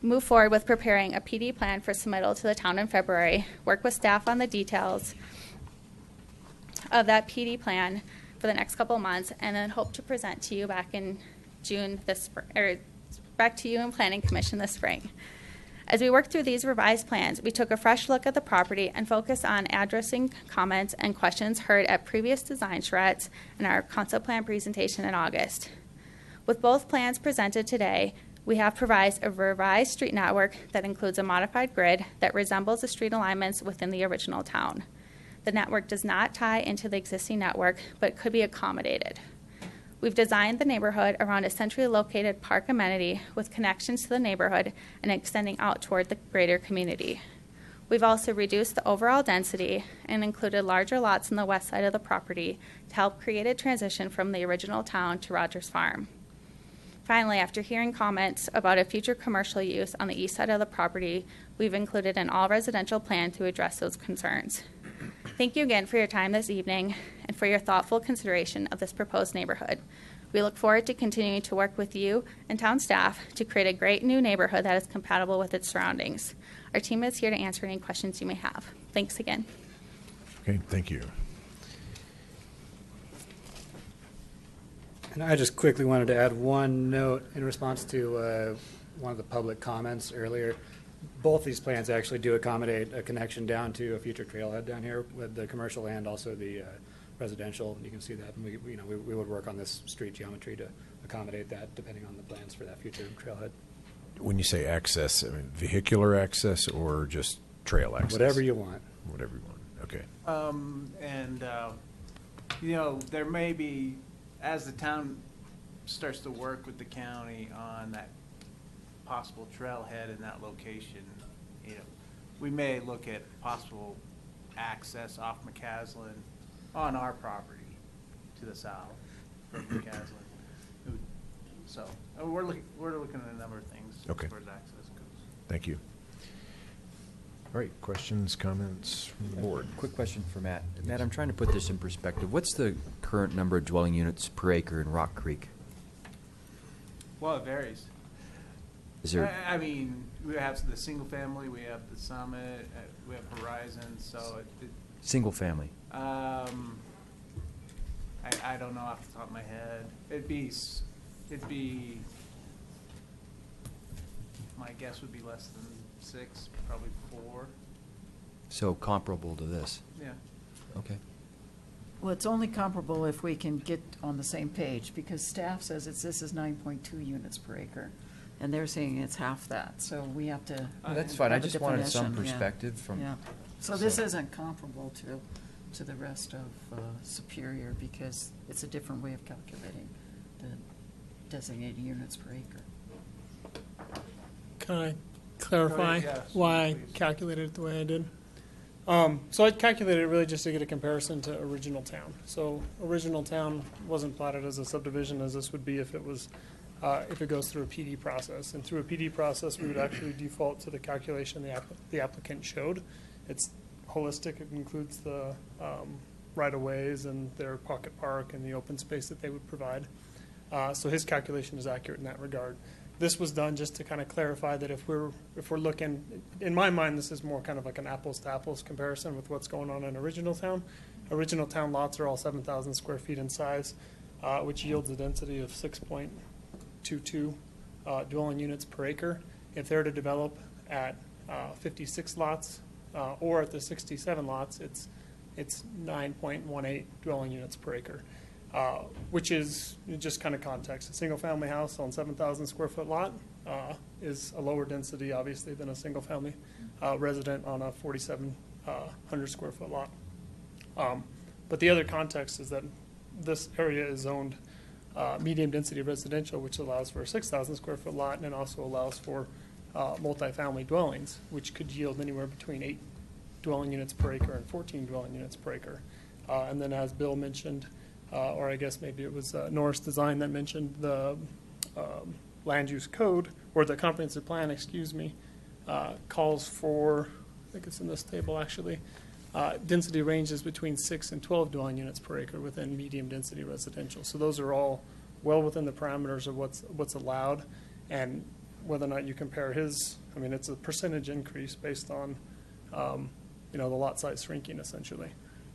move forward with preparing a PD plan for submittal to the town in February, work with staff on the details of that PD plan for the next couple of months, and then hope to present to you back in June back to you in Planning Commission this spring. As we worked through these revised plans, we took a fresh look at the property and focused on addressing comments and questions heard at previous design charrettes and our concept plan presentation in August. With both plans presented today, we have provided a revised street network that includes a modified grid that resembles the street alignments within the original town. The network does not tie into the existing network, but could be accommodated. We've designed the neighborhood around a centrally located park amenity with connections to the neighborhood and extending out toward the greater community. We've also reduced the overall density and included larger lots on the west side of the property to help create a transition from the original town to Rogers Farm. Finally, after hearing comments about a future commercial use on the east side of the property, we've included an all-residential plan to address those concerns. Thank you again for your time this evening and for your thoughtful consideration of this proposed neighborhood. We look forward to continuing to work with you and town staff to create a great new neighborhood that is compatible with its surroundings. Our team is here to answer any questions you may have. Thanks again. Okay, thank you. And I just quickly wanted to add one note in response to one of the public comments earlier. Both these plans actually do accommodate a connection down to a future trailhead down here with the commercial and also the residential. You can see that, and we would work on this street geometry to accommodate that, depending on the plans for that future trailhead. When you say access, I mean vehicular access or just trail access? Whatever you want. Whatever you want. Okay. You know, there may be, as the town starts to work with the county on that possible trailhead in that location, you know, we may look at possible access off McCaslin on our property to the south from McCaslin. So we're looking at a number of things Okay. as far as access goes. Thank you. All right, questions, comments from the board? Quick question for Matt. Matt, I'm trying to put this in perspective. What's the current number of dwelling units per acre in Rock Creek? Well, it varies. Is there? I mean, we have the single family, we have the Summit, we have Horizon, so Single family? I don't know off the top of my head. It'd be, my guess would be less than 6, probably 4. So comparable to this? Yeah. Okay. Well, it's only comparable if we can get on the same page, because staff says this is 9.2 units per acre, and they're saying it's half that, so we have to. That's fine. I have a just wanted some definition, yeah. perspective from. Yeah. So this isn't comparable to the rest of Superior, because it's a different way of calculating the designated units per acre. Can I clarify Yes, why I please. calculated it the way I did? So I calculated it really just to get a comparison to Original Town. So Original Town wasn't platted as a subdivision as this would be if it was, if it goes through a PD process. And through a PD process, we would actually default to the calculation the applicant showed. It's holistic. It includes the right-of-ways and their pocket park and the open space that they would provide. So his calculation is accurate in that regard. This was done just to kind of clarify that if we're looking, in my mind, this is more kind of like an apples to apples comparison with what's going on in Original Town. Original Town lots are all 7,000 square feet in size, which yields a density of 6.22 dwelling units per acre. If they're to develop at 56 lots or at the 67 lots, it's 9.18 dwelling units per acre. Which is just kind of context. A single-family house on 7,000 square foot lot is a lower density, obviously, than a single-family resident on a 4,700 square foot lot. But the other context is that this area is zoned medium-density residential, which allows for a 6,000 square foot lot, and it also allows for multifamily dwellings, which could yield anywhere between 8 dwelling units per acre and 14 dwelling units per acre. And then, as Bill mentioned, or I guess maybe it was Norris Design that mentioned the land use code, or the comprehensive plan, excuse me, calls for, I think it's in this table actually, density ranges between 6 and 12 dwelling units per acre within medium density residential. So those are all well within the parameters of what's allowed, and whether or not you compare his, I mean, it's a percentage increase based on, the lot size shrinking essentially.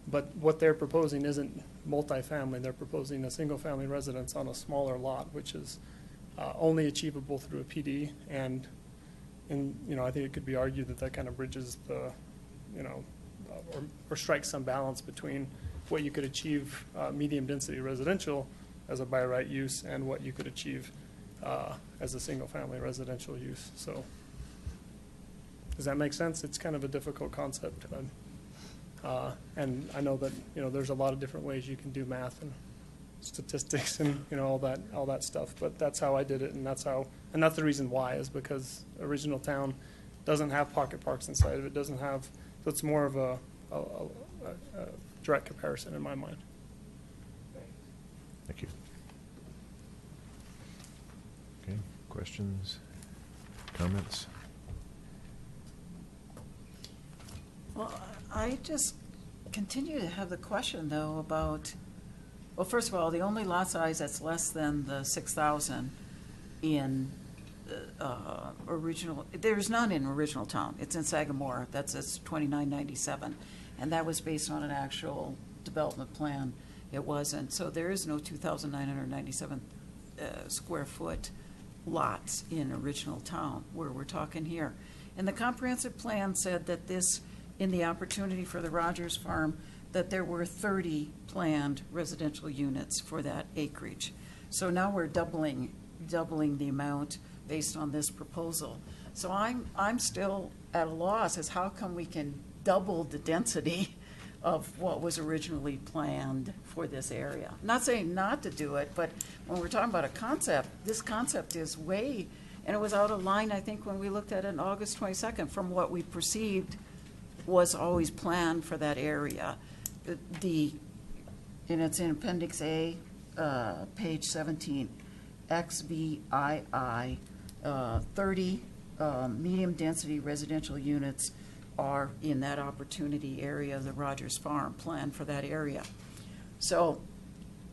But what they're proposing isn't multifamily. They're proposing a single-family residence on a smaller lot, which is only achievable through a PD. And I think it could be argued that kind of bridges the, or strikes some balance between what you could achieve medium-density residential as a by right use and what you could achieve as a single-family residential use. So does that make sense? It's kind of a difficult concept. And I know that there's a lot of different ways you can do math and statistics and all that stuff. But that's how I did it, and that's the reason why is because Original Town doesn't have pocket parks inside of it. Doesn't have, so it's more of a direct comparison in my mind. Thank you. Okay, questions, comments? Well, I just continue to have the question, though, about, well, first of all, the only lot size that's less than the 6,000 in original, there's none in Original Town. It's in Sagamore. It's 2997. And that was based on an actual development plan. It wasn't. So there is no 2,997 square foot lots in Original Town where we're talking here. And the comprehensive plan said that this, in the opportunity for the Rogers Farm, that there were 30 planned residential units for that acreage. So now we're doubling the amount based on this proposal. So I'm still at a loss as how come we can double the density of what was originally planned for this area. Not saying not to do it, but when we're talking about a concept, this concept is way, and it was out of line, I think, when we looked at it on August 22nd, from what we perceived was always planned for that area. And it's in Appendix A, page 17, XVI, 30 medium-density residential units are in that opportunity area of the Rogers Farm, planned for that area. So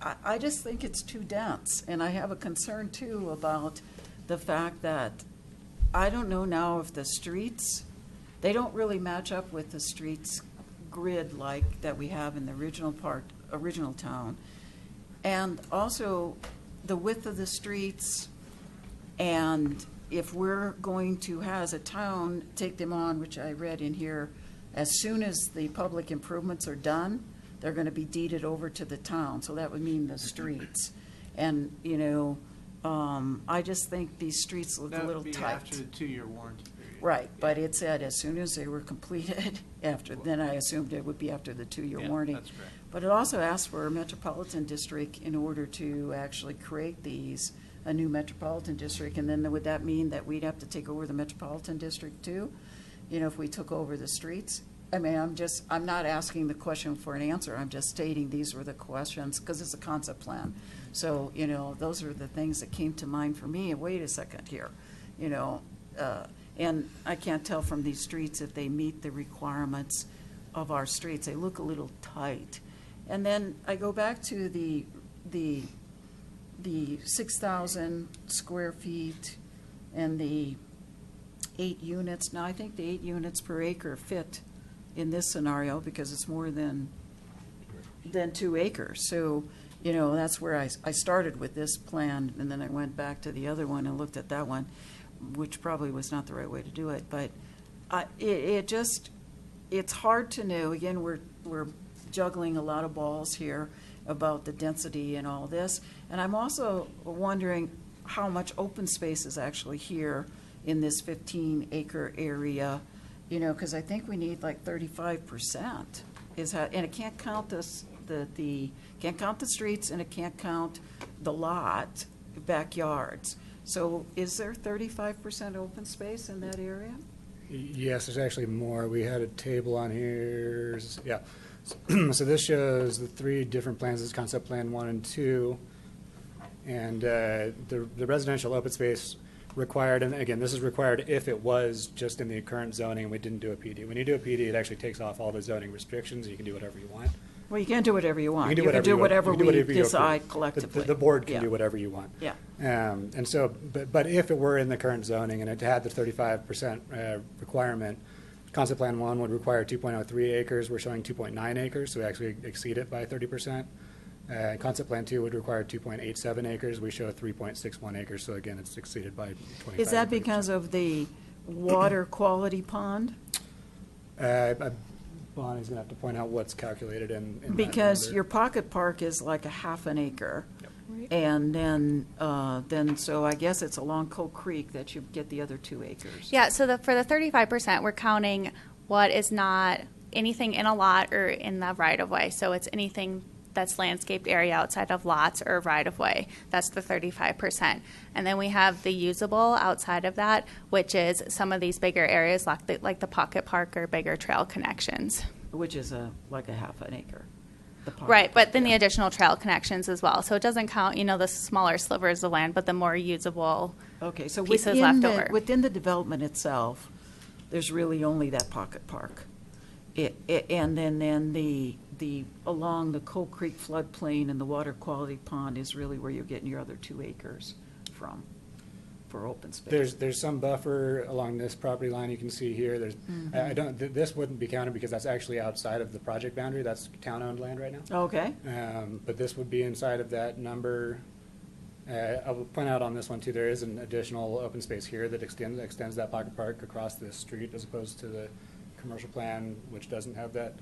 I just think it's too dense, and I have a concern, too, about the fact that I don't know now if the streets, they don't really match up with the streets grid like that we have in the original town. And also the width of the streets, and if we're going to, as a town, take them on, which I read in here, as soon as the public improvements are done, they're going to be deeded over to the town. So that would mean the streets. And, you know, I just think these streets look a little tight. That would be after the 2-year warranty period. Right, but it said as soon as they were completed, then I assumed it would be after the 2-year warranty. That's correct. But it also asked for a metropolitan district in order to actually create these, a new metropolitan district, and then would that mean that we'd have to take over the metropolitan district too? You know, if we took over the streets? I mean, I'm not asking the question for an answer, I'm just stating these were the questions, because it's a concept plan. So, you know, those are the things that came to mind for me. Wait a second here, you know, and I can't tell from these streets if they meet the requirements of our streets. They look a little tight. And then I go back to the 6,000 square feet and the 8 units. Now, I think the 8 units per acre fit in this scenario because it's more than 2 acres. So, you know, that's where I started with this plan, and then I went back to the other one and looked at that one, which probably was not the right way to do it. But it's hard to know. Again, we're juggling a lot of balls here about the density and all this. And I'm also wondering how much open space is actually here in this 15-acre area, you know, because I think we need like 35%. And it can't count can't count the streets, and it can't count the lot, backyards. So is there 35% open space in that area? Yes, there's actually more. We had a table on here. Yeah. So this shows the 3 different plans. This is concept plan 1 and 2. And the residential open space required, and again, this is required if it was just in the current zoning and we didn't do a PD. When you do a PD, it actually takes off all the zoning restrictions. You can do whatever you want. Well, you can't do whatever you want. You can do whatever we decide collectively. The board can do whatever you want. Yeah. And so, but if it were in the current zoning and it had the 35% requirement, concept plan 1 would require 2.03 acres. We're showing 2.9 acres, so we actually exceed it by 30%. Concept plan 2 would require 2.87 acres. We show 3.61 acres, so again, it's exceeded by 25%. Is that because of the water quality pond? Bonnie's going to have to point out what's calculated in Because your pocket park is like a half an acre. Yep. And then, so I guess it's along Coal Creek that you get the other 2 acres. Yeah, so for the 35%, we're counting what is not anything in a lot or in the right-of-way. So it's anything that's landscaped area outside of lots or right-of-way. That's the 35%. And then we have the usable outside of that, which is some of these bigger areas like the pocket park or bigger trail connections. Which is like a half an acre. Right, but then the additional trail connections as well. So it doesn't count, you know, the smaller slivers of land, but the more usable pieces left over. Within the development itself, there's really only that pocket park. And then the along the Coal Creek floodplain and the water quality pond is really where you're getting your other 2 acres from for open space. There's some buffer along this property line you can see here. There's this wouldn't be counted because that's actually outside of the project boundary. That's town-owned land right now. Okay. But this would be inside of that number. I will point out on this one too, there is an additional open space here that extends that pocket park across this street as opposed to the commercial plan, which doesn't have that.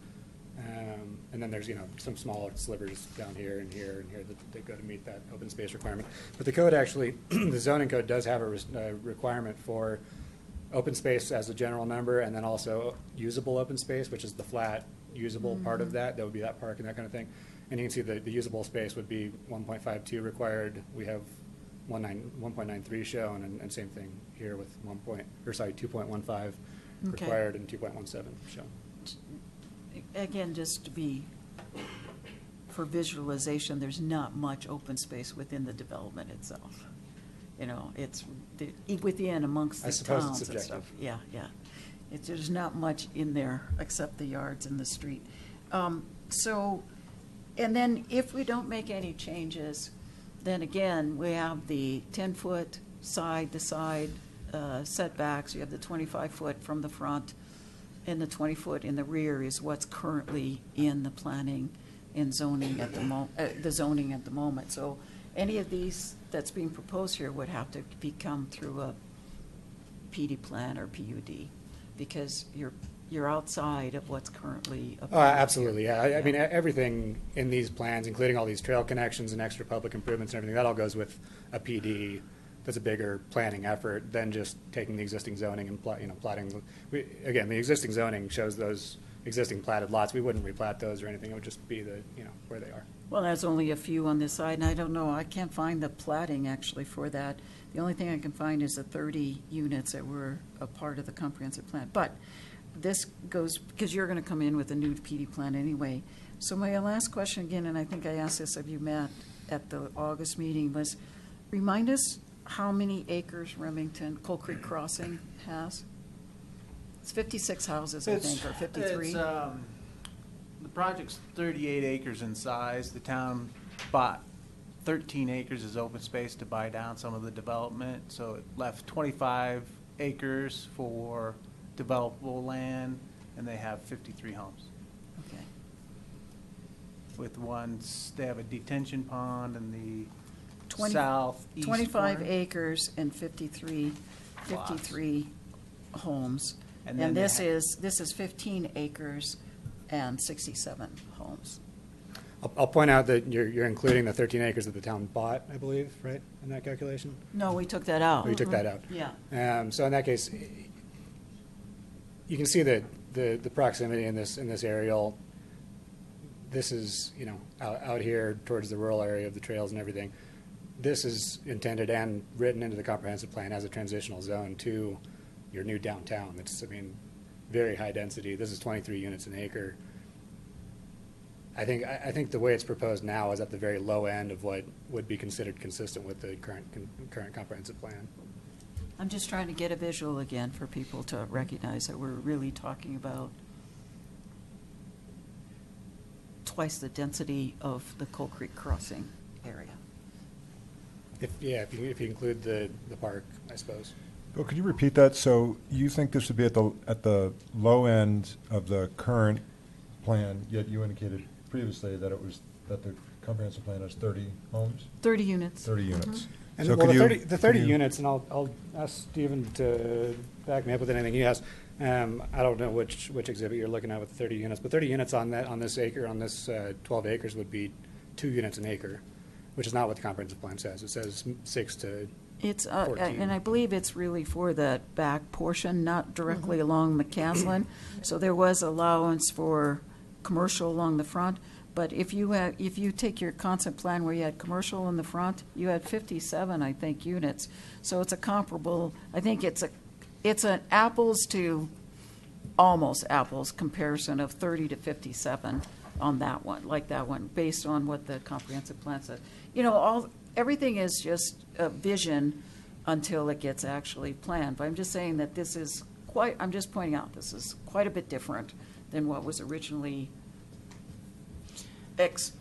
And then there's, you know, some smaller slivers down here and here and here that go to meet that open space requirement. But the code actually, the zoning code does have a requirement for open space as a general number, and then also usable open space, which is the flat usable part of that. That would be that park and that kind of thing. And you can see the usable space would be 1.52 required. We have 1.93 shown, and same thing here with 2.15 Okay. required and 2.17 shown. Again, just to be, for visualization, there's not much open space within the development itself. You know, it's within amongst I the suppose it's towns and subjective. stuff. Yeah, yeah. There's not much in there except the yards and the street. So, and then if we don't make any changes, then again, we have the 10-foot side-to-side setbacks. You have the 25-foot from the front, and the 20-foot in the rear is what's currently in the planning and zoning at the zoning at the moment. So any of these that's being proposed here would have to become through a PD plan or PUD, because you're outside of what's currently approved. Oh, absolutely, here. yeah. I mean, everything in these plans, including all these trail connections and extra public improvements and everything, that all goes with a PD. That's a bigger planning effort than just taking the existing zoning and plotting. Again, the existing zoning shows those existing platted lots. We wouldn't replat those or anything. It would just be where they are. Well, there's only a few on this side, and I don't know, I can't find the platting actually for that. The only thing I can find is the 30 units that were a part of the comprehensive plan. But this goes, because you're going to come in with a new PD plan anyway. So my last question again, and I think I asked this of you, Matt, at the August meeting, was remind us how many acres Remington, Coal Creek Crossing has? It's 56 houses, I think, or 53. The project's 38 acres in size. The town bought 13 acres as open space to buy down some of the development, so it left 25 acres for developable land, and they have 53 homes. Okay. With they have a detention pond in the 20 southeast 25 corner. acres and 53 homes. And then And they this ha- is 15 acres and 67 homes. I'll point out that you're including the 13 acres that the town bought, I believe, right, in that calculation? No, we took that out. Oh, you took that out? Yeah. So in that case, you can see that the proximity in this aerial. This is, out here towards the rural area of the trails and everything. This is intended and written into the comprehensive plan as a transitional zone to your new downtown. It's, very high density. This is 23 units an acre. I think the way it's proposed now is at the very low end of what would be considered consistent with the current comprehensive plan. I'm just trying to get a visual again for people to recognize that we're really talking about twice the density of the Coal Creek Crossing area. If you include the park, I suppose. Bill, could you repeat that? So you think this would be at the low end of the current plan, yet you indicated previously that the comprehensive plan has 30 homes? 30 units. 30 units. And So well, could the 30 could you- units, and I'll ask Stephen to back me up with anything he has. I don't know which exhibit you're looking at with 30 units, but 30 units on this 12 acres would be 2 units an acre, which is not what the comprehensive plan says. It says 6 to It's, 14. and I believe it's really for the back portion, not directly along McCaslin. So there was allowance for commercial along the front. But if you take your concept plan where you had commercial in the front, you had 57, I think, units. So it's a comparable, I think it's an apples to almost apples comparison of 30 to 57 on that one, based on what the comprehensive plan said. Everything is just a vision until it gets actually planned. But I'm just saying that I'm just pointing out, this is quite a bit different than what was originally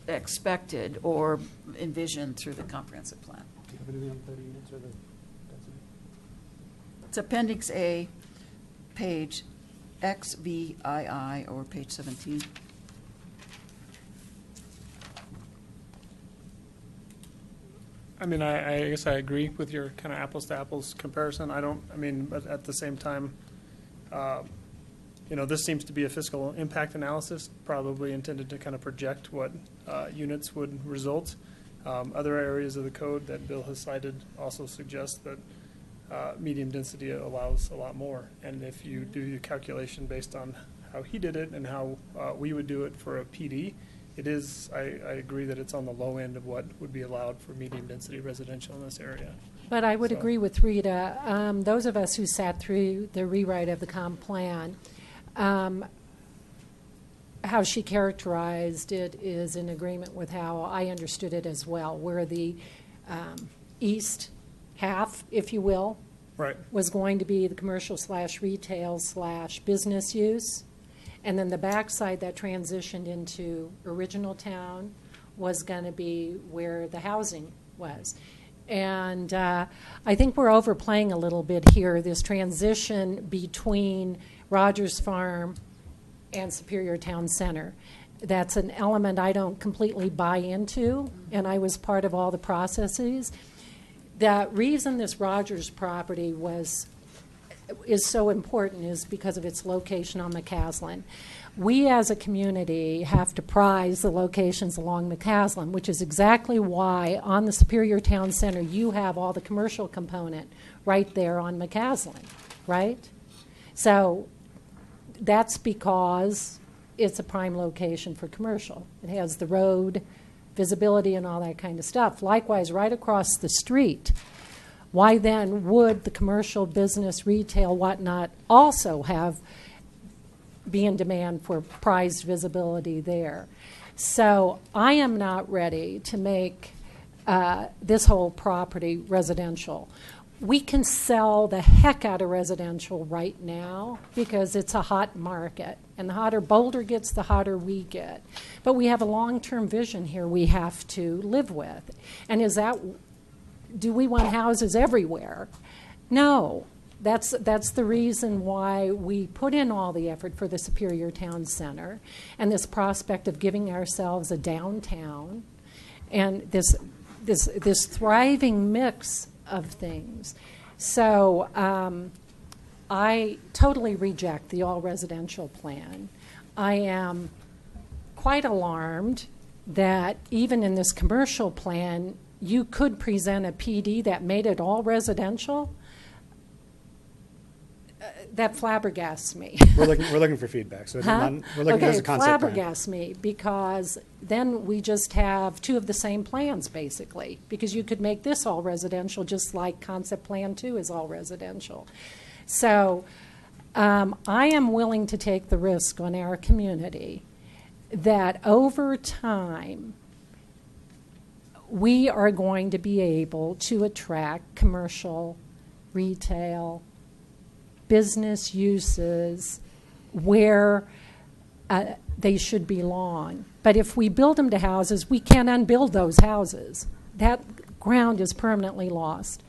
expected or envisioned through the comprehensive plan. Do you have anything on 30 units or the density? It's Appendix A, page XVII, or page 17. I guess I agree with your kind of apples to apples comparison. But at the same time, this seems to be a fiscal impact analysis, probably intended to kind of project what units would result. Other areas of the code that Bill has cited also suggest that medium density allows a lot more. And if you do your calculation based on how he did it and how we would do it for a PD. It is, I agree that it's on the low end of what would be allowed for medium density residential in this area. But I would So- agree with Rita. Those of us who sat through the rewrite of the comp plan, how she characterized it is in agreement with how I understood it as well, where the east half, if you will, Right. was going to be the commercial / retail / business use. And then the backside that transitioned into original town was going to be where the housing was. And I think we're overplaying a little bit here, this transition between Rogers Farm and Superior Town Center. That's an element I don't completely buy into, and I was part of all the processes. The reason this Rogers property is so important is because of its location on McCaslin. We as a community have to prize the locations along McCaslin, which is exactly why on the Superior Town Center you have all the commercial component right there on McCaslin, right? So that's because it's a prime location for commercial. It has the road, visibility, and all that kind of stuff. Likewise, right across the street, why then would the commercial, business, retail, whatnot also be in demand for prized visibility there? So I am not ready to make this whole property residential. We can sell the heck out of residential right now because it's a hot market. And the hotter Boulder gets, the hotter we get. But we have a long-term vision here we have to live with. And do we want houses everywhere? No. That's the reason why we put in all the effort for the Superior Town Center and this prospect of giving ourselves a downtown and this thriving mix of things. So I totally reject the all-residential plan. I am quite alarmed that even in this commercial plan, you could present a PD that made it all residential. That flabbergasts me. We're looking for feedback. So we're looking as a concept plan. Flabbergasts me because then we just have two of the same plans basically, because you could make this all residential just like concept plan 2 is all residential. So I am willing to take the risk on our community that over time we are going to be able to attract commercial, retail, business uses where they should belong. But if we build them to houses, we can't unbuild those houses. That ground is permanently lost.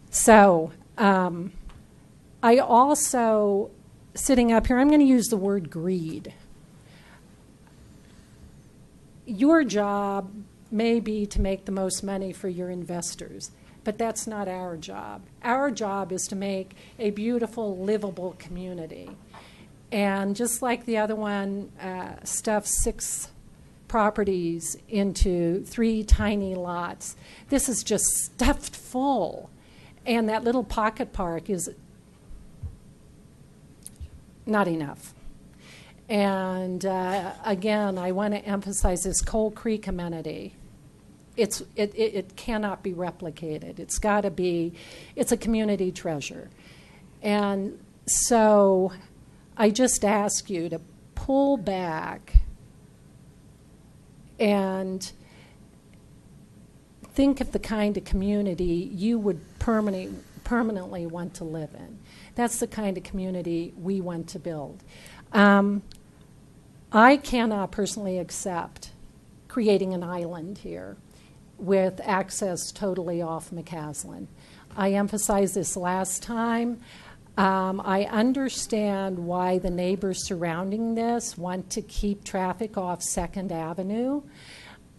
So I also, sitting up here, I'm going to use the word greed. Your job may be to make the most money for your investors. But that's not our job. Our job is to make a beautiful, livable community. And just like the other one stuffed 6 properties into 3 tiny lots, this is just stuffed full. And that little pocket park is not enough. And again, I want to emphasize this Coal Creek amenity. It cannot be replicated. It's got to be, it's a community treasure. And so I just ask you to pull back and think of the kind of community you would permanently want to live in. That's the kind of community we want to build. I cannot personally accept creating an island here with access totally off McCaslin. I emphasized this last time. I understand why the neighbors surrounding this want to keep traffic off 2nd Avenue,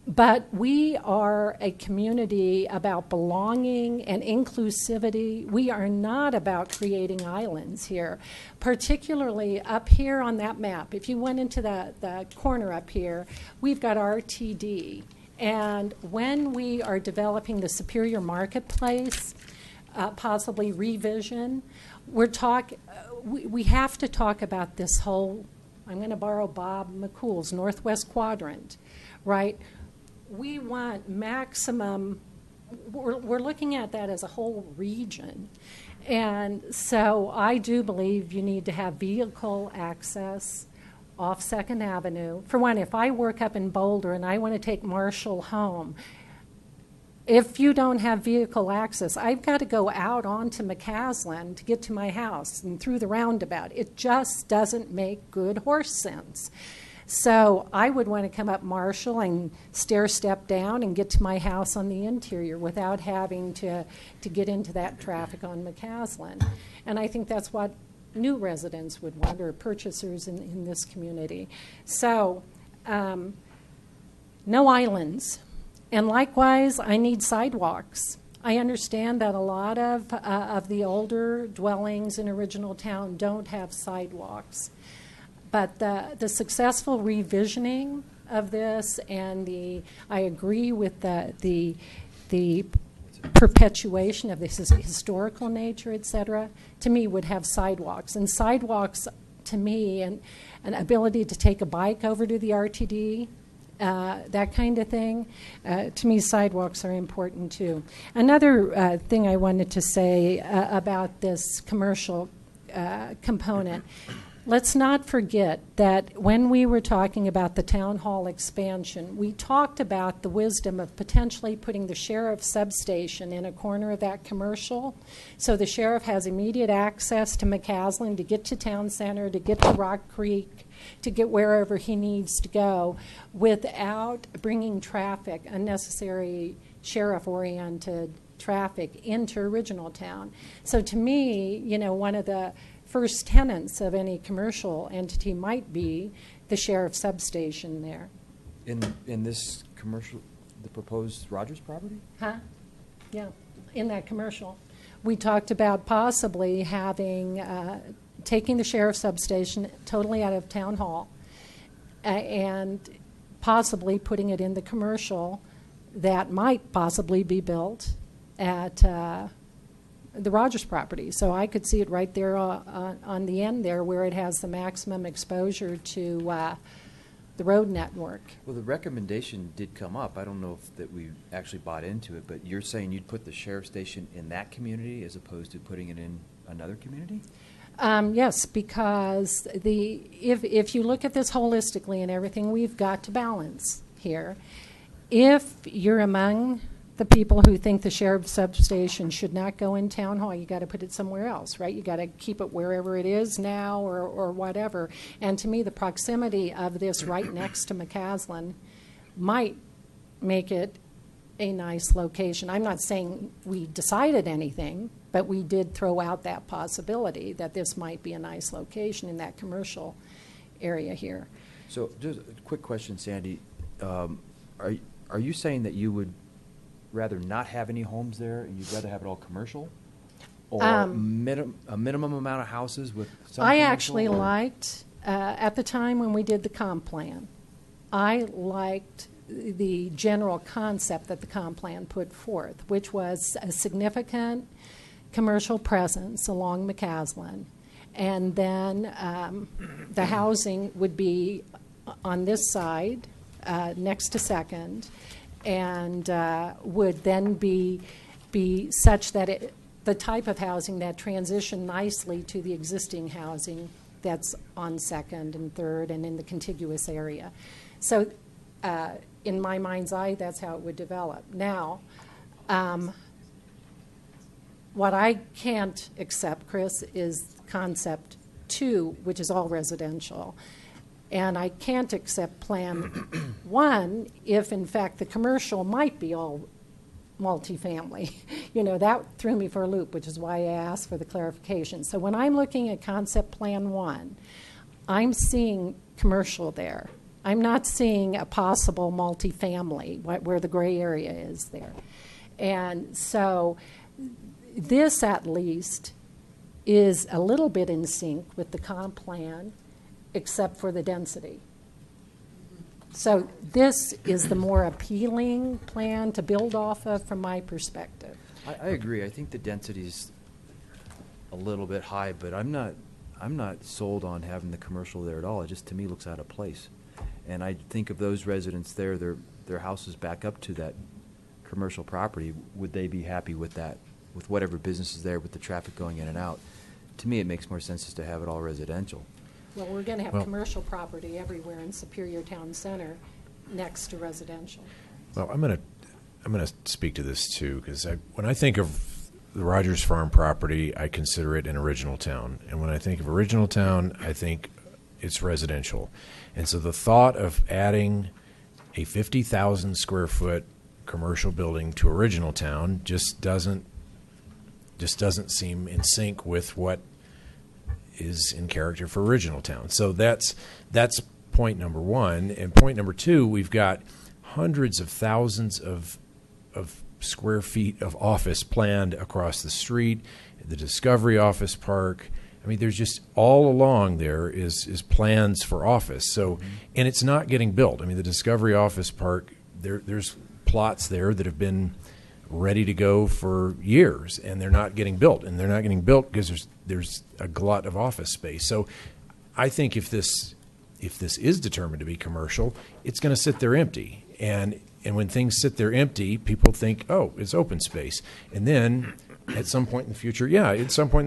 but we are a community about belonging and inclusivity. We are not about creating islands here, particularly up here on that map. If you went into the corner up here, we've got RTD. And when we are developing the Superior Marketplace, possibly revision. We have to talk about this whole, I'm going to borrow Bob McCool's Northwest Quadrant, right? We want maximum, we're looking at that as a whole region. And so I do believe you need to have vehicle access off 2nd Avenue. For one, if I work up in Boulder and I want to take Marshall home, if you don't have vehicle access, I've got to go out onto McCaslin to get to my house and through the roundabout. It just doesn't make good horse sense. So I would want to come up Marshall and stair step down and get to my house on the interior without having to get into that traffic on McCaslin. And I think that's what new residents would want, or purchasers in this community. So no islands. And likewise, I need sidewalks. I understand that a lot of the older dwellings in Original Town don't have sidewalks. But the successful revisioning of this and I agree with the perpetuation of this historical nature, et cetera, to me would have sidewalks. And sidewalks, to me, and an ability to take a bike over to the RTD, that kind of thing. To me, sidewalks are important too. Another thing I wanted to say about this commercial component, let's not forget that when we were talking about the town hall expansion, we talked about the wisdom of potentially putting the sheriff substation in a corner of that commercial, so the sheriff has immediate access to McCaslin to get to town center, to get to Rock Creek, to get wherever he needs to go without bringing traffic, unnecessary sheriff-oriented traffic into Original Town. So to me, one of the first tenants of any commercial entity might be the sheriff substation there. In this commercial, the proposed Rogers property? Huh? Yeah, in that commercial. We talked about possibly having taking the sheriff's substation totally out of town hall and possibly putting it in the commercial that might possibly be built at the Rogers property. So I could see it right there on the end there where it has the maximum exposure to the road network. Well, the recommendation did come up. I don't know if that we actually bought into it, but you're saying you'd put the sheriff station in that community as opposed to putting it in another community? Yes, because if you look at this holistically and everything, we've got to balance here. If you're among the people who think the sheriff's substation should not go in town hall, you got to put it somewhere else, right? You got to keep it wherever it is now or whatever. And to me, the proximity of this right next to McCaslin might make it a nice location. I'm not saying we decided anything, but we did throw out that possibility that this might be a nice location in that commercial area here. So just a quick question, Sandy. Are you saying that you would rather not have any homes there and you'd rather have it all commercial? Or a minimum amount of houses with some I commercial, actually or? liked, at the time when we did the comp plan, I liked the general concept that the comp plan put forth, which was a significant commercial presence along McCaslin. And then the housing would be on this side, next to Second, and would then be such that the type of housing that transitioned nicely to the existing housing that's on Second and Third and in the contiguous area. So in my mind's eye, that's how it would develop. Now, what I can't accept, Chris, is concept 2, which is all residential. And I can't accept Plan 1 if, in fact, the commercial might be all multifamily. That threw me for a loop, which is why I asked for the clarification. So when I'm looking at Concept Plan 1, I'm seeing commercial there. I'm not seeing a possible multifamily where the gray area is there. And so this, at least, is a little bit in sync with the comp plan, except for the density. So this is the more appealing plan to build off of from my perspective. I agree. I think the density's a little bit high, but I'm not sold on having the commercial there at all. It just, to me, looks out of place. And I think of those residents there, their houses back up to that commercial property. Would they be happy with that, with whatever business is there, with the traffic going in and out? To me, it makes more sense just to have it all residential. Well, we're going to have Well- commercial property everywhere in Superior Town Center next to residential. Well, I'm gonna speak to this too, because when I think of the Rogers Farm property, I consider it an original town, and when I think of original town, I think it's residential, and so the thought of adding a 50,000 square foot commercial building to original town just doesn't seem in sync with what is in character for original town. So that's point number one. And point number two, we've got hundreds of thousands of square feet of office planned across the street, the Discovery Office Park. I mean, there's just all along there is plans for office. So, and it's not getting built. I mean, the Discovery Office Park, there's plots there that have been ready to go for years, and they're not getting built. And they're not getting built because there's a glut of office space. So I think if this is determined to be commercial, it's going to sit there empty. And when things sit there empty, people think, oh, it's open space. And then at some point in the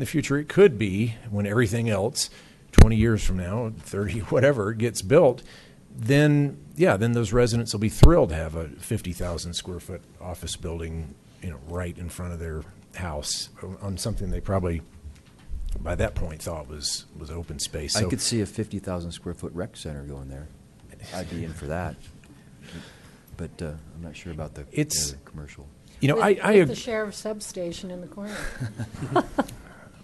future, it could be, when everything else, 20 years from now, 30, whatever, gets built, then those residents will be thrilled to have a 50,000 square foot office building, right in front of their house on something they probably by that point thought was open space. So I could see a 50,000 square foot rec center going there. I'd be in for that. But I'm not sure about the commercial. With the sheriff's substation in the corner.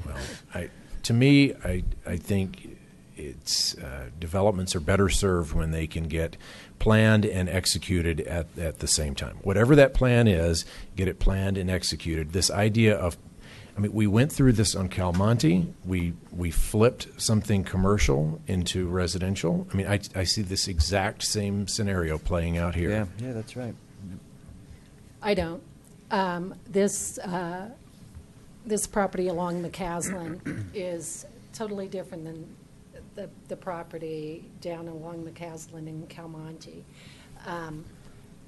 Well, to me, I think it's developments are better served when they can get planned and executed at the same time. Whatever that plan is, get it planned and executed. This idea of, we went through this on Calmonte. We flipped something commercial into residential. I see this exact same scenario playing out here. Yeah, that's right. I don't. This property along McCaslin is totally different than the property down along McCaslin in Calmonte.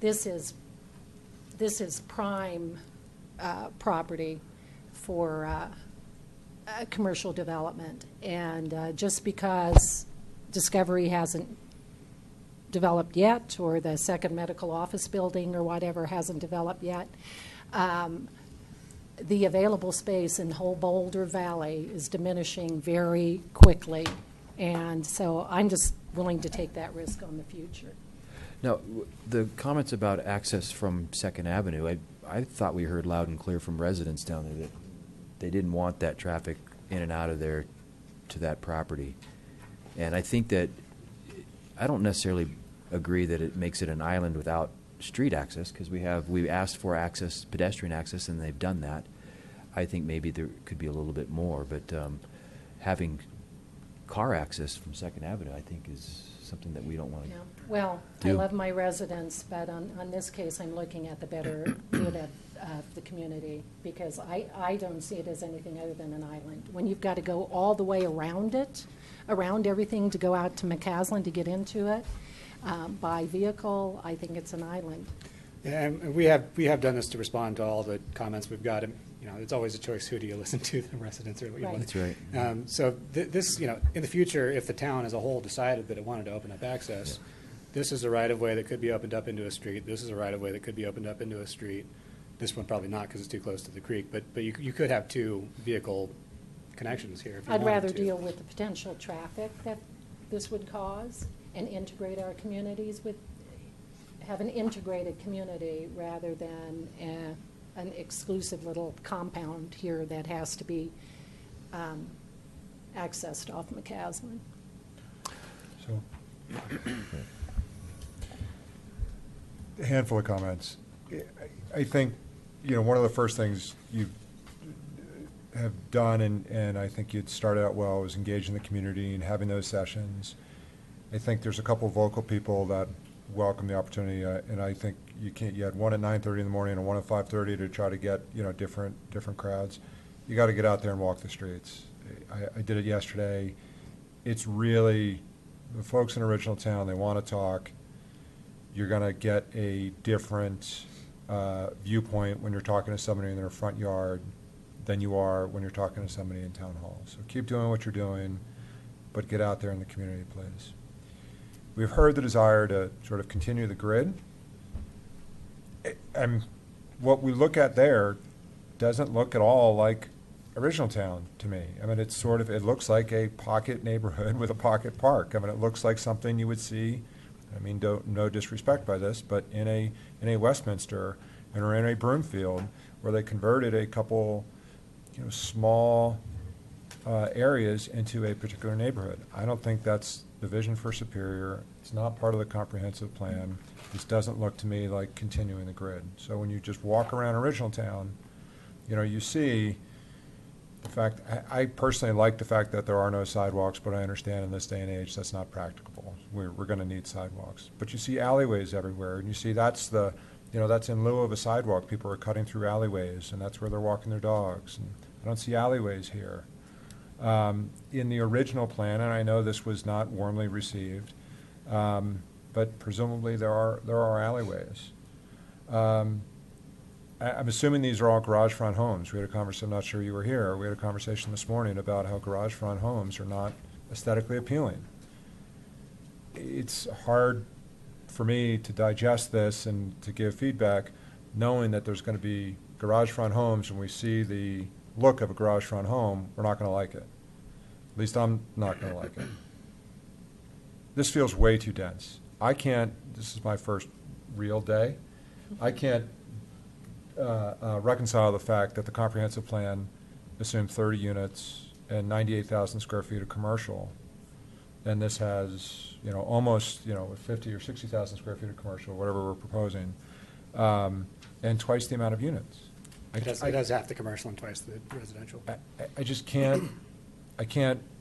This is prime property for commercial development, and just because Discovery hasn't developed yet, or the second medical office building or whatever hasn't developed yet, the available space in whole Boulder Valley is diminishing very quickly, and so I'm just willing to take that risk on the future. Now, the comments about access from Second Avenue, I thought we heard loud and clear from residents down there that they didn't want that traffic in and out of there to that property. And I think that, I don't necessarily agree that it makes it an island without street access, because we asked for access, pedestrian access, and they've done that. I think maybe there could be a little bit more, but having car access from Second Avenue, I think, is something that we don't want to do. Well, I love my residents, but on this case, I'm looking at the better good of the community, because I don't see it as anything other than an island. When you've got to go all the way around it, around everything to go out to McCaslin to get into it, by vehicle, I think it's an island. Yeah, and we have done this to respond to all the comments we've got. It's always a choice. Who do you listen to, the residents or what you want? That's right. So this, in the future, if the town as a whole decided that it wanted to open up access, this is a right-of-way that could be opened up into a street. This is a right-of-way that could be opened up into a street. This one probably not, because it's too close to the creek. But you could have two vehicle connections here if you I'd wanted rather to. deal with the potential traffic that this would cause and integrate our communities have an integrated community rather than an exclusive little compound here that has to be accessed off McCaslin. So, a handful of comments. I think, one of the first things you have done, and I think you'd started out well, was engaging the community and having those sessions. I think there's a couple of vocal people that welcome the opportunity, and I think you can't. You had one at 9:30 in the morning and one at 5:30 to try to get different crowds. You got to get out there and walk the streets. I did it yesterday. It's really the folks in Original Town. They want to talk. You're going to get a different viewpoint when you're talking to somebody in their front yard than you are when you're talking to somebody in town hall. So keep doing what you're doing, but get out there in the community, please. We've heard the desire to sort of continue the grid. And what we look at there doesn't look at all like Original Town to me. I mean, it's sort of, it looks like a pocket neighborhood with a pocket park. I mean, it looks like something you would see, I mean, no disrespect by this, but in a Westminster or in a Broomfield where they converted a couple, small areas into a particular neighborhood. I don't think that's the vision for Superior. It's not part of the comprehensive plan. This doesn't look to me like continuing the grid. So when you just walk around Original Town, you see the fact, I personally like the fact that there are no sidewalks, but I understand in this day and age that's not practicable. We're going to need sidewalks. But you see alleyways everywhere, and you see that's that's in lieu of a sidewalk. People are cutting through alleyways, and that's where they're walking their dogs. And I don't see alleyways here. In the original plan, and I know this was not warmly received, but presumably there are alleyways. I'm assuming these are all garage front homes. We had a conversation, I'm not sure you were here, we had a conversation this morning about how garage front homes are not aesthetically appealing. It's hard for me to digest this and to give feedback knowing that there's going to be garage front homes, and we see the look of a garage front home, we're not going to like it. At least I'm not going to like it. This feels way too dense. This is my first real day, I can't reconcile the fact that the comprehensive plan assumed 30 units and 98,000 square feet of commercial, and this has almost 50 or 60,000 square feet of commercial, whatever we're proposing, and twice the amount of units. It does half the commercial and twice the residential. I just can't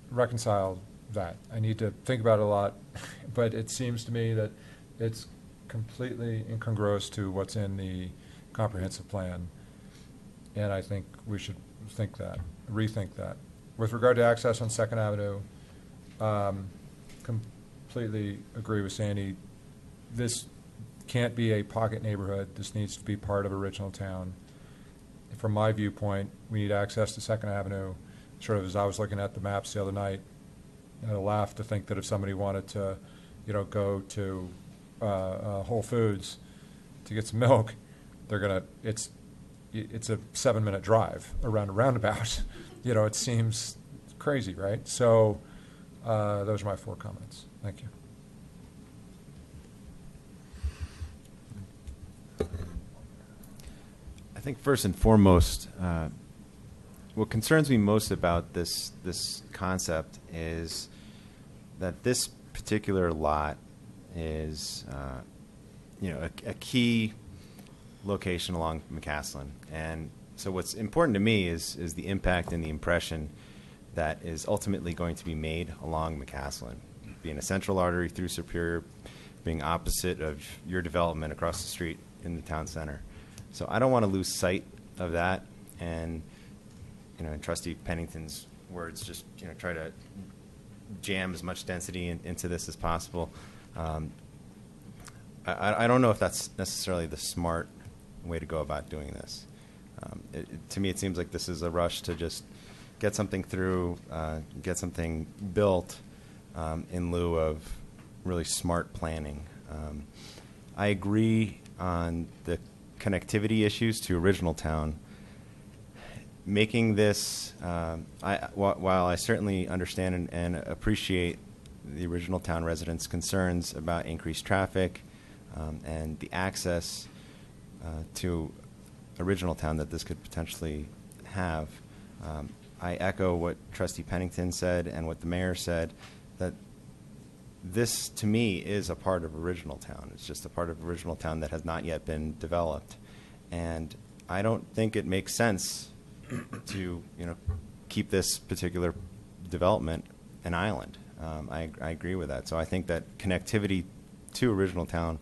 reconcile that. I need to think about it a lot, but it seems to me that it's completely incongruous to what's in the comprehensive plan, and I think we should rethink that. With regard to access on 2nd Avenue, completely agree with Sandy. This can't be a pocket neighborhood. This needs to be part of Original Town. From my viewpoint, we need access to 2nd Avenue. Sort of as I was looking at the maps the other night, I laughed to think that if somebody wanted to, go to Whole Foods to get some milk, it's a 7-minute drive around a roundabout. It seems crazy, right? So those are my 4 comments. Thank you. I think first and foremost, what concerns me most about this concept is that this particular lot is, a key location along McCaslin, and so what's important to me is the impact and the impression that is ultimately going to be made along McCaslin, being a central artery through Superior, being opposite of your development across the street in the town center. So I don't want to lose sight of that, and in Trustee Pennington's words, just try to jam as much density into this as possible. I don't know if that's necessarily the smart way to go about doing this. To me, it seems like this is a rush to just get something through, get something built in lieu of really smart planning. I agree on the connectivity issues to Original Town. Making this, while I certainly understand and appreciate the Original Town residents' concerns about increased traffic and the access to Original Town that this could potentially have, I echo what Trustee Pennington said and what the mayor said, that this, to me, is a part of Original Town. It's just a part of Original Town that has not yet been developed. And I don't think it makes sense to keep this particular development an island. I agree with that. So I think that connectivity to Original Town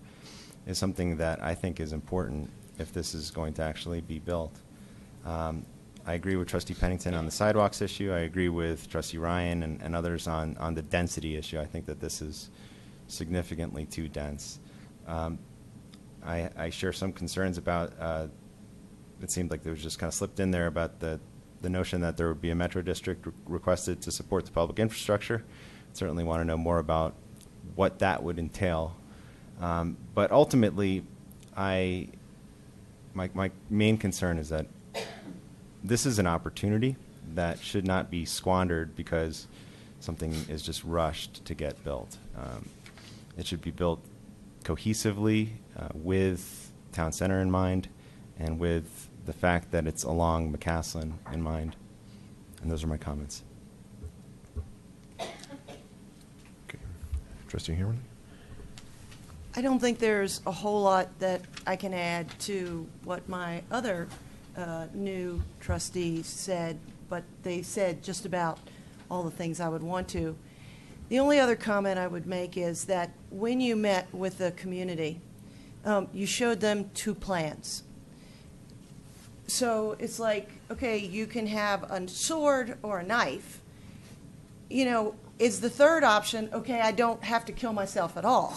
is something that I think is important if this is going to actually be built. I agree with Trustee Pennington on the sidewalks issue. I agree with Trustee Ryan and others on the density issue. I think that this is significantly too dense. I share some concerns about, it seemed like there was just kind of slipped in there about the notion that there would be a metro district requested to support the public infrastructure. Certainly want to know more about what that would entail. But ultimately, my main concern is that this is an opportunity that should not be squandered because something is just rushed to get built. It should be built cohesively with town center in mind and with the fact that it's along McCaslin in mind. And those are my comments. Okay. Trustee Herman? I don't think there's a whole lot that I can add to what my other new trustees said, but they said just about all the things I would want to. The only other comment I would make is that when you met with the community, you showed them 2 plans. So it's like, okay, you can have a sword or a knife. You know, is the third option, okay, I don't have to kill myself at all.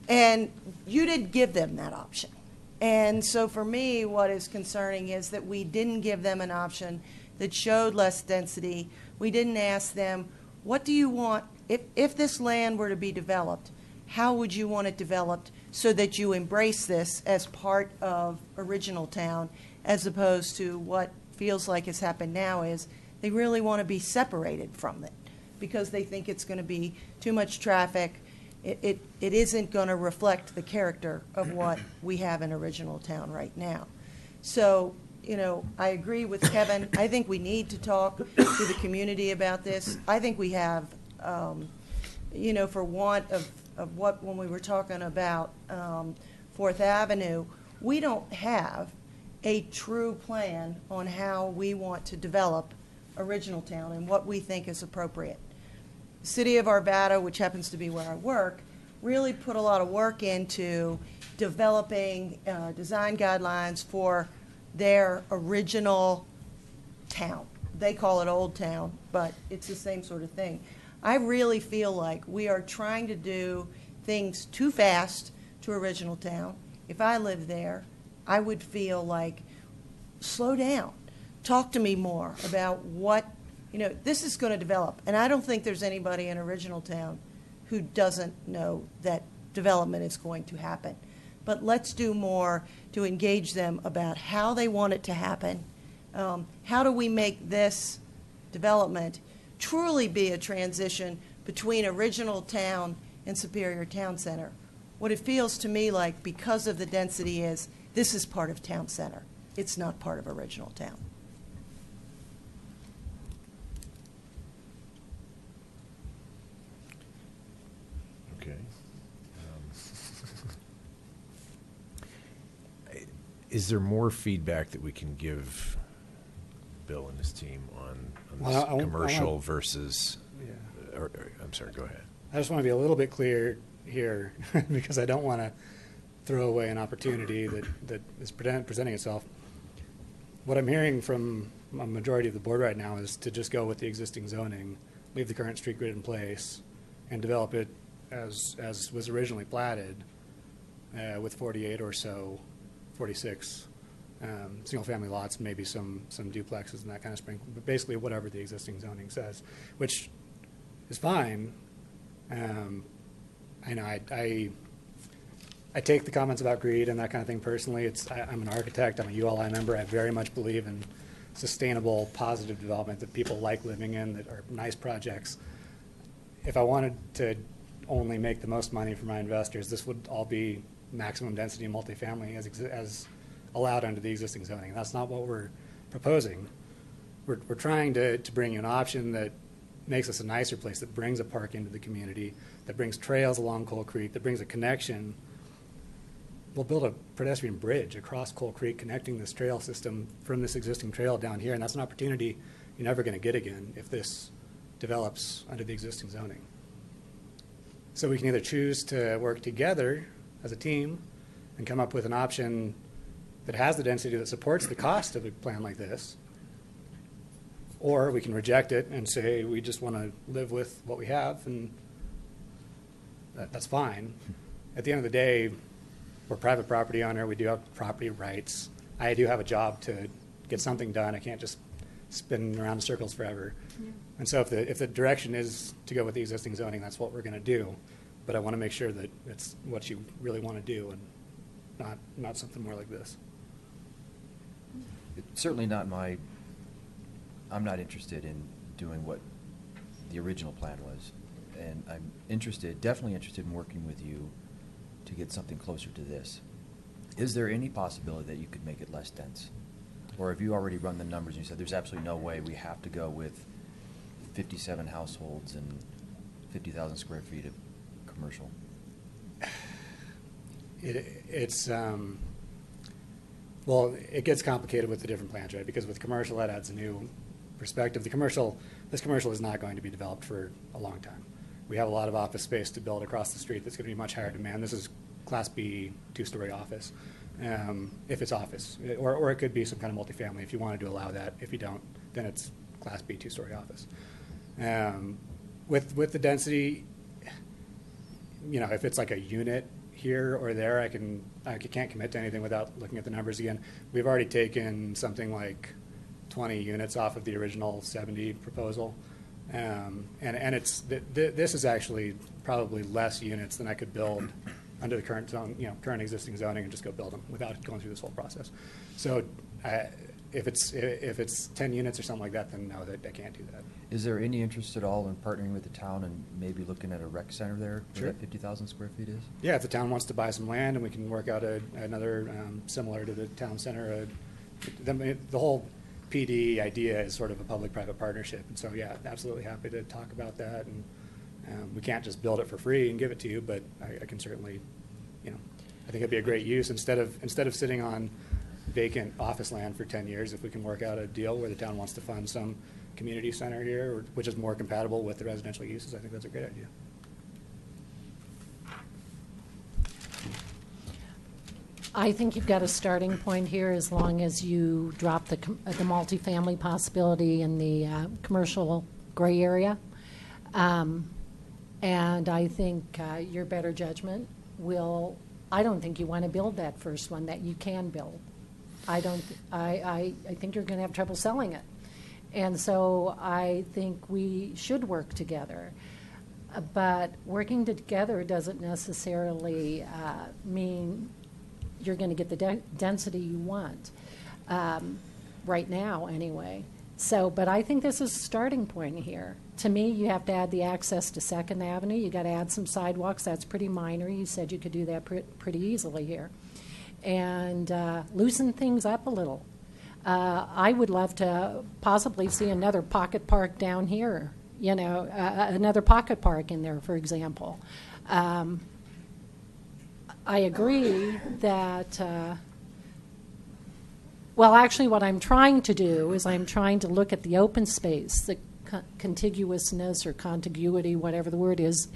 And you didn't give them that option. And so for me, what is concerning is that we didn't give them an option that showed less density. We didn't ask them, what do you want, if this land were to be developed, how would you want it developed so that you embrace this as part of original town, as opposed to what feels like has happened now is they really want to be separated from it because they think it's going to be too much traffic. It isn't going to reflect the character of what we have in original town right now. So, you know, I agree with Kevin. I think we need to talk to the community about this. I think we have, you know, for want of what, when we were talking about 4th Avenue, we don't have a true plan on how we want to develop original town and what we think is appropriate. The city of Arvada, which happens to be where I work, really put a lot of work into developing design guidelines for their original town. They call it Old Town, but it's the same sort of thing. I really feel like we are trying to do things too fast to original town. If I lived there, I would feel like, slow down. Talk to me more about what, you know, this is going to develop. And I don't think there's anybody in original town who doesn't know that development is going to happen. But let's do more to engage them about how they want it to happen. How do we make this development truly be a transition between original town and Superior Town Center? What it feels to me like, because of the density, is this is part of town center. It's not part of original town. Okay. Is there more feedback that we can give Bill and his team on this commercial versus? Yeah. I'm sorry. Go ahead. I just want to be a little bit clear here because I don't want to throw away an opportunity that is presenting itself. What I'm hearing from a majority of the board right now is to just go with the existing zoning, leave the current street grid in place, and develop it as was originally platted, with 48 or so, 46 single-family lots, maybe some duplexes and that kind of sprinkle, but basically whatever the existing zoning says, which is fine. I know I take the comments about greed and that kind of thing personally. I'm an architect. I'm a ULI member. I very much believe in sustainable, positive development that people like living in, that are nice projects. If I wanted to only make the most money for my investors, this would all be maximum density multifamily as allowed under the existing zoning. That's not what we're proposing. We're trying to bring you an option that makes us a nicer place, that brings a park into the community, that brings trails along Coal Creek, that brings a connection. We'll build a pedestrian bridge across Coal Creek connecting this trail system from this existing trail down here, and that's an opportunity you're never going to get again if this develops under the existing zoning. So we can either choose to work together as a team and come up with an option that has the density that supports the cost of a plan like this. Or we can reject it and say we just want to live with what we have, and that's fine. At the end of the day, we're a private property owner. We do have property rights. I do have a job to get something done. I can't just spin around in circles forever. Yeah. And so if the direction is to go with the existing zoning, that's what we're going to do. But I want to make sure that it's what you really want to do and not something more like this. It's certainly not I'm not interested in doing what the original plan was. And I'm definitely interested in working with you to get something closer to this. Is there any possibility that you could make it less dense? Or have you already run the numbers and you said there's absolutely no way we have to go with 57 households and 50,000 square feet of commercial? Well, it gets complicated with the different plans, right? Because with commercial, that adds a new perspective. This commercial is not going to be developed for a long time. We have a lot of office space to build across the street that's going to be much higher demand. This is Class B, two-story office, if it's office. Or it could be some kind of multifamily if you wanted to allow that. If you don't, then it's Class B, two-story office. With the density, if it's like a unit here or there, I can't commit to anything without looking at the numbers again. We've already taken something like 20 units off of the original 70 proposal. And this is actually probably less units than I could build under the current current existing zoning and just go build them without going through this whole process. So if it's 10 units or something like that, then no, I can't do that. Is there any interest at all in partnering with the town and maybe looking at a rec center there Sure. where that 50,000 square feet is? Yeah, if the town wants to buy some land and we can work out another similar to the town center, the whole PD idea is sort of a public-private partnership. And so, yeah, absolutely happy to talk about that. And we can't just build it for free and give it to you, but I can certainly, I think it'd be a great use. Instead of sitting on vacant office land for 10 years, if we can work out a deal where the town wants to fund some community center here, which is more compatible with the residential uses, I think that's a great idea. I think you've got a starting point here as long as you drop the multifamily possibility in the commercial gray area. And I think your better judgment I don't think you want to build that first one that you can build. I think you're going to have trouble selling it. And so I think we should work together. But working together doesn't necessarily mean you're going to get the density you want, right now anyway. So, but I think this is a starting point here. To me, you have to add the access to 2nd Avenue. You got to add some sidewalks. That's pretty minor. You said you could do that pretty easily here. And loosen things up a little. I would love to possibly see another pocket park down here, another pocket park in there, for example. I agree that, actually what I'm trying to do is I'm trying to look at the open space, the contiguousness or contiguity, whatever the word is,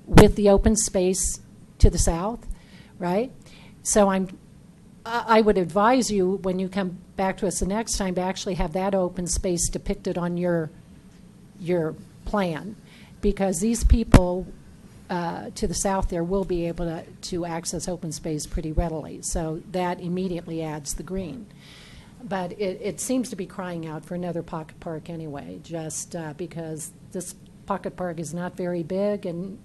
with the open space to the south, right? So I would advise you when you come back to us the next time to actually have that open space depicted on your plan, because these people to the south there will be able to access open space pretty readily. So that immediately adds the green. But it seems to be crying out for another pocket park anyway, just because this pocket park is not very big, and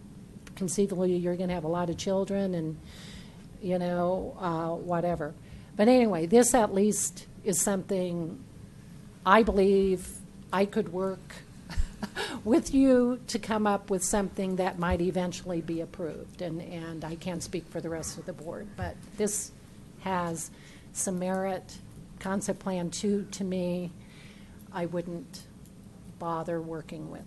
conceivably you're going to have a lot of children and, whatever. But anyway, this at least is something I believe I could work with you to come up with something that might eventually be approved. And I can't speak for the rest of the board, but this has some merit. Concept plan 2, to me, I wouldn't bother working with.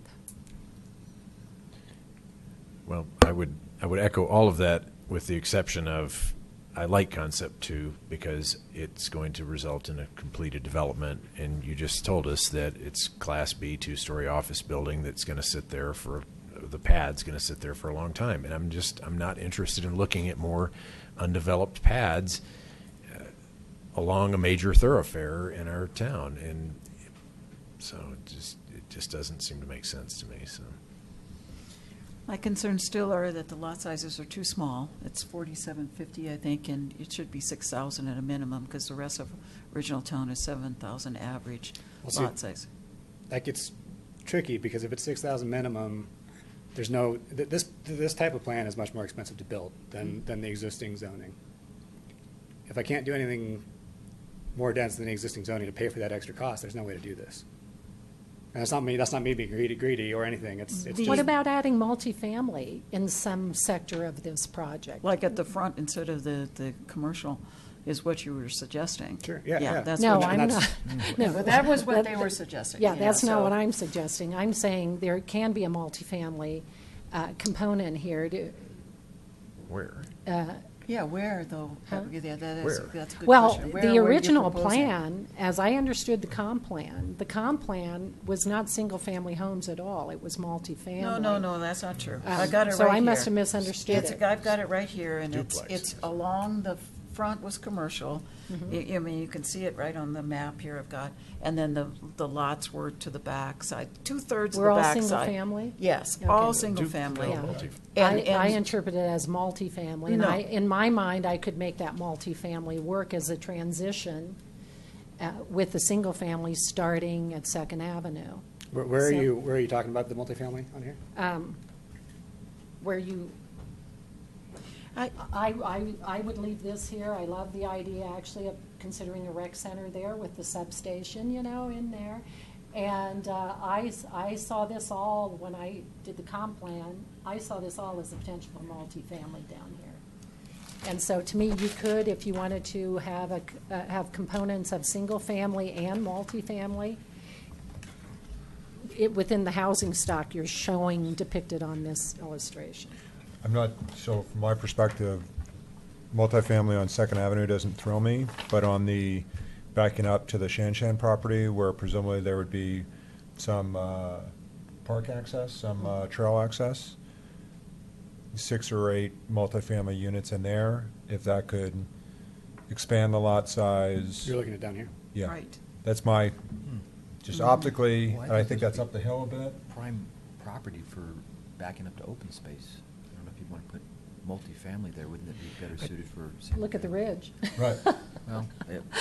Well, I would echo all of that with the exception of I like concept 2 because it's going to result in a completed development, and you just told us that it's Class B 2-story office building that's going to sit there for the pad's going to sit there for a long time, and I'm not interested in looking at more undeveloped pads along a major thoroughfare in our town, and so it just doesn't seem to make sense to me. So My concerns still are that the lot sizes are too small. It's 4,750, I think, and it should be 6,000 at a minimum, because the rest of original town is 7,000 average lot size. That gets tricky, because if it's 6,000 minimum, there's no, this type of plan is much more expensive to build than the existing zoning. If I can't do anything more dense than the existing zoning to pay for that extra cost, there's no way to do this. And that's not me being greedy or anything. It's What just, about adding multifamily in some sector of this project? Like at the front instead of the commercial is what you were suggesting. Sure, yeah. That's No, what I'm not. No, But that was what they were suggesting. Yeah, that's not so- what I'm suggesting. I'm saying there can be a multifamily component here to. where? Yeah, where though? Huh? Yeah, Where? that's a good Well, question. Where the were you original proposing? plan, as I understood the comp plan was not single-family homes at all. It was multifamily. No, that's not true. I got it right So I here. must have misunderstood It's- it. I've got it right here, and Duplex. it's along the front was commercial. Mm-hmm. I mean, you can see it right on the map here I've got. And then the lots were to the back side, 2/3 of the We're all back side. single-family? Yes, Okay. all single family. Yeah. And- I and- interpret it as multifamily, and No. in my mind, I could make that multifamily work as a transition with the single family starting at Second Avenue. where So- are you talking about the multifamily on here? Where you, I would leave this here. I love the idea actually of considering a rec center there with the substation, in there. And I saw this all, when I did the comp plan, I saw this all as a potential for multifamily down here. And so to me, you could, if you wanted to have components of single family and multifamily, within the housing stock you're showing depicted on this illustration. I'm not, so from my perspective, multifamily on Second Avenue doesn't thrill me, but on the backing up to the Shan property, where presumably there would be some park access, some trail access, 6 or 8 multifamily units in there, if that could expand the lot size. You're looking at down here? Yeah. Right. That's my, just optically, Well, and I think this that's would up the hill a bit. Prime property for backing up to open space. I don't know if you'd want to put multifamily there, wouldn't it be better suited for? Look at the ridge. Right. Well,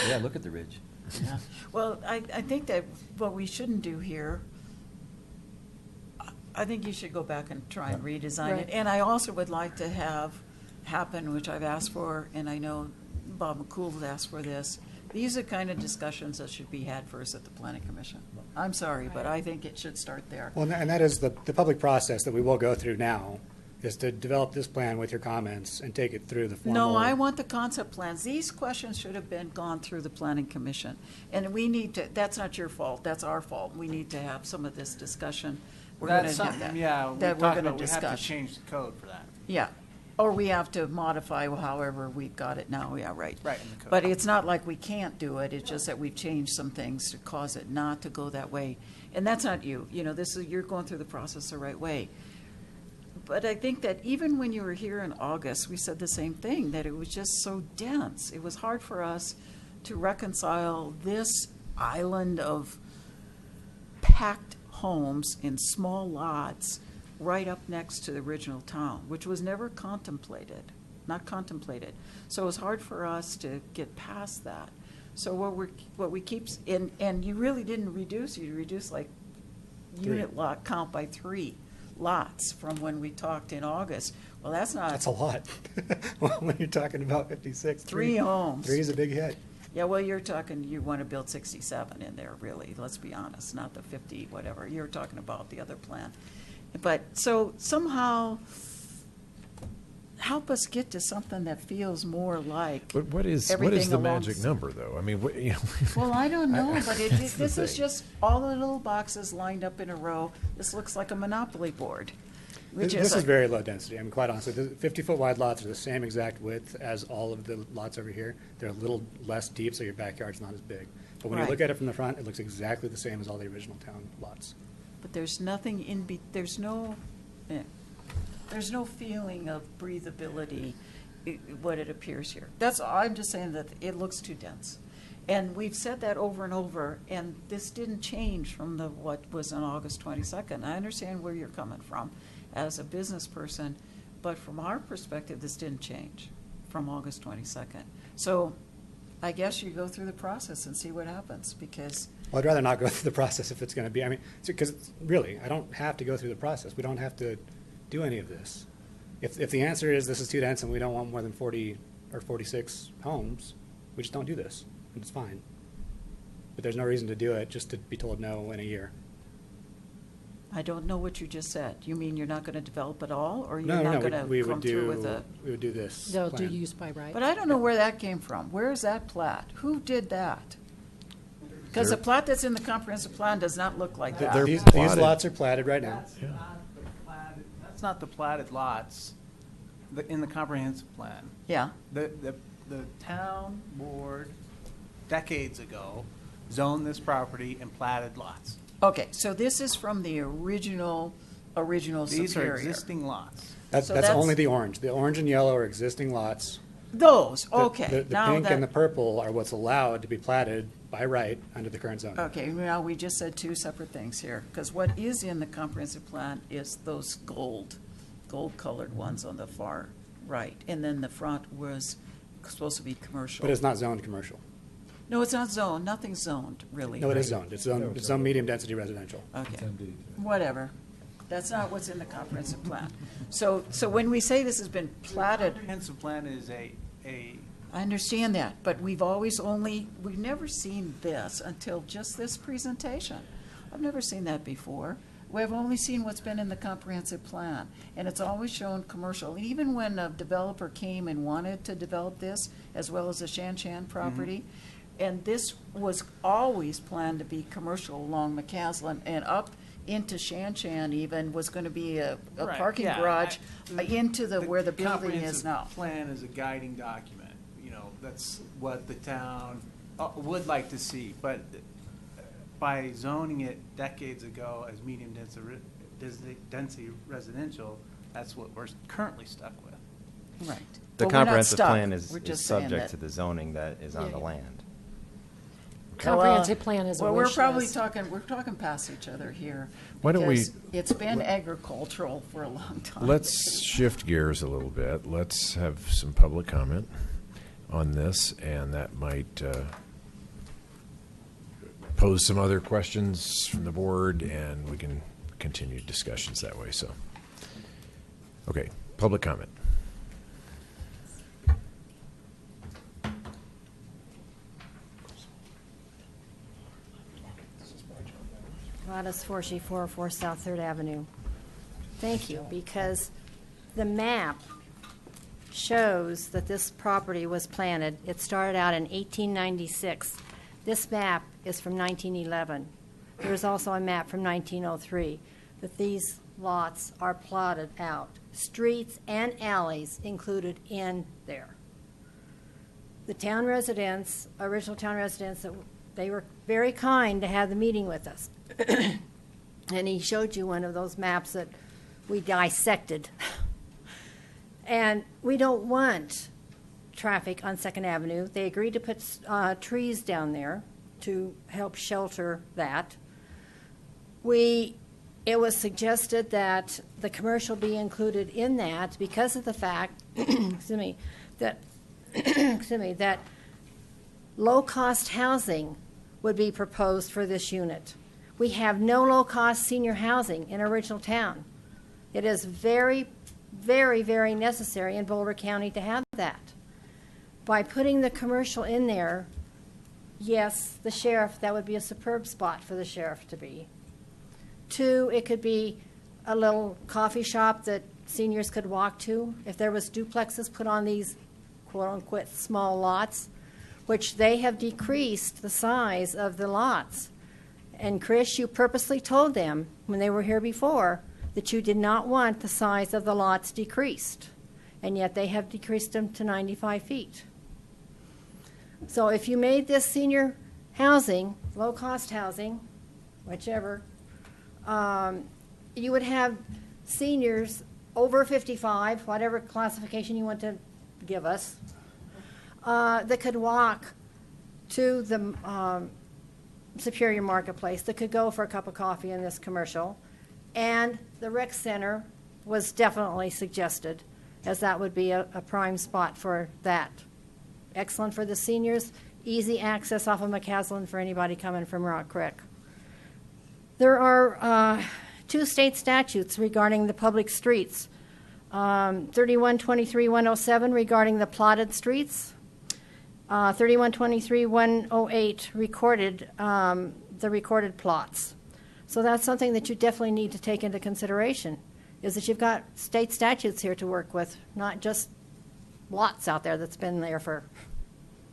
yeah, look at the ridge. Yeah. Well, I think that what we shouldn't do here, I think you should go back and try and redesign Right. it. And I also would like to have happen, which I've asked for, and I know Bob McCool has asked for this. These are kind of discussions that should be had first at the Planning Commission. I'm sorry, but I think it should start there. Well, and that is the public process that we will go through now, is to develop this plan with your comments and take it through the formal. No, I want the concept plans. These questions should have been gone through the Planning Commission. And we need to, that's not your fault, that's our fault. We need to have some of this discussion. We're gonna That's have something, that. yeah, we That we're talked gonna about, we have to discuss. change the code for that. Yeah, or we have to modify however we've got it now, yeah, right. Right, in the code. But it's not like we can't do it, it's just that we've changed some things to cause it not to go that way. And that's not you, this is, you're going through the process the right way. But I think that even when you were here in August, we said the same thing, that it was just so dense. It was hard for us to reconcile this island of packed homes in small lots right up next to the original town, which was never contemplated, not contemplated. So it was hard for us to get past that. So what we keep, and you really didn't reduce, you reduced like unit lot count by 3 lots from when we talked in August. Well, that's not. That's a lot. When you're talking about 56. 3 homes. 3 is a big hit. Yeah, well, you're talking, you want to build 67 in there, really, let's be honest, not the 50, whatever. You're talking about the other plan. But, so somehow, help us get to something that feels more like But what is everything the along magic s- number, though? I mean, Well, I don't know, but that's the this is thing. just all the little boxes lined up in a row. This looks like a Monopoly board. Which This is like- very low density. I'm quite honest. The 50-foot wide lots are the same exact width as all of the lots over here. They're a little less deep, so your backyard's not as big. But when you Right. look at it from the front, it looks exactly the same as all the original town lots. But there's nothing there's no, There's no feeling of breathability, what it appears here. That's all. I'm just saying that it looks too dense. And we've said that over and over, and this didn't change from what was on August 22nd. I understand where you're coming from as a business person, but from our perspective, this didn't change from August 22nd. So I guess you go through the process and see what happens, because... Well, I'd rather not go through the process if it's going to be, I mean, because really, I don't have to go through the process. We don't have to do any of this. If the answer is this is too dense and we don't want more than 40 or 46 homes, we just don't do this. And it's fine. But there's no reason to do it just to be told no in a year. I don't know what you just said. You mean you're not going to develop at all, or you're No, not no, going we to come would through with a... we would do this They'll do plan. use by right. But I don't know where that came from. Where is that plat? Who did that? Because the plat that's in the comprehensive plan does not look like that. These lots are platted right now. That's not the platted lots in the comprehensive plan. Yeah. The town board decades ago zoned this property and platted lots. Okay, so this is from the original These Superior. are existing lots. That's only the orange. The orange and yellow are existing lots. Those, okay. The Now pink that- and the purple are what's allowed to be platted by right under the current zone. Okay, now we just said two separate things here, because what is in the comprehensive plan is those gold-colored ones on the far right, and then the front was supposed to be commercial. But it's not zoned commercial. No, it's not zoned, nothing's zoned, really. No, it is zoned. It's zoned medium-density residential. Okay, whatever. That's not what's in the comprehensive plan. So when we say this has been platted, Comprehensive plan is a I understand that, but we've never seen this until just this presentation. I've never seen that before. We've only seen what's been in the comprehensive plan, and it's always shown commercial. And even when a developer came and wanted to develop this, as well as the Shan property, and this was always planned to be commercial along McCaslin and up into Shan even was going to be a Right, parking yeah, garage into where the building is now. comprehensive plan is a guiding document. You know, that's what the town would like to see. But by zoning it decades ago as medium density residential, that's what we're currently stuck with. Right. The Well, we're not comprehensive stuck. plan We're is just saying subject that- to the zoning that is on the land. Comprehensive plan is a Well, wish we're probably list. we're talking past each other here. Why don't we- because it's been agricultural for a long time. Let's shift gears a little bit. Let's have some public comment on this, and that might pose some other questions from the board, and we can continue discussions that way. So, okay, public comment. Gladys Forshey, 404 South 3rd Avenue. Thank you, because the map shows that this property was planted. It started out in 1896. This map is from 1911. There's also a map from 1903 that these lots are plotted out, streets and alleys included in there. The town residents, original town residents, they were very kind to have the meeting with us. And he showed you one of those maps that we dissected. And we don't want traffic on 2nd Avenue. They agreed to put trees down there to help shelter that. It was suggested that the commercial be included in that because of the fact, that low-cost housing would be proposed for this unit. We have no low-cost senior housing in original town. It is very, very, very necessary in Boulder County to have that. By putting the commercial in there, yes, the sheriff, that would be a superb spot for the sheriff to be. 2, it could be a little coffee shop that seniors could walk to. If there was duplexes put on these quote-unquote small lots, which they have decreased the size of the lots. And Chris, you purposely told them when they were here before that you did not want the size of the lots decreased, and yet they have decreased them to 95 feet. So if you made this senior housing, low-cost housing, whichever, you would have seniors over 55, whatever classification you want to give us, that could walk to the Superior Marketplace, that could go for a cup of coffee in this commercial. And the rec center was definitely suggested, as that would be a prime spot for that. Excellent for the seniors, easy access off of McCaslin for anybody coming from Rock Creek. There are 2 state statutes regarding the public streets. 3123-107 regarding the plotted streets. 3123-108 recorded, the recorded plots. So that's something that you definitely need to take into consideration, is that you've got state statutes here to work with, not just lots out there that's been there for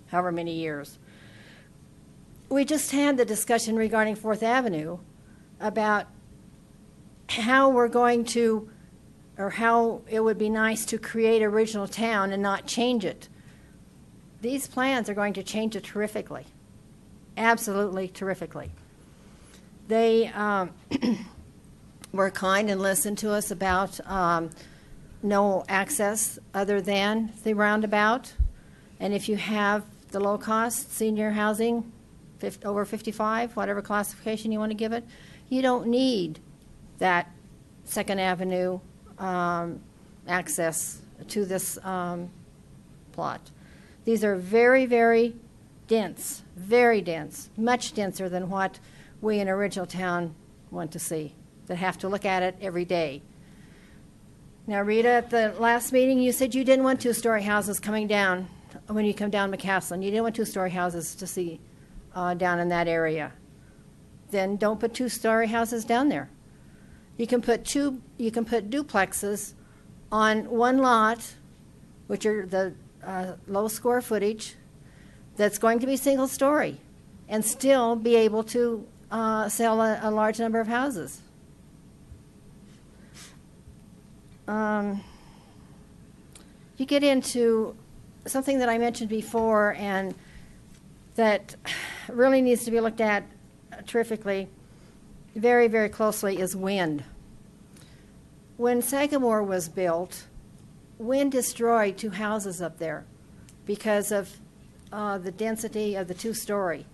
however many years. We just had the discussion regarding 4th Avenue about how we're going to, or how it would be nice to create original town and not change it. These plans are going to change it terrifically, absolutely terrifically. They were kind and listened to us about no access other than the roundabout. And if you have the low-cost senior housing, over 55, whatever classification you want to give it, you don't need that 2nd Avenue access to this plot. These are very, very dense, much denser than what we in Original Town want to see, that have to look at it every day. Now, Rita, at the last meeting, you said you didn't want 2-story houses coming down when you come down McCaslin. You didn't want 2-story houses to see down in that area. Then don't put 2-story houses down there. You can put duplexes on one lot, which are the low square footage, that's going to be single story, and still be able to sell a large number of houses. You get into something that I mentioned before and that really needs to be looked at terrifically, very, very closely, is wind. When Sagamore was built, wind destroyed 2 houses up there because of the density of the 2-story.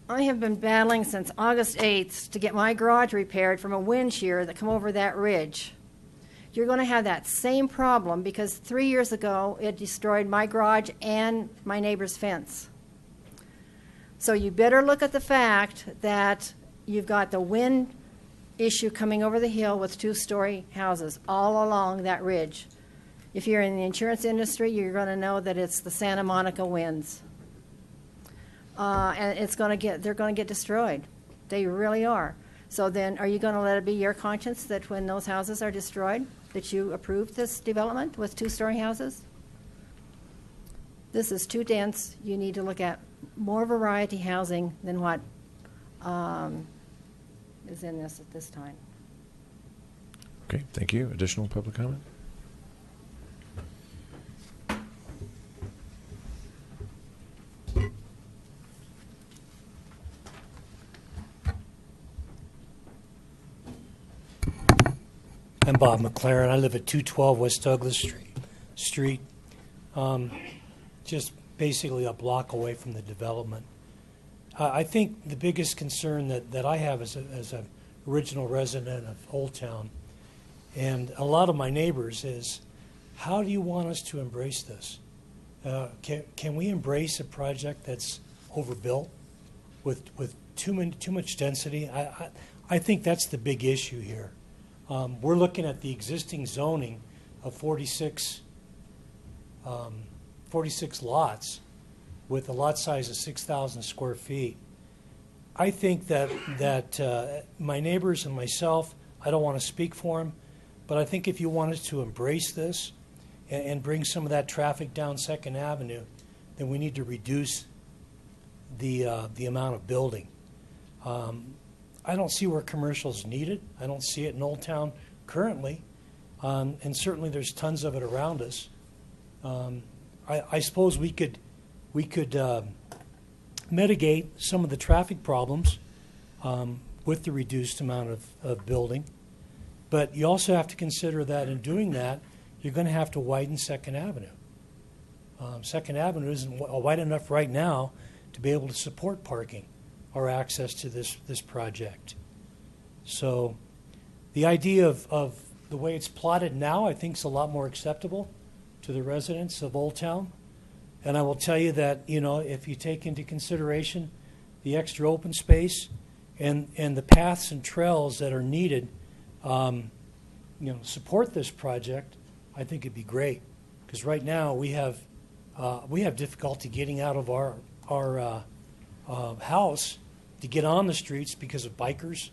I have been battling since August 8th to get my garage repaired from a wind shear that come over that ridge. You're going to have that same problem because 3 years ago it destroyed my garage and my neighbor's fence. So you better look at the fact that you've got the wind issue coming over the hill with 2-story houses all along that ridge. If you're in the insurance industry, you're going to know that it's the Santa Monica winds. And they're going to get destroyed. They really are. So then are you going to let it be your conscience that when those houses are destroyed, that you approved this development with 2-story houses? This is too dense. You need to look at more variety housing than what is in this at this time. Okay, thank you. Additional public comment? I'm Bob McLaren. I live at 212 West Douglas Street, just basically a block away from the development. I think the biggest concern that I have as an original resident of Old Town, and a lot of my neighbors, is how do you want us to embrace this? Can we embrace a project that's overbuilt with too much density? I think that's the big issue here. We're looking at the existing zoning of 46 lots with a lot size of 6,000 square feet. I think that my neighbors and myself, I don't want to speak for them, but I think if you wanted to embrace this and bring some of that traffic down 2nd Avenue, then we need to reduce the amount of building. I don't see where commercial's needed. I don't see it in Old Town currently, and certainly there's tons of it around us. I suppose we could mitigate some of the traffic problems with the reduced amount of building. But you also have to consider that in doing that, you're going to have to widen Second Avenue. Second Avenue isn't wide enough right now to be able to support parking or access to this project. So the idea of the way it's plotted now, I think, is a lot more acceptable to the residents of Old Town. And I will tell you that, if you take into consideration the extra open space and the paths and trails that are needed, support this project, I think it'd be great. Because right now we have difficulty getting out of our house to get on the streets because of bikers,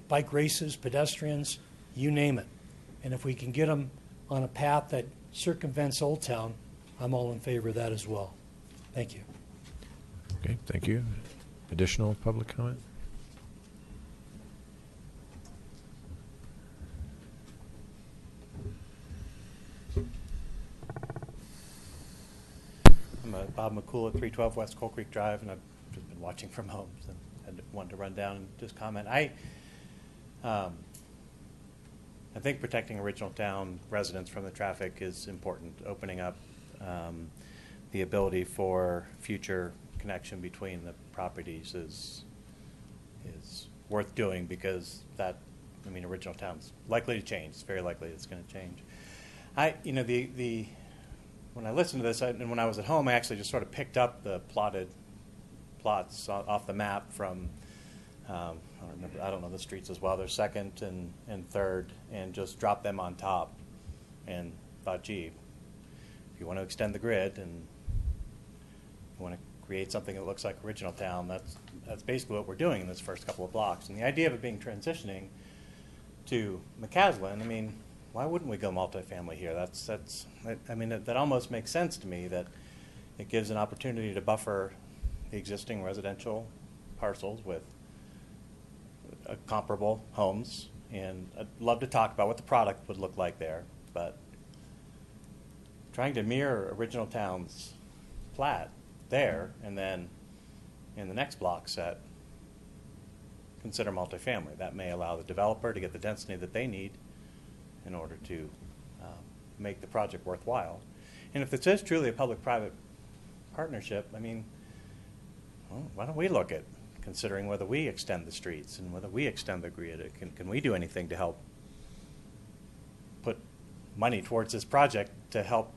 bike races, pedestrians, you name it. And if we can get them on a path that circumvents Old Town, I'm all in favor of that as well. Thank you. Okay, thank you. Additional public comment? I'm Bob McCool at 312 West Coal Creek Drive, and I've just been watching from home, so I wanted to run down and just comment. I think protecting original town residents from the traffic is important. Opening up the ability for future connection between the properties is worth doing, because original town's likely to change. It's very likely it's going to change. When I listened to this, and when I was at home, I actually just sort of picked up the plots off the map from, I don't know the streets as well. They're second and third, and just dropped them on top, and thought, gee, if you want to extend the grid and you want to create something that looks like original town, that's basically what we're doing in this first couple of blocks. And the idea of it being transitioning to McCaslin, why wouldn't we go multifamily here? That almost makes sense to me, that it gives an opportunity to buffer the existing residential parcels with comparable homes. And I'd love to talk about what the product would look like there, but trying to mirror original town's plat there, and then in the next block set, consider multifamily. That may allow the developer to get the density that they need in order to make the project worthwhile. And if this is truly a public-private partnership, why don't we look at considering whether we extend the streets and whether we extend the grid? Can we do anything to help put money towards this project to help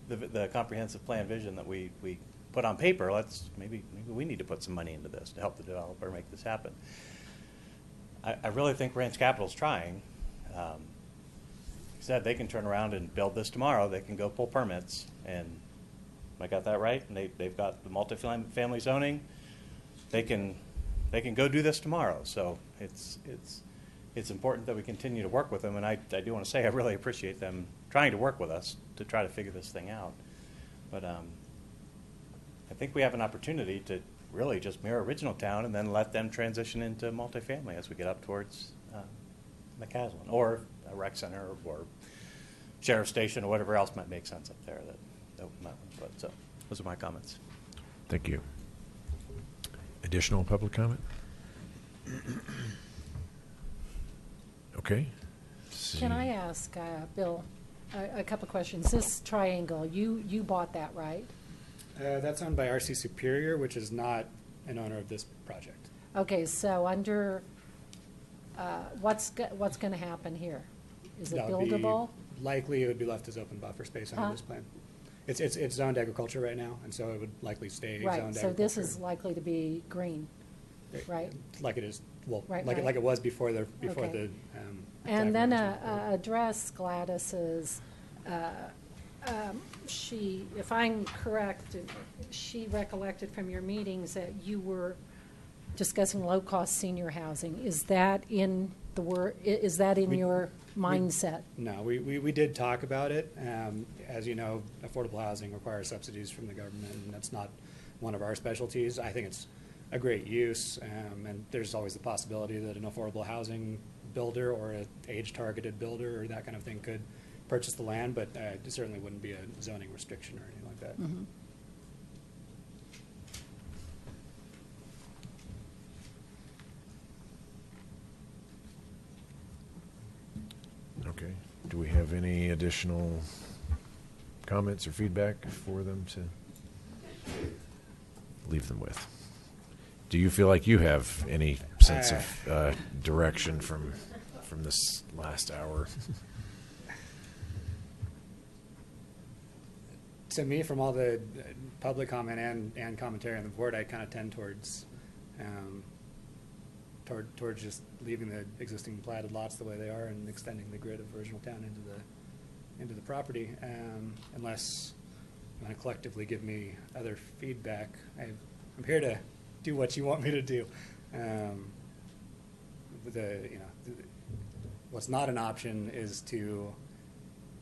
the comprehensive plan vision that we put on paper? Maybe we need to put some money into this to help the developer make this happen. I really think Ranch Capital's trying. Said they can turn around and build this tomorrow. They can go pull permits, and I got that right. And they've got the multifamily zoning. They can go do this tomorrow. So it's important that we continue to work with them. And I do want to say I really appreciate them trying to work with us to try to figure this thing out. But I think we have an opportunity to really just mirror original town and then let them transition into multifamily as we get up towards McCaslin, or a rec center, or sheriff station, or whatever else might make sense up there. But so those are my comments. Thank you. Additional public comment? Okay. Can I ask Bill a couple of questions? This triangle, you bought that, right? That's owned by RC Superior, which is not an owner of this project. Okay, so under what's going to happen here? Is it buildable? Likely, it would be left as open buffer space under this plan. It's zoned agriculture right now, and so it would likely stay zoned agriculture. Right. So this is likely to be green, right? Like it is. Well, right. Like it was before the. Okay. And then address Gladys's. She, if I'm correct, she recollected from your meetings that you were discussing low-cost senior housing. Is that in the Is that in your mindset? No, we did talk about it. As you know, affordable housing requires subsidies from the government, and that's not one of our specialties. I think it's a great use, and there's always the possibility that an affordable housing builder or an age-targeted builder or that kind of thing could purchase the land, but it certainly wouldn't be a zoning restriction or anything like that. Mm-hmm. Okay. Do we have any additional comments or feedback for them to leave them with? Do you feel like you have any sense of direction from this last hour? To me, from all the public comment and commentary on the board, I kind of tend towards towards just leaving the existing platted lots the way they are and extending the grid of original town into the property, unless you want to collectively give me other feedback. I'm here to do what you want me to do. What's not an option is to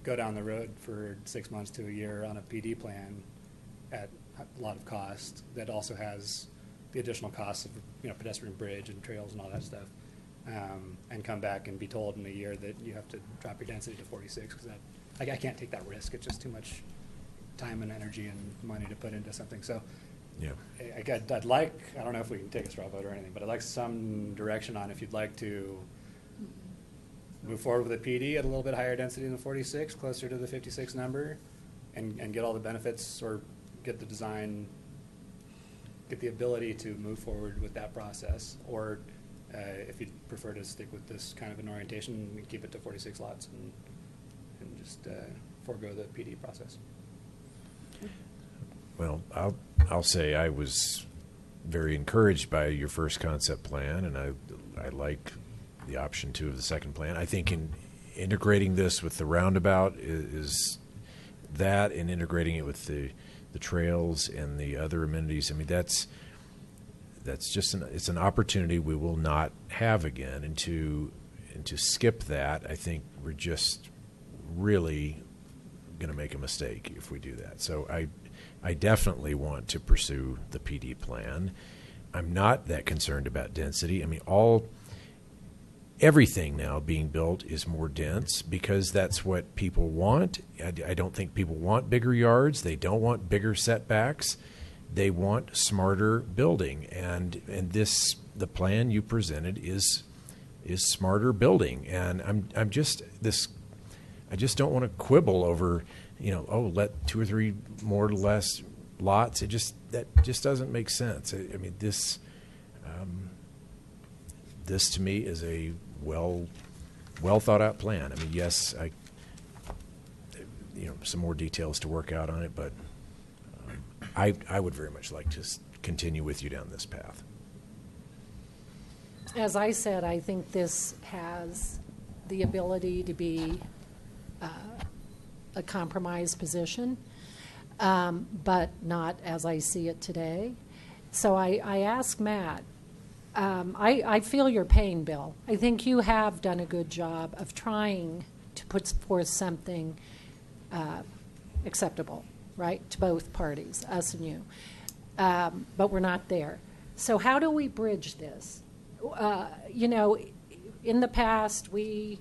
go down the road for 6 months to a year on a PD plan at a lot of cost that also has the additional costs of pedestrian bridge and trails and all that stuff, and come back and be told in a year that you have to drop your density to 46, because I can't take that risk. It's just too much time and energy and money to put into something. So yeah, I'd like, I don't know if we can take a straw vote or anything, but I'd like some direction on if you'd like to move forward with a PD at a little bit higher density than the 46, closer to the 56 number, and get all the benefits, or get the design, get the ability to move forward with that process. Or if you'd prefer to stick with this kind of an orientation, we keep it to 46 lots and just forego the PD process. Well, I'll say I was very encouraged by your first concept plan, and I like the option 2 of the second plan. I think in integrating this with the roundabout is that, and integrating it with the trails and the other amenities. I mean, that's just it's an opportunity we will not have again, and to skip that, I think we're just really going to make a mistake if we do that. So I definitely want to pursue the PD plan. I'm not that concerned about density. I mean, everything now being built is more dense because that's what people want. I don't think people want bigger yards. They don't want bigger setbacks. They want smarter building, and the plan you presented is smarter building. And I just don't want to quibble over, let 2 or 3 more or less lots. That just doesn't make sense. I mean, this to me is a well thought out plan. I mean, yes, some more details to work out on it, but I would very much like to continue with you down this path. As I said, I think this has the ability to be a compromise position, but not as I see it today. So I asked Matt, I feel your pain, Bill. I think you have done a good job of trying to put forth something acceptable, right, to both parties, us and you. But we're not there. So how do we bridge this? In the past, we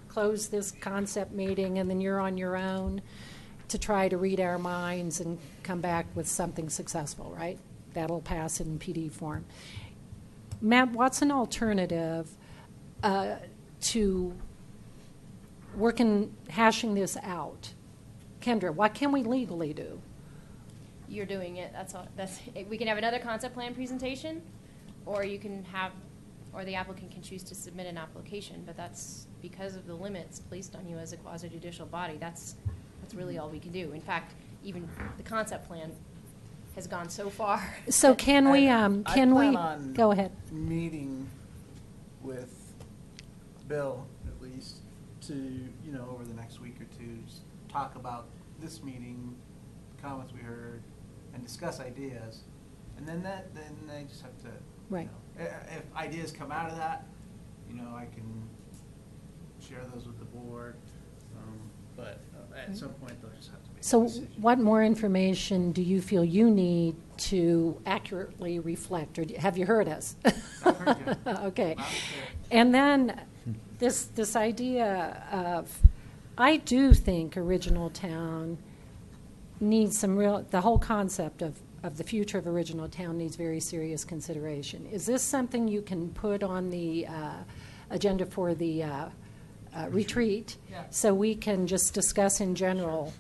closed this concept meeting, and then you're on your own to try to read our minds and come back with something successful, right? That'll pass in PD form. Matt, what's an alternative to hashing this out? Kendra, what can we legally do? You're doing it. That's all. We can have another concept plan presentation, or the applicant can choose to submit an application. But that's because of the limits placed on you as a quasi-judicial body. That's really all we can do. In fact, even the concept plan has gone so far. So can we? I plan on go ahead? Meeting with Bill at least to over the next week or two, just talk about this meeting, comments we heard, and discuss ideas, and then they just have to. Right. If ideas come out of that, I can share those with the board. But at some point, they'll just have to make a So decision. what more information do you feel you need to accurately reflect, or have you heard us? Okay. And then this idea of, I do think Original Town needs the whole concept of the future of Original Town needs very serious consideration. Is this something you can put on the agenda for the retreat, so we can just discuss in general.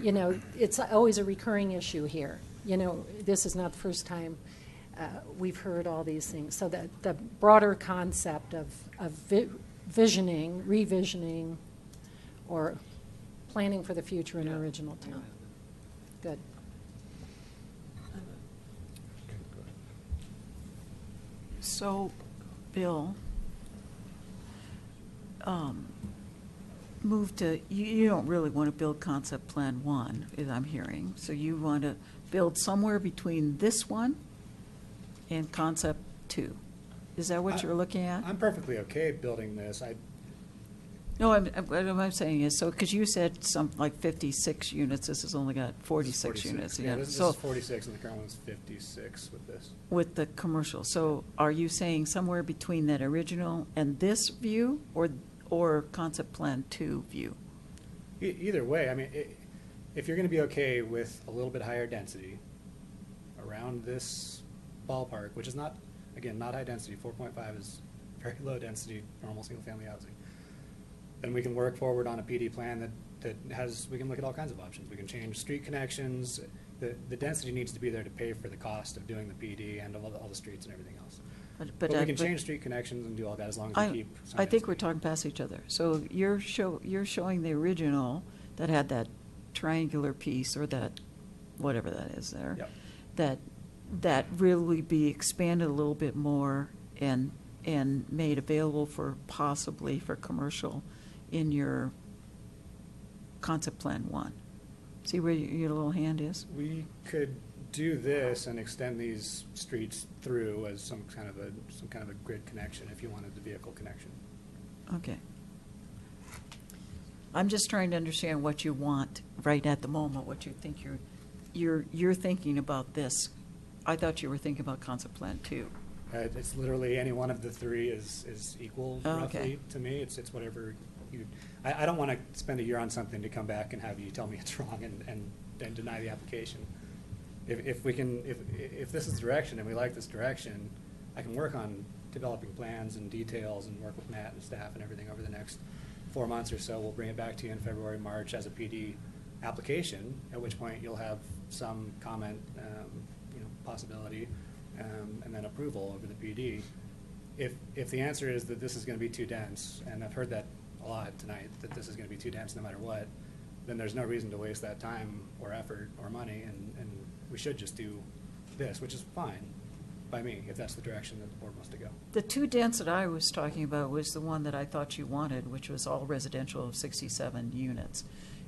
You know, it's always a recurring issue here. You know, this is not the first time we've heard all these things. So that the broader concept of visioning, revisioning, or planning for the future in original town. Good. So, Bill, move to, you don't really want to build concept plan 1, as I'm hearing. So you want to build somewhere between this one and concept 2. Is that what you're looking at? I'm perfectly okay building this. No, what I'm saying is, so, because you said something like 56 units, this has only got 46 units. Yeah, this So is 46 and the current one's 56 with this. with the commercial. So are you saying somewhere between that original and this view, or concept plan 2 view? Either way, I mean, if you're going to be okay with a little bit higher density around this ballpark, which is not, again, not high density, 4.5 is very low density, normal single-family housing, then we can work forward on a PD plan that has, we can look at all kinds of options. We can change street connections. The density needs to be there to pay for the cost of doing the PD and all the streets and everything else. But we can change street connections and do all that as long as we keep some I think we're talking past each other. So you're showing the original that had that triangular piece, or that, whatever that is there. Yep. That really be expanded a little bit more and made available possibly for commercial in your concept plan 1. See where your little hand is? We could do this and extend these streets through as some kind of a grid connection if you wanted the vehicle connection. Okay. I'm just trying to understand what you want right at the moment, what you think you're thinking about this. I thought you were thinking about concept plan 2. It's literally any one of the 3 is equal roughly to me. It's whatever you. I don't want to spend a year on something to come back and have you tell me it's wrong and deny the application. If this is the direction and we like this direction, I can work on developing plans and details and work with Matt and staff and everything over the next 4 months or so. We'll bring it back to you in February, March as a PD application, at which point you'll have some comment, possibility, and then approval over the PD. If the answer is that this is going to be too dense, and I've heard that a lot tonight, that this is going to be too dense no matter what, then there's no reason to waste that time or effort or money, and we should just do this, which is fine by me, if that's the direction that the board wants to go. The too dense that I was talking about was the one that I thought you wanted, which was all residential of 67 units.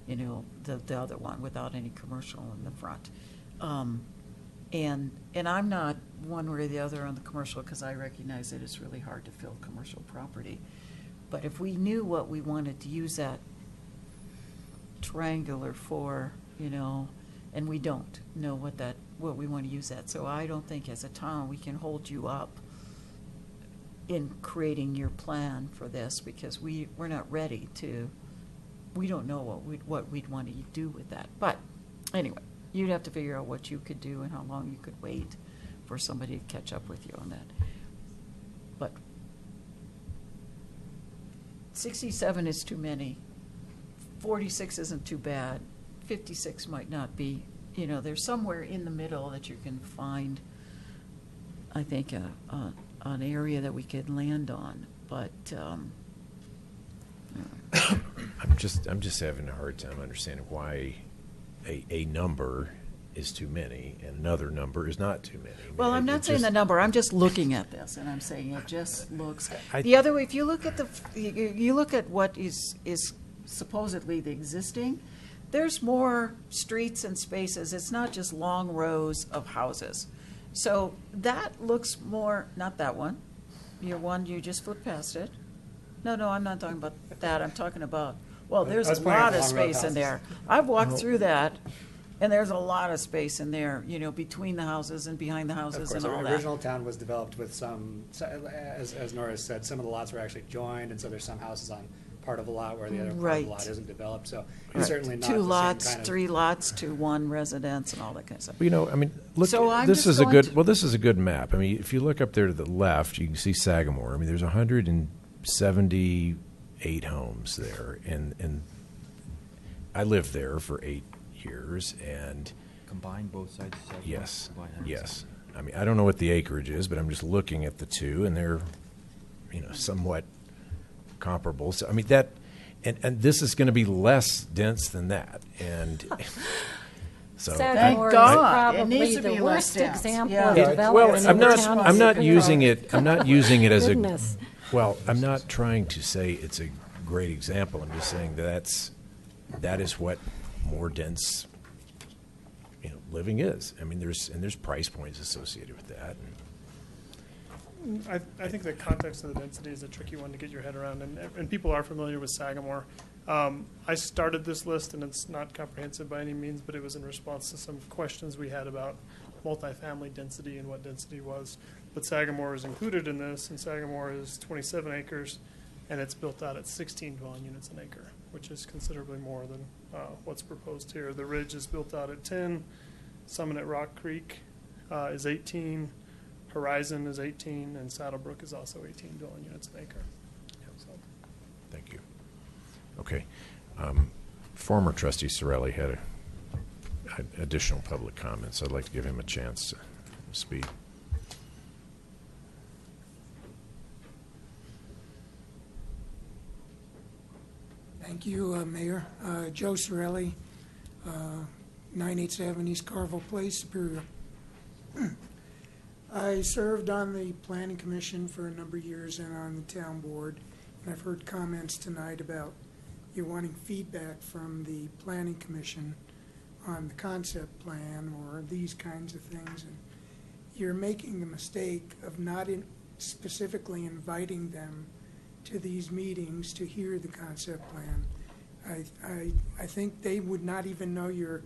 The other one without any commercial in the front. And I'm not one way or the other on the commercial, because I recognize that it's really hard to fill commercial property. But if we knew what we wanted to use that triangular for, and we don't know what we want to use that. So I don't think as a town we can hold you up in creating your plan for this, because we're not ready to, we don't know what we'd want to do with that. But anyway, you'd have to figure out what you could do and how long you could wait for somebody to catch up with you on that. But 67 is too many. 46 isn't too bad. 56 might not be. There's somewhere in the middle that you can find, I think, an area that we could land on. But I'm just having a hard time understanding why a number is too many and another number is not too many. Well, I'm not saying the number. I'm just looking at this, and I'm saying it just looks. The other way, if you look at you look at what is supposedly the existing, there's more streets and spaces. It's not just long rows of houses. So that looks more, not that one. Your one, you just flipped past it. No, I'm not talking about that. I'm talking about, well, there's a lot of space in there. I've walked through that, and there's a lot of space in there, between the houses and behind the houses and all Our that. original town was developed with as Nora said, some of the lots were actually joined, and so there's some houses on part of a lot where the other part of the lot isn't developed. So it's certainly not 2 the same lots, kind of 3 lots to 1 residence and all that kind of stuff. Look, So I'm this just is a going good. Well, this is a good map. I mean, if you look up there to the left, you can see Sagamore. I mean, there's 178 8 homes there, and I lived there for 8 years, and Combine both sides of Saginaw? yes, Combine 100%? yes. I mean, I don't know what the acreage is, but I'm just looking at the two, and they're, somewhat comparable. So I mean that, and this is going to be less dense than that, and so Sagamore is probably the worst example of development well, in I'm the not. town of I'm not Superior. using it. I'm not using it as Goodness. Well, I'm not trying to say it's a great example. I'm just saying that is what more dense, living is. I mean, there's price points associated with that. I think the context of the density is a tricky one to get your head around, and people are familiar with Sagamore. I started this list, and it's not comprehensive by any means, but it was in response to some questions we had about multifamily density and what density was. But Sagamore is included in this, and Sagamore is 27 acres, and it's built out at 16 dwelling units an acre, which is considerably more than what's proposed here. The Ridge is built out at 10, Summit at Rock Creek is 18, Horizon is 18, and Saddlebrook is also 18 dwelling units an acre. So. Thank you. Okay. Former trustee Sorelli had additional public comments. I'd like to give him a chance to speak. Thank you, Mayor. Joe Sorelli, 987 East Carville Place, Superior. I served on the Planning Commission for a number of years and on the town board, and I've heard comments tonight about you wanting feedback from the Planning Commission on the concept plan or these kinds of things, and you're making the mistake of not specifically inviting them to these meetings to hear the concept plan. I think they would not even know you're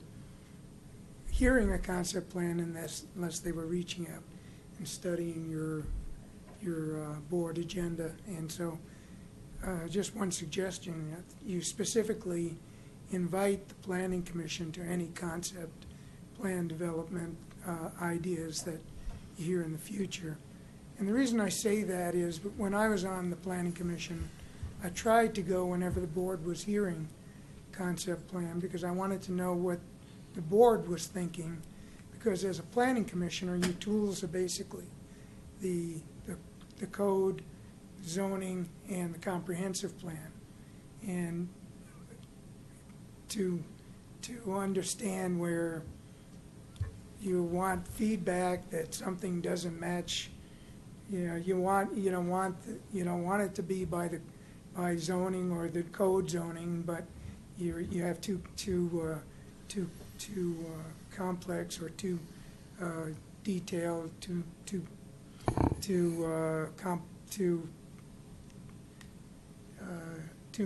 hearing a concept plan unless they were reaching out and studying your board agenda. And so just one suggestion, you specifically invite the Planning Commission to any concept plan development ideas that you hear in the future. And the reason I say that is when I was on the Planning Commission, I tried to go whenever the board was hearing concept plan because I wanted to know what the board was thinking, because as a planning commissioner, your tools are basically the code, zoning, and the comprehensive plan. And to understand where you want feedback that something doesn't match, you don't want it to be by zoning or the code zoning, but you have too complex or too detailed, too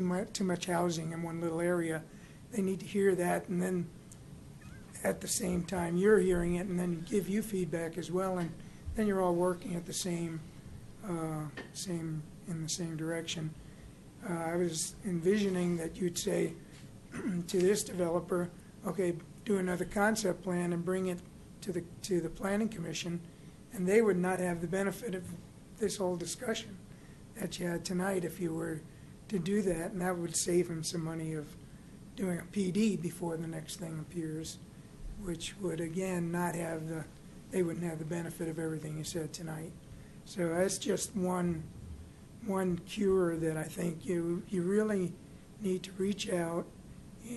much housing in one little area. They need to hear that, and then at the same time you're hearing it, and then give you feedback as well, and then you're all working at the same in the same direction. I was envisioning that you'd say to this developer, okay, do another concept plan and bring it to the Planning Commission, and they would not have the benefit of this whole discussion that you had tonight if you were to do that, and that would save them some money of doing a PD before the next thing appears, which would again they wouldn't have the benefit of everything you said tonight. So that's just one cure that I think you really need to reach out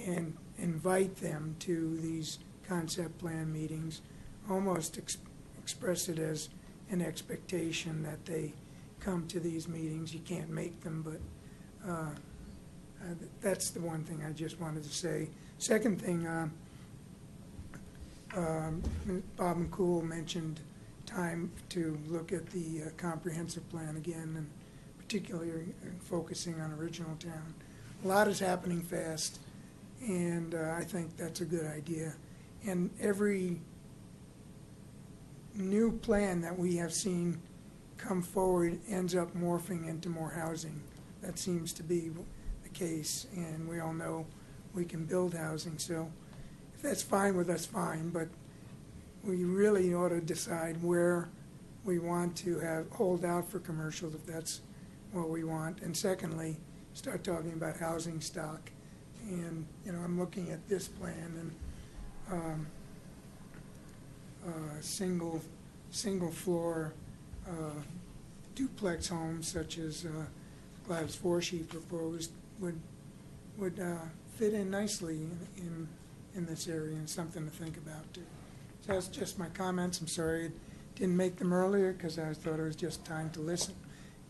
and invite them to these concept plan meetings, almost express it as an expectation that they come to these meetings. You can't make them, but that's the one thing I just wanted to say. Second thing, Bob McCool mentioned time to look at the comprehensive plan again, and particularly focusing on original town. A lot is happening fast, and I think that's a good idea. And every new plan that we have seen come forward ends up morphing into more housing. That seems to be the case, and we all know we can build housing. So if that's fine with us, fine, but we really ought to decide where we want to hold out for commercials if that's what we want. And secondly, start talking about housing stock. And, you know, I'm looking at this plan and single floor duplex homes such as Gladys Forshe proposed would fit in nicely in this area, and something to think about too. So that's just my comments. I'm sorry I didn't make them earlier because I thought it was just time to listen.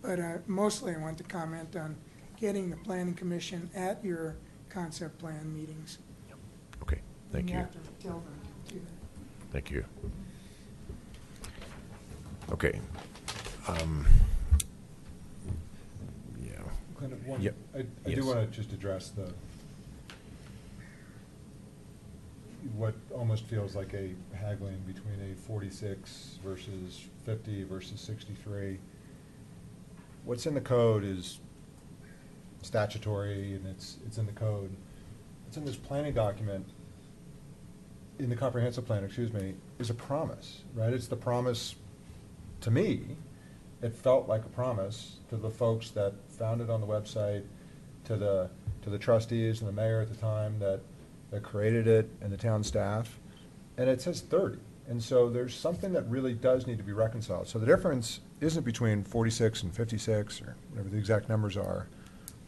But mostly I want to comment on getting the Planning Commission at your concept plan meetings. Okay, thank And you. you have to tell them to do that. Thank you. Okay. Yeah. Kind of one, Yep. I Yes. do want to just address what almost feels like a haggling between a 46 versus 50 versus 63. What's in the code is statutory, and it's in the code. It's in this planning document, in the comprehensive plan, excuse me, is a promise, right? It's the promise, to me, it felt like a promise to the folks that found it on the website, to the trustees and the mayor at the time that created it, and the town staff, and it says 30. And so there's something that really does need to be reconciled. So the difference isn't between 46 and 56, or whatever the exact numbers are.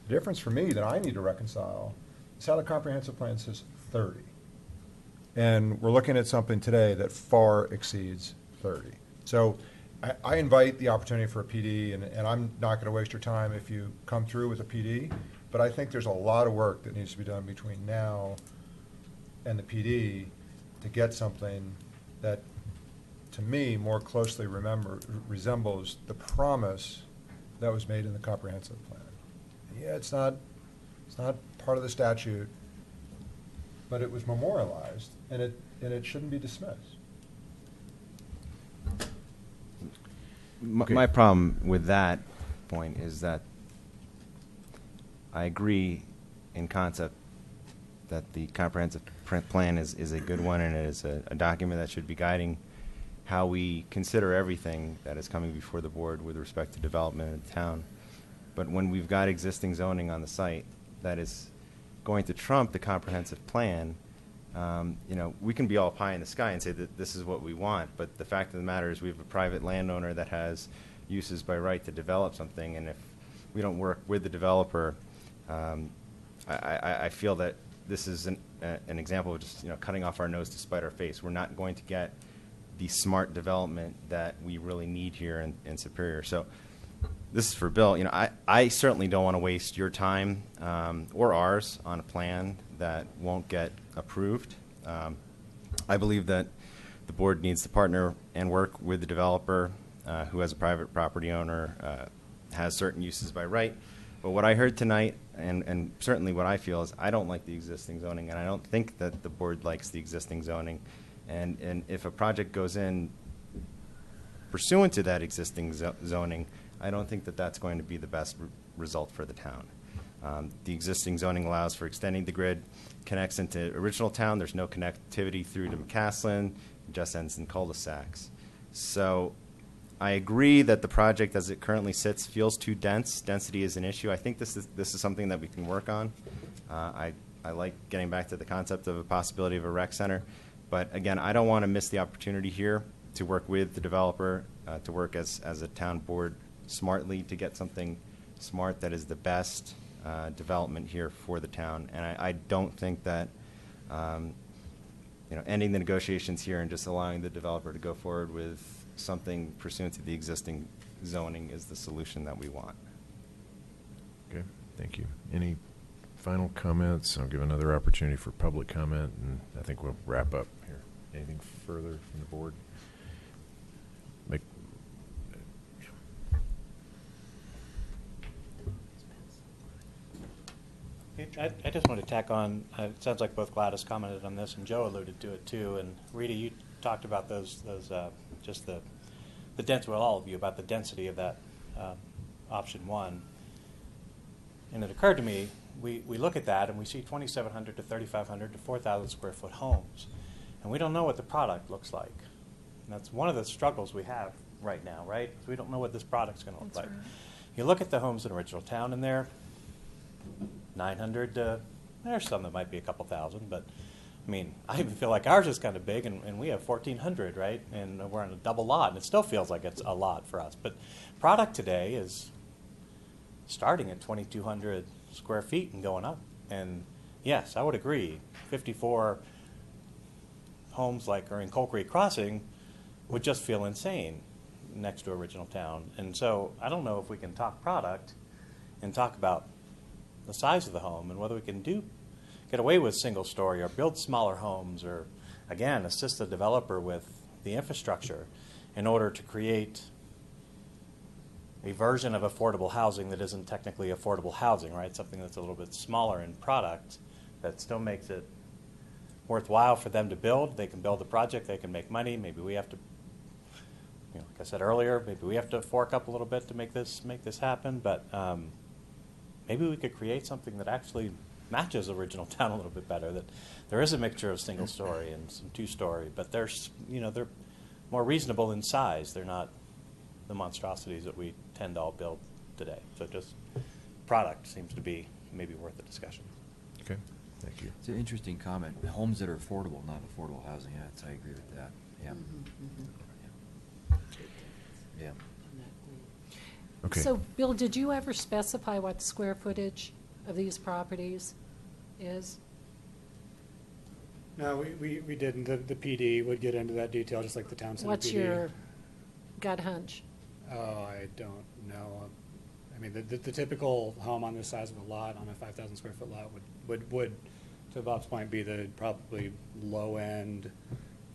The difference for me that I need to reconcile is how the comprehensive plan says 30. And we're looking at something today that far exceeds 30. So I invite the opportunity for a PD, and I'm not going to waste your time if you come through with a PD, but I think there's a lot of work that needs to be done between now and the PD to get something that, to me, more closely resembles the promise that was made in the comprehensive plan. Yeah, it's not part of the statute, but it was memorialized, and it shouldn't be dismissed. My problem with that point is that I agree in concept that the comprehensive plan is a good one, and it is a document that should be guiding how we consider everything that is coming before the board with respect to development in town. But when we've got existing zoning on the site that is going to trump the comprehensive plan, you know, we can be all pie in the sky and say that this is what we want, but the fact of the matter is we have a private landowner that has uses by right to develop something, and if we don't work with the developer, I feel that this is an example of just, you know, cutting off our nose to spite our face. We're not going to get the smart development that we really need here in Superior. So this is for Bill. You know, I certainly don't want to waste your time or ours on a plan that won't get approved. I believe that the board needs to partner and work with the developer who, as a private property owner, has certain uses by right. But what I heard tonight, and certainly what I feel, is I don't like the existing zoning, and I don't think that the board likes the existing zoning. And if a project goes in pursuant to that existing zoning, I don't think that that's going to be the best result for the town. The existing zoning allows for extending the grid, connects into original town. There's no connectivity through to McCaslin. It just ends in cul-de-sacs. So I agree that the project as it currently sits feels too dense. Density is an issue. I think this is something that we can work on. I like getting back to the concept of a possibility of a rec center. But again, I don't want to miss the opportunity here to work with the developer, to work as a town board smartly to get something smart that is the best development here for the town. And I don't think that ending the negotiations here and just allowing the developer to go forward with something pursuant to the existing zoning is the solution that we want. Okay, thank you. Any final comments? I'll give another opportunity for public comment, and I think we'll wrap up here. Anything further from the board? I just want to tack on, it sounds like both Gladys commented on this and Joe alluded to it too, and Rita, you talked about those just the dense, well, all of you, about the density of that option one. And it occurred to me, we look at that and we see 2,700 to 3,500 to 4,000 square foot homes, and we don't know what the product looks like. And that's one of the struggles we have right now, right? We don't know what this product's going to look like. Right. You look at the homes in Original Town, and they're 900 to, there's some that might be a couple thousand, but I mean, I even feel like ours is kind of big, and we have 1,400, right? And we're on a double lot, and it still feels like it's a lot for us. But product today is starting at 2,200 square feet and going up. And yes, I would agree, 54 homes like are in Coal Creek Crossing would just feel insane next to Original Town. And so I don't know if we can talk product and talk about the size of the home and whether we can get away with single story or build smaller homes or, again, assist the developer with the infrastructure in order to create a version of affordable housing that isn't technically affordable housing, right? Something that's a little bit smaller in product that still makes it worthwhile for them to build. They can build the project, they can make money. Maybe we have to, like I said earlier, maybe we have to fork up a little bit to make this happen. But maybe we could create something that actually matches Original Town a little bit better. That there is a mixture of single story and some two story, but they're more reasonable in size. They're not the monstrosities that we tend to all build today. So just product seems to be maybe worth a discussion. Okay, thank you. It's an interesting comment. Homes that are affordable, not affordable housing. I agree with that. Yeah. Yeah. Okay. So, Bill, did you ever specify what the square footage of these properties is? No, we didn't. The PD would get into that detail, just like the town center PD. What's your gut hunch? Oh, I don't know. I mean, the typical home on this size of a lot, on a 5,000 square foot lot, would to Bob's point, be the probably low end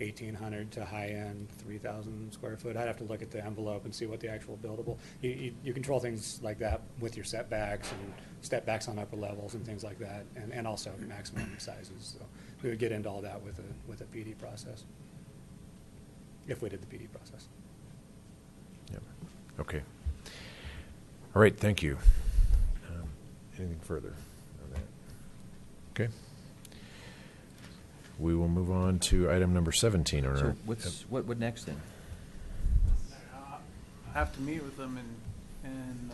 1,800 to high end 3,000 square foot. I'd have to look at the envelope and see what the actual buildable. You control things like that with your setbacks and step backs on upper levels and things like that, and also maximum sizes. So we would get into all that with a PD process, if we did the PD process. Yep. Okay. All right. Thank you. Anything further on that? Okay. We will move on to item number 17. On So our, what next then? I have to meet with them and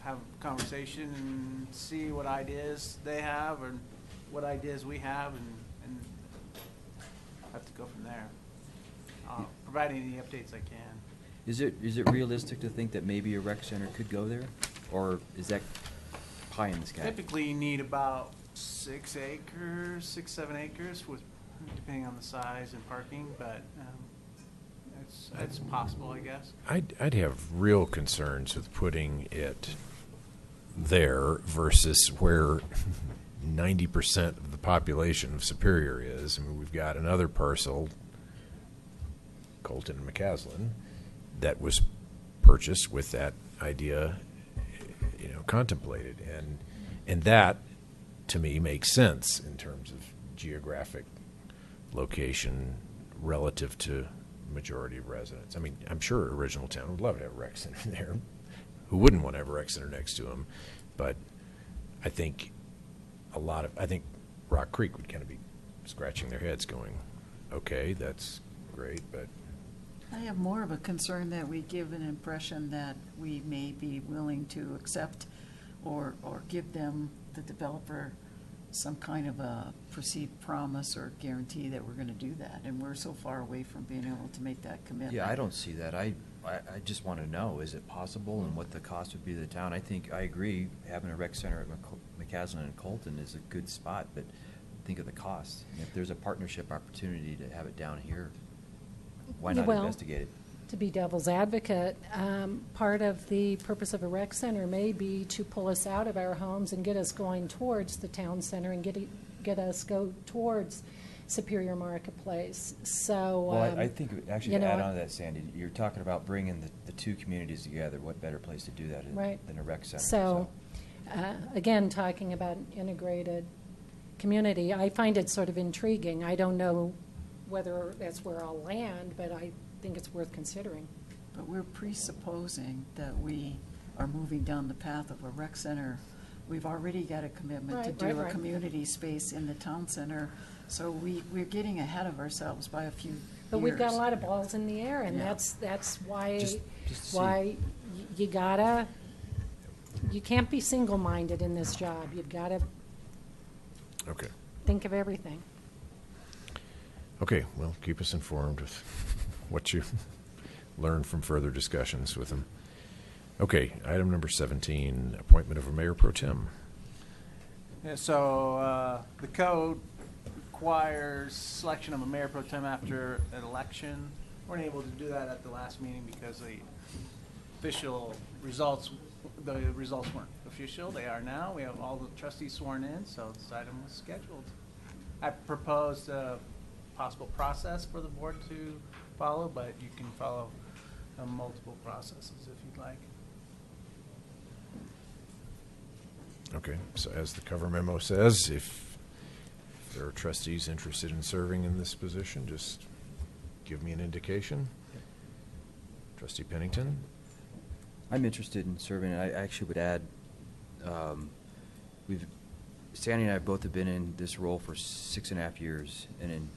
have a conversation and see what ideas they have and what ideas we have, and have to go from there. Providing any updates I can. Is it realistic to think that maybe a rec center could go there, or is that pie in the sky? Typically, you need about 6 acres, 7 acres, depending on the size and parking, but it's possible, I guess. I'd have real concerns with putting it there versus where 90% of the population of Superior is. I mean, we've got another parcel, Colton and McCaslin, that was purchased with that idea, contemplated, and that, to me, makes sense in terms of geographic location relative to majority of residents. I mean, I'm sure Original Town would love to have a rec center there. Who wouldn't want to have a rec center next to them? But I think Rock Creek would kind of be scratching their heads going, okay, that's great, but I have more of a concern that we give an impression that we may be willing to accept or give them, the developer, some kind of a perceived promise or guarantee that we're going to do that. And we're so far away from being able to make that commitment. Yeah, I don't see that. I just want to know, is it possible and what the cost would be to the town? I agree, having a rec center at McCaslin and Colton is a good spot, but think of the cost. And if there's a partnership opportunity to have it down here, why not investigate it? To be devil's advocate, part of the purpose of a rec center may be to pull us out of our homes and get us going towards the town center and get us go towards Superior Marketplace. So, well, I think actually to add on to that, Sandy, you're talking about bringing the two communities together. What better place to do that than a rec center? So, again, talking about an integrated community, I find it sort of intriguing. I don't know whether that's where I'll land, but I think it's worth considering. But we're presupposing that we are moving down the path of a rec center. We've already got a commitment to do a community space in the town center, so we're getting ahead of ourselves by a few But years. we've got a lot of balls in the air, and that's why you gotta you can't be single-minded in this job. You've got to Okay. think of everything. Okay, well, keep us informed with what you learn from further discussions with them. Okay, item number 17, appointment of a mayor pro tem. Yeah, so the code requires selection of a mayor pro tem after an election. We weren't able to do that at the last meeting because the results weren't official. They are now. We have all the trustees sworn in, so this item was scheduled. I proposed a possible process for the board to follow, but you can follow multiple processes if you'd like. Okay, so as the cover memo says, if there are trustees interested in serving in this position, just give me an indication. Trustee Pennington? I'm interested in serving. I actually would add, Sandy and I both have been in this role for 6.5 years, and in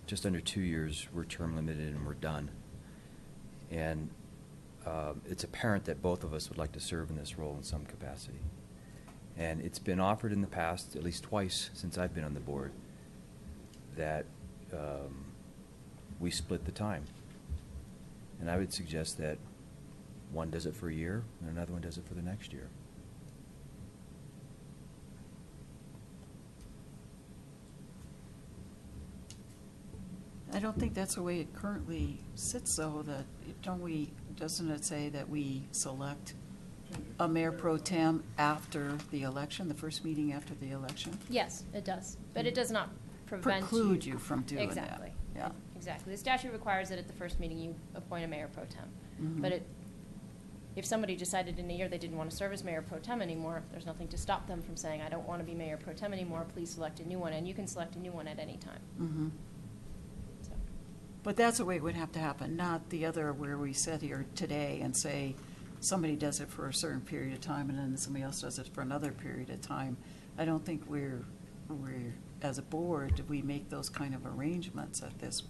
just under 2 years, we're term limited and we're done. And it's apparent that both of us would like to serve in this role in some capacity. And it's been offered in the past, at least twice since I've been on the board, that we split the time. And I would suggest that one does it for a year and another one does it for the next year. I don't think that's the way it currently sits, though, doesn't it say that we select a mayor pro tem after the election, the first meeting after the election? Yes, it does, but it does not prevent Preclude you from doing that. Exactly. Yeah. Exactly. The statute requires that at the first meeting you appoint a mayor pro tem. Mhm. But if somebody decided in a year they didn't want to serve as mayor pro tem anymore, there's nothing to stop them from saying, I don't want to be mayor pro tem anymore, please select a new one, and you can select a new one at any time. Mhm. So, But that's the way it would have to happen, not the other where we sit here today and say somebody does it for a certain period of time and then somebody else does it for another period of time. I don't think we're as a board, we make those kind of arrangements at this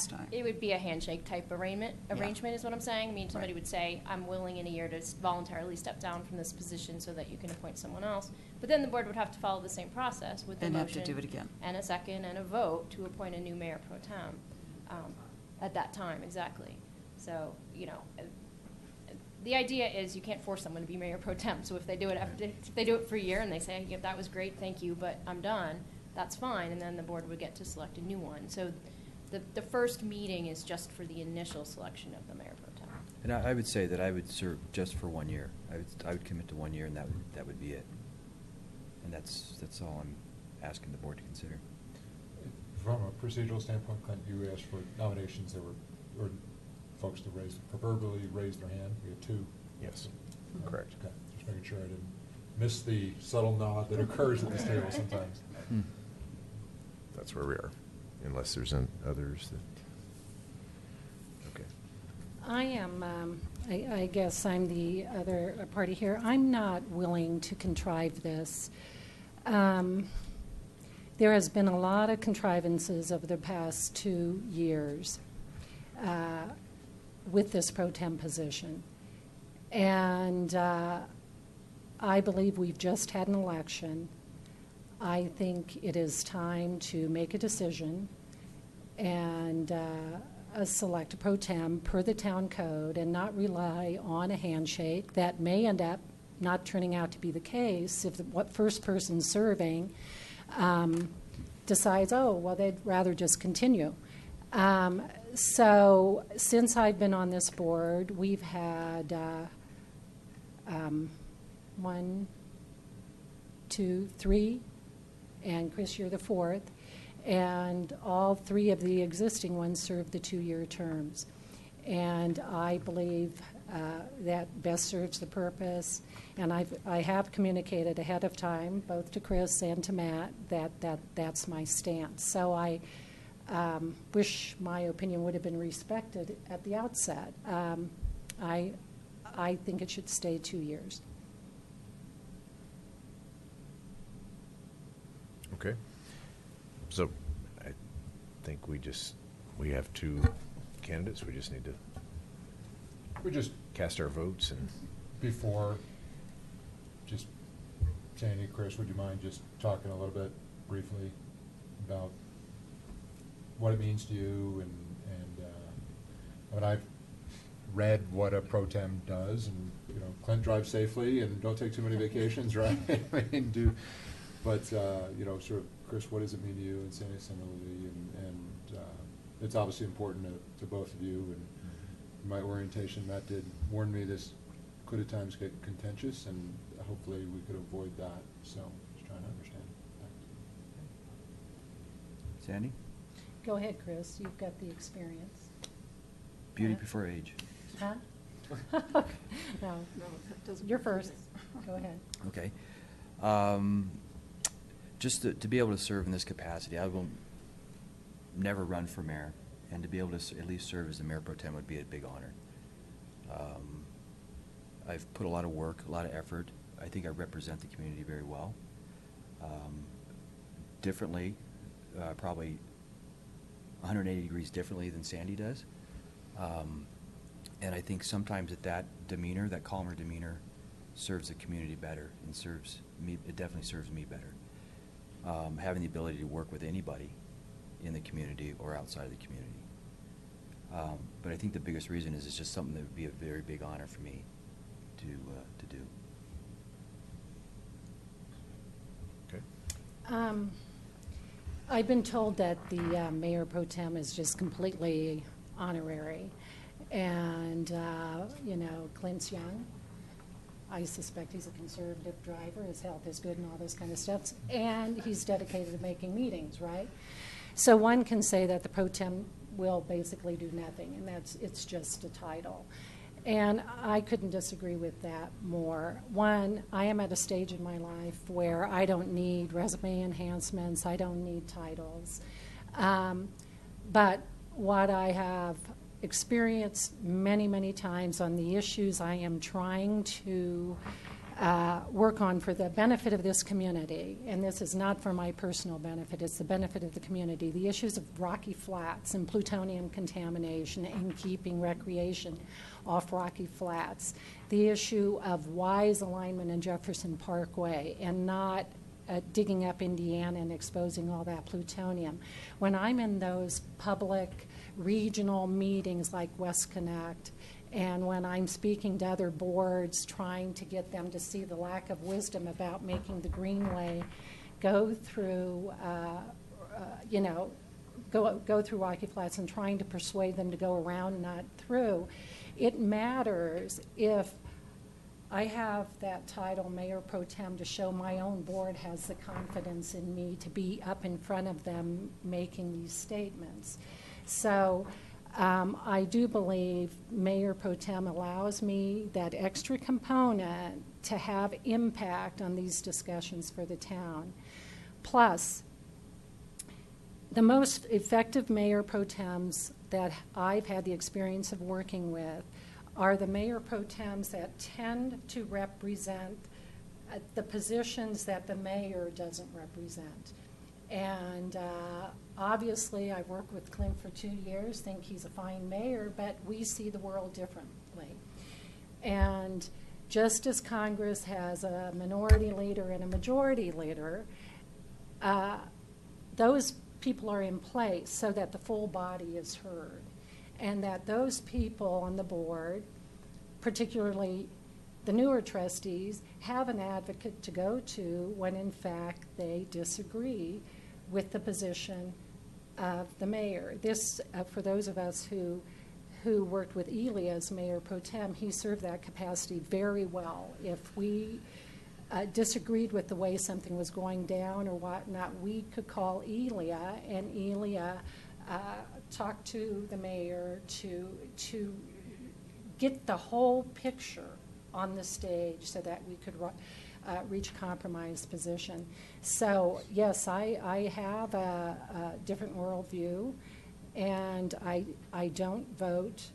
time. It would be a handshake type arrangement is what I'm saying. I mean, somebody would say, I'm willing in a year to voluntarily step down from this position so that you can appoint someone else. But then the board would have to follow the same process with the And motion. have to do it again. And a second and a vote to appoint a new mayor pro tem at that time, exactly. So, the idea is you can't force someone to be mayor pro tem. So if they do it for a year and they say, yeah, that was great, thank you, but I'm done, that's fine. And then the board would get to select a new one. So the first meeting is just for the initial selection of the mayor pro tem. And I would say that I would serve just for 1 year. I would commit to 1 year, and that would be it. And that's all I'm asking the board to consider. From a procedural standpoint, Clint, you asked for nominations. There were folks to proverbially raise their hand. We had 2. Yes, correct. Okay, just making sure I didn't miss the subtle nod that occurs at this table sometimes. That's where we are, unless there's others that, okay. I am, I guess I'm the other party here. I'm not willing to contrive this. There has been a lot of contrivances over the past 2 years with this pro tem position. And I believe we've just had an election. I think it is time to make a decision and select a pro tem per the town code and not rely on a handshake that may end up not turning out to be the case if the first person serving decides, oh, well, they'd rather just continue. So since I've been on this board, we've had 1, 2, 3, and Chris, you're the 4th, and all 3 of the existing ones served the 2-year terms. And I believe that best serves the purpose. And I have communicated ahead of time, both to Chris and to Matt, that's my stance. So I wish my opinion would have been respected at the outset. I think it should stay 2 years. Okay. So I think we have 2 candidates. We just need to cast our votes and before Sandy, Chris, would you mind just talking a little bit briefly about what it means to you and I mean, I've read what a pro tem does, and Clint, drive safely and don't take too many vacations, right? I mean, but sort of, Chris, what does it mean to you, and Sandy similarly, and it's obviously important to both of you. And in my orientation, Matt did warn me this could at times get contentious, and hopefully we could avoid that. So just trying to understand. Sandy? Go ahead, Chris. You've got the experience. Beauty before age. Huh? No. You're first. Go ahead. Okay. Just to be able to serve in this capacity, I will never run for mayor, and to be able to at least serve as the mayor pro tem would be a big honor. I've put a lot of work, a lot of effort. I think I represent the community very well. Differently, probably 180 degrees differently than Sandy does. And I think sometimes that demeanor, that calmer demeanor, serves the community better and serves me. It definitely serves me better. Having the ability to work with anybody in the community or outside of the community. But I think the biggest reason is it's just something that would be a very big honor for me to do. Okay. I've been told that the mayor pro tem is just completely honorary. And, Clint's young. I suspect he's a conservative driver. His health is good and all this kind of stuff. And he's dedicated to making meetings, right? So one can say that the pro tem will basically do nothing, and it's just a title. And I couldn't disagree with that more. One, I am at a stage in my life where I don't need resume enhancements. I don't need titles. But what I have experienced many, many times on the issues I am trying to work on for the benefit of this community, and this is not for my personal benefit, it's the benefit of the community, the issues of Rocky Flats and plutonium contamination and keeping recreation off Rocky Flats, the issue of wise alignment in Jefferson Parkway and not digging up Indiana and exposing all that plutonium. When I'm in those public regional meetings like West Connect, and when I'm speaking to other boards trying to get them to see the lack of wisdom about making the Greenway go through, go through Rocky Flats and trying to persuade them to go around, not through, it matters if I have that title, Mayor Pro Tem, to show my own board has the confidence in me to be up in front of them making these statements. So I do believe Mayor Pro Tem allows me that extra component to have impact on these discussions for the town. Plus, the most effective Mayor Pro Tems that I've had the experience of working with are the Mayor Pro Tems that tend to represent the positions that the mayor doesn't represent. And obviously, I've worked with Clint for 2 years, think he's a fine mayor, but we see the world differently. And just as Congress has a minority leader and a majority leader, those people are in place so that the full body is heard. And that those people on the board, particularly the newer trustees, have an advocate to go to when in fact they disagree with the position of the mayor. This, for those of us who worked with Ely as Mayor Pro Tem, he served that capacity very well. If we disagreed with the way something was going down or whatnot, we could call Elia, and Elia talk to the mayor to get the whole picture on the stage so that we could reach a compromise position. So yes, I have a different worldview, and I don't vote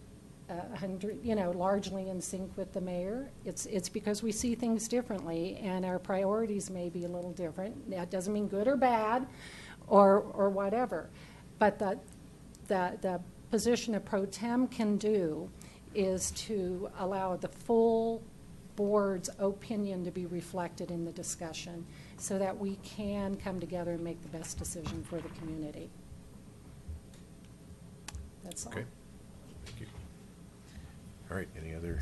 largely in sync with the mayor. It's because we see things differently, and our priorities may be a little different. That doesn't mean good or bad, or whatever, but the position a pro tem can do is to allow the full board's opinion to be reflected in the discussion so that we can come together and make the best decision for the community. That's all. Okay. Thank you. All right, any other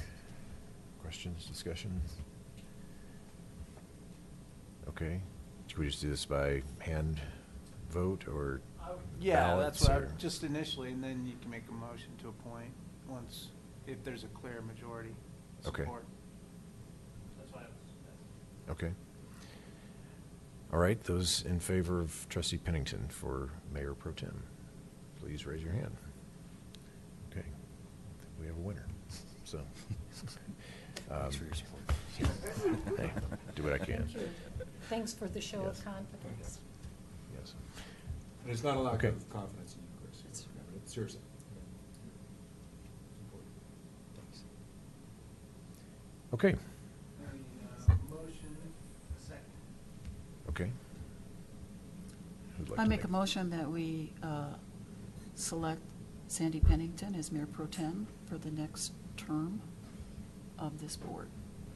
questions, discussion? Okay. Should we just do this by hand vote or Yeah, ballots, that's what or- just initially, and then you can make a motion to appoint once, if there's a clear majority Okay. support. Okay. All right, those in favor of Trustee Pennington for Mayor Pro Tem, please raise your hand. Okay, I think we have a winner, so. Thanks for your support. Hey, do what I can. Thank you. Thanks for the show Yes. of confidence. Yes. And it's not a lack Okay. of confidence in you, Chris. Seriously. Okay, Motion, second. okay. Who'd like I to make a motion that we select Sandy Pennington as Mayor Pro Tem for the next term of this board.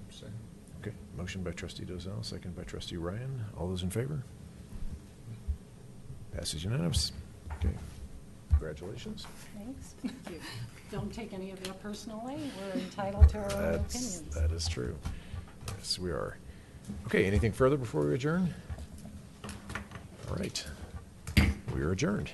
Second. Okay, motion by Trustee Dozell, second by Trustee Ryan. All those in favor? Passes unanimous. Okay, congratulations. Thanks. Thank you. Don't take any of that personally. We're entitled to our own opinions. That is true. Yes, we are. Okay, anything further before we adjourn? All right, we are adjourned.